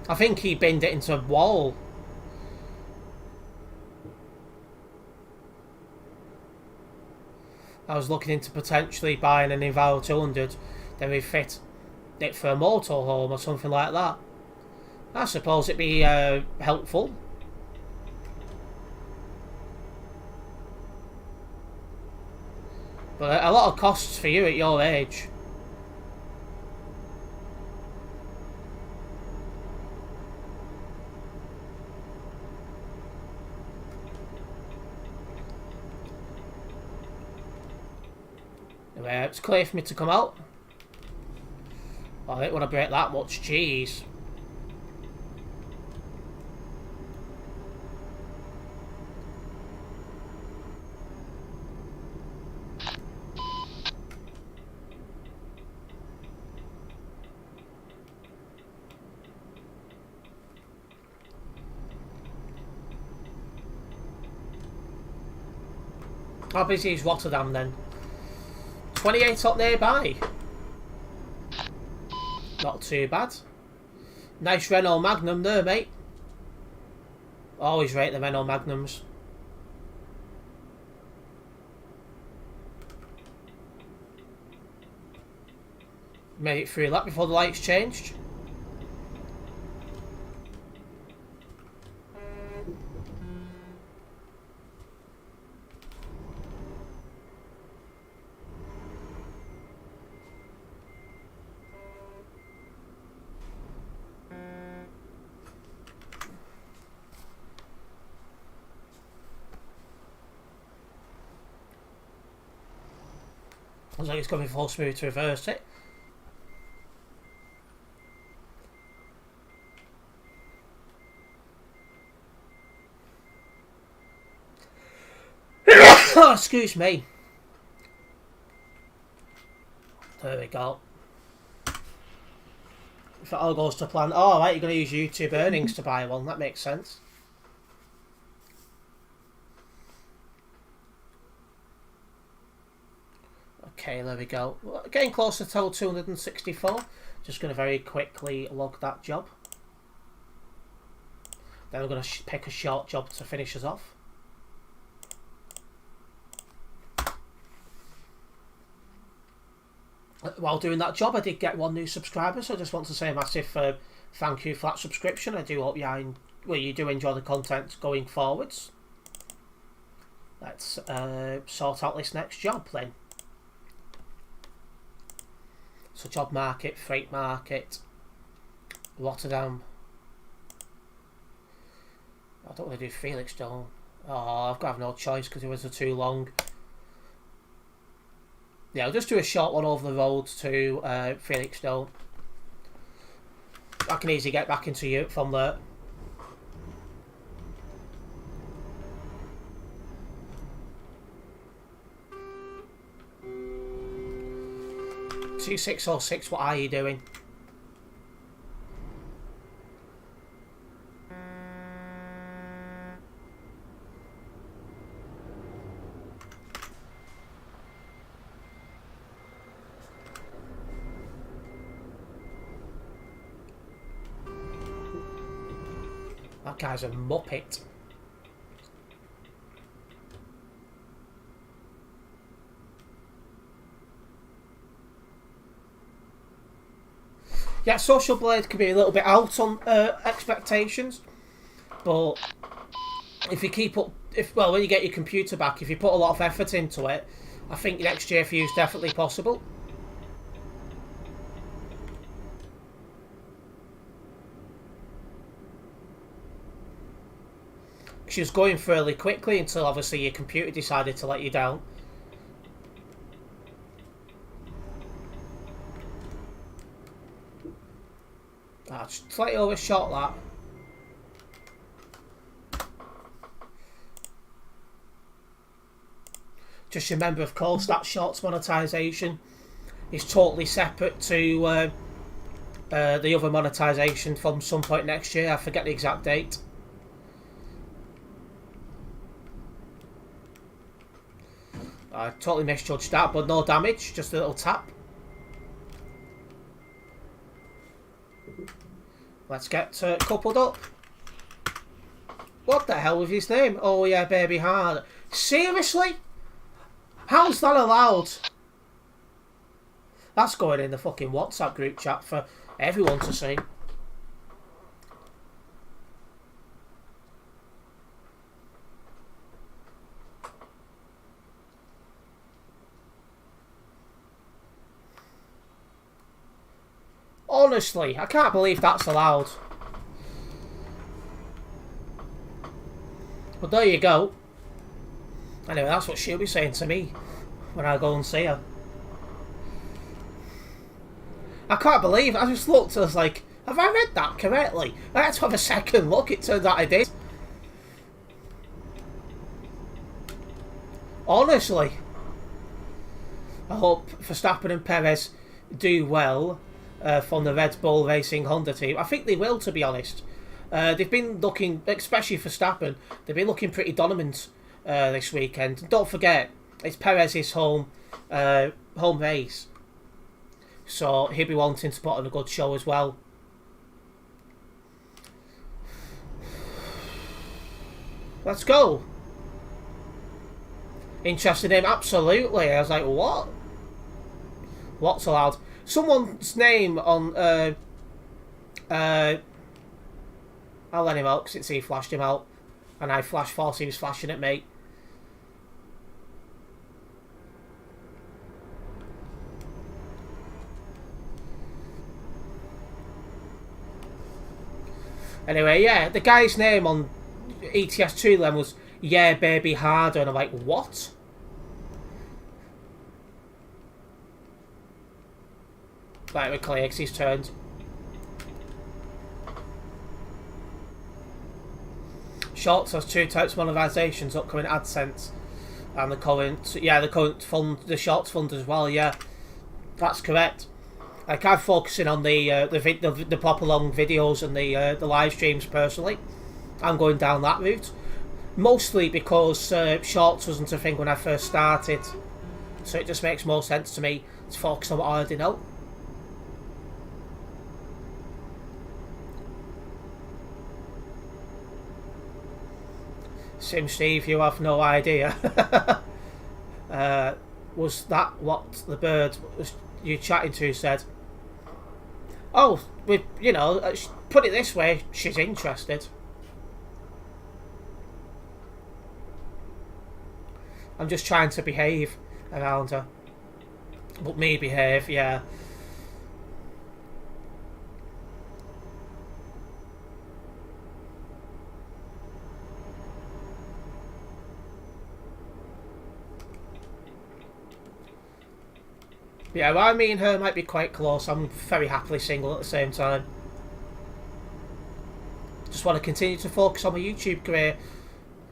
I think he binned it into a wall. I was looking into potentially buying an Enviro 200, then we fit it for a motorhome or something like that. I suppose it'd be helpful. But a lot of costs for you at your age. It's clear for me to come out. I don't want to break that much cheese. How busy is Rotterdam then? 28 up nearby. Not too bad. Nice Renault Magnum there, mate. Always rate the Renault Magnums. Made it through that before the lights changed. Looks like it's going full smooth to reverse it. Oh, excuse me. There we go. If it all goes to plan. Oh, right, you're going to use YouTube earnings to buy one. That makes sense. Okay, there we go. Getting close to total 264. Just going to very quickly log that job. Then I'm going to pick a short job to finish us off. While doing that job, I did get 1 new subscriber, so I just want to say a massive thank you for that subscription. I do hope you do enjoy the content going forwards. Let's sort out this next job then. So job market, freight market, Rotterdam. I don't want to do Felixstowe. Oh, I've got to have no choice because it was too long. Yeah, I'll just do a short one over the road to Felixstowe. I can easily get back into Europe from there. T606, what are you doing? That guy's a muppet. Yeah, Social Blade can be a little bit out on expectations, but if you keep up, when you get your computer back, if you put a lot of effort into it, I think next year for you is definitely possible. She was going fairly quickly until obviously your computer decided to let you down. Just slightly overshot that. Just remember, of course, that shorts monetization is totally separate to the other monetization from some point next year. I forget the exact date. I totally misjudged that, but no damage, just a little tap. Let's get coupled up. What the hell was his name? Oh yeah, Baby Hard. Seriously? How's that allowed? That's going in the fucking WhatsApp group chat for everyone to see. Honestly, I can't believe that's allowed. But there you go. Anyway, that's what she'll be saying to me when I go and see her. I can't believe it. I just looked, I was like, have I read that correctly? I had to have a second look, it turned out I did. Honestly. I hope Verstappen and Perez do well from the Red Bull Racing Honda team. I think they will, to be honest. They've been looking, especially Verstappen, they've been looking pretty dominant this weekend. And don't forget, it's Perez's home race. So he'll be wanting to put on a good show as well. Let's go. Interesting name, absolutely. I was like, what? What's allowed? Someone's name on I'll let him out since he flashed him out and I flashed false, he was flashing at me. Anyway, yeah, the guy's name on ETS2 then was Yeah Baby Harder, and I'm like, what? Right, with Clay, he's turned. Shorts has 2 types of monetizations, upcoming AdSense and the current fund, the Shorts fund as well. Yeah, that's correct. Like, I'm focusing on the proper long videos and the live streams personally. I'm going down that route, mostly because Shorts wasn't a thing when I first started, so it just makes more sense to me to focus on what I already know. Sim Steve, you have no idea. Was that what the bird was you chatting to said? Oh, put it this way, she's interested. I'm just trying to behave around her. But me behave, yeah. Yeah, well, me and her might be quite close. I'm very happily single at the same time. Just want to continue to focus on my YouTube career.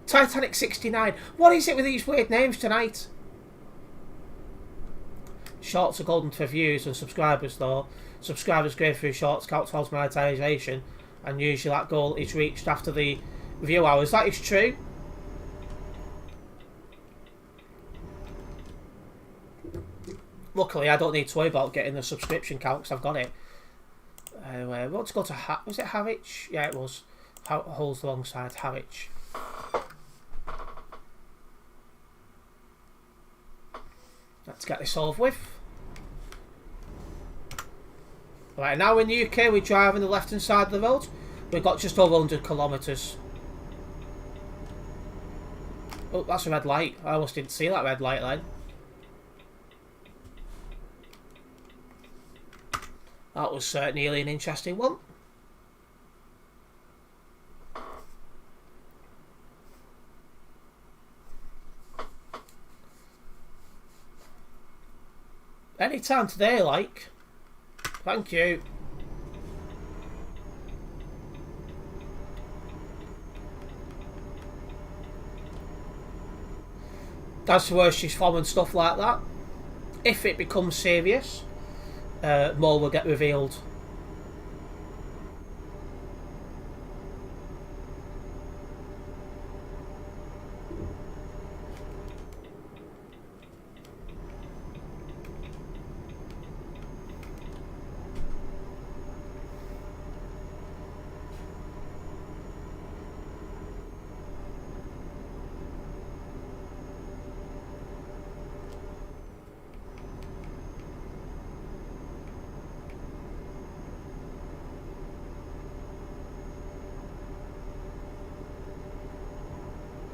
Titanic 69. What is it with these weird names tonight? Shorts are golden for views and subscribers though. Subscribers go through Shorts count towards monetization, and usually that goal is reached after the view hours. That is true. Luckily, I don't need to worry about getting the subscription count because I've got it. Anyway, we want to go to was it Harwich? Yeah, it was. Holes alongside haulage. Let's get this over with. Right, now in the UK we drive on the left hand side of the road. We've got just over 100 kilometres. Oh, that's a red light. I almost didn't see that red light then. That was nearly an interesting one. Any time today, like. Thank you. That's where she's from and stuff like that. If it becomes serious, more will get revealed.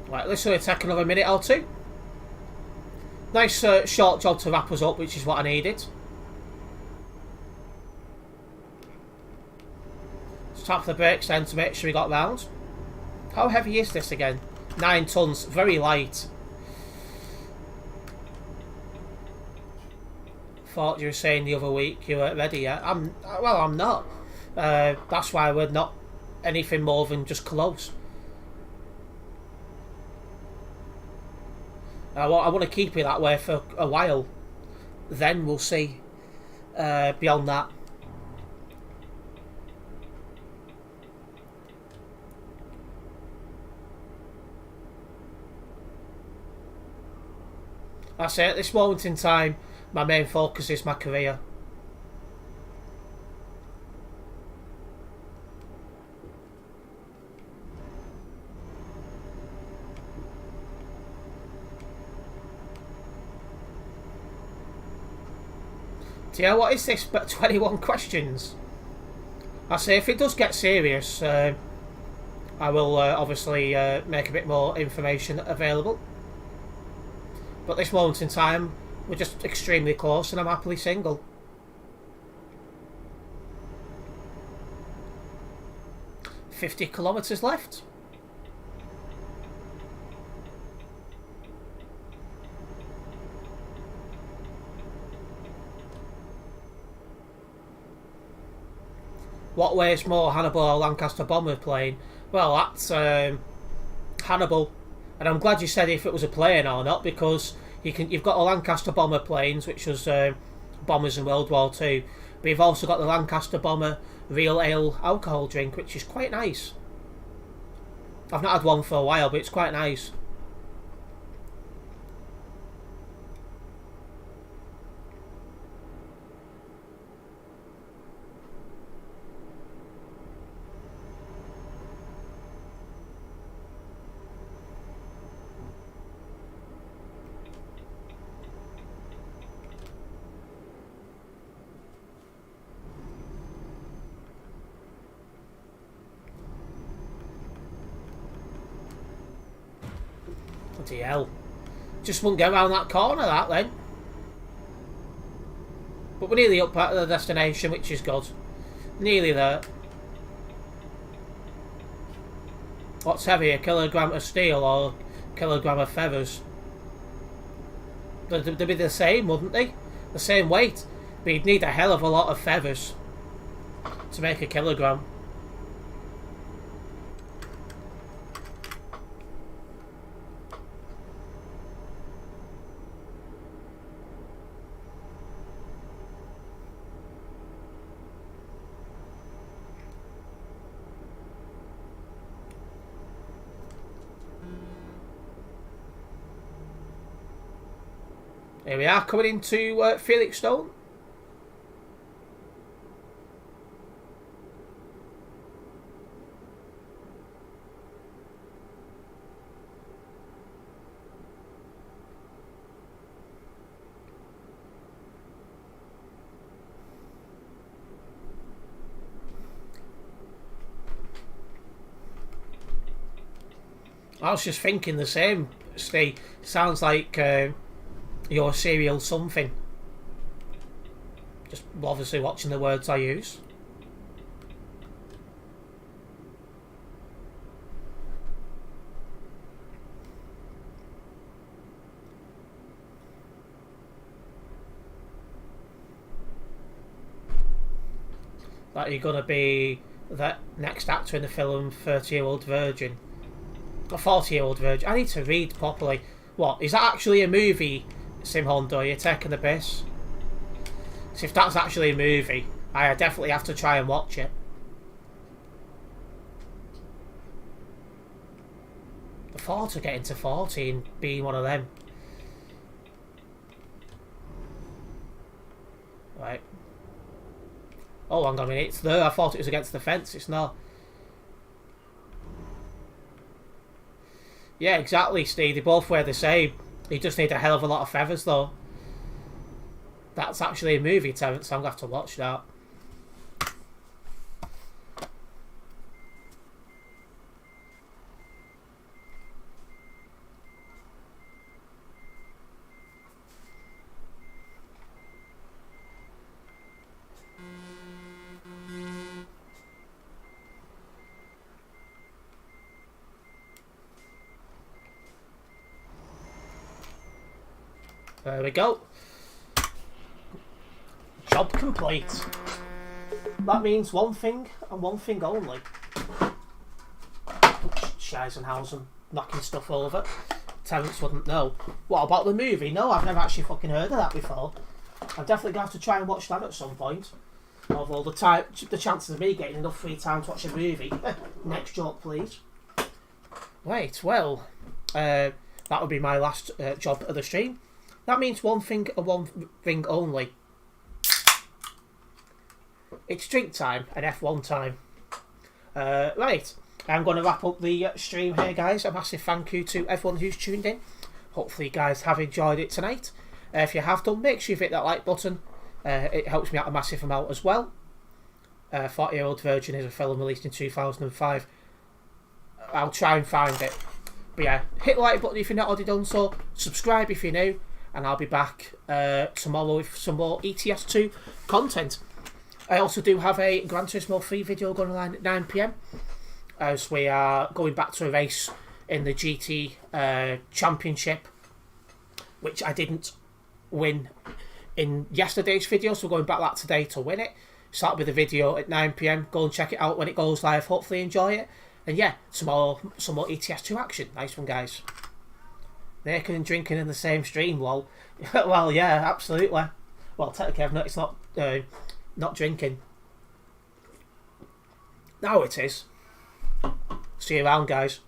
Right, this will take another minute or two. Nice short job to wrap us up, which is what I needed. Let's tap the brakes then to make sure we got round. How heavy is this again? 9 tons, very light. Thought you were saying the other week you weren't ready yet. I'm not. That's why we're not anything more than just close. I want to keep it that way for a while. Then we'll see beyond that. That's it. At this moment in time, my main focus is my career. Yeah, what is this? But 21 questions. I say if it does get serious, I will obviously make a bit more information available. But at this moment in time, we're just extremely close, and I'm happily single. $50 kilometres left. What weighs more, Hannibal or Lancaster bomber plane? Well, that's Hannibal, and I'm glad you said if it was a plane or not, because you've got the Lancaster bomber planes, which was bombers in World War II, but you've also got the Lancaster bomber real ale alcohol drink, which is quite nice. I've not had one for a while, but it's quite nice. Bloody hell. Just wouldn't get around that corner, that then. But we're nearly up at the destination, which is good. Nearly there. What's heavier, a kilogram of steel or a kilogram of feathers? They'd be the same, wouldn't they? The same weight. But you'd need a hell of a lot of feathers to make a kilogram. Here we are, coming into Felixstowe. I was just thinking the same, Steve. Sounds like you're a serial something. Just obviously watching the words I use. That you're going to be the next actor in the film 30-Year-Old Virgin. A 40-Year-Old Virgin. I need to read properly. What? Is that actually a movie, Simhondo? Are you taking the piss? So if that's actually a movie, I definitely have to try and watch it. The thought of getting to 40 and being one of them. Right. Oh, hang on a minute. It's there. I thought it was against the fence. It's not. Yeah, exactly, Steve. They both wear the same. You just need a hell of a lot of feathers, though. That's actually a movie, Terence, so I'm going to have to watch that. There we go. Job complete. That means one thing and one thing only. Scheisenhausen knocking stuff over. Terence wouldn't know. What about the movie? No, I've never actually fucking heard of that before. I'm definitely going to have to try and watch that at some point. Although the chances of me getting enough free time to watch a movie. Next job, please. Right, well, that would be my last job of the stream. That means one thing and one thing only. It's drink time and F1 time. Right, I'm going to wrap up the stream here, guys. A massive thank you to everyone who's tuned in. Hopefully you guys have enjoyed it tonight. If you have done, make sure you hit that like button. It helps me out a massive amount as well. 40-Year-Old Virgin is a film released in 2005. I'll try and find it. But yeah, hit the like button if you've not already done so. Subscribe if you're new. And I'll be back tomorrow with some more ETS2 content. I also do have a Gran Turismo 3 video going online at 9 PM. As we are going back to a race in the GT Championship, which I didn't win in yesterday's video, so we're going back that today to win it. So that'll be the video at 9 PM. Go and check it out when it goes live. Hopefully enjoy it. And yeah, tomorrow some more ETS2 action. Nice one, guys. Naked and drinking in the same stream, lol. Well, yeah, absolutely. Well, technically, it's not drinking. Now it is. See you around, guys.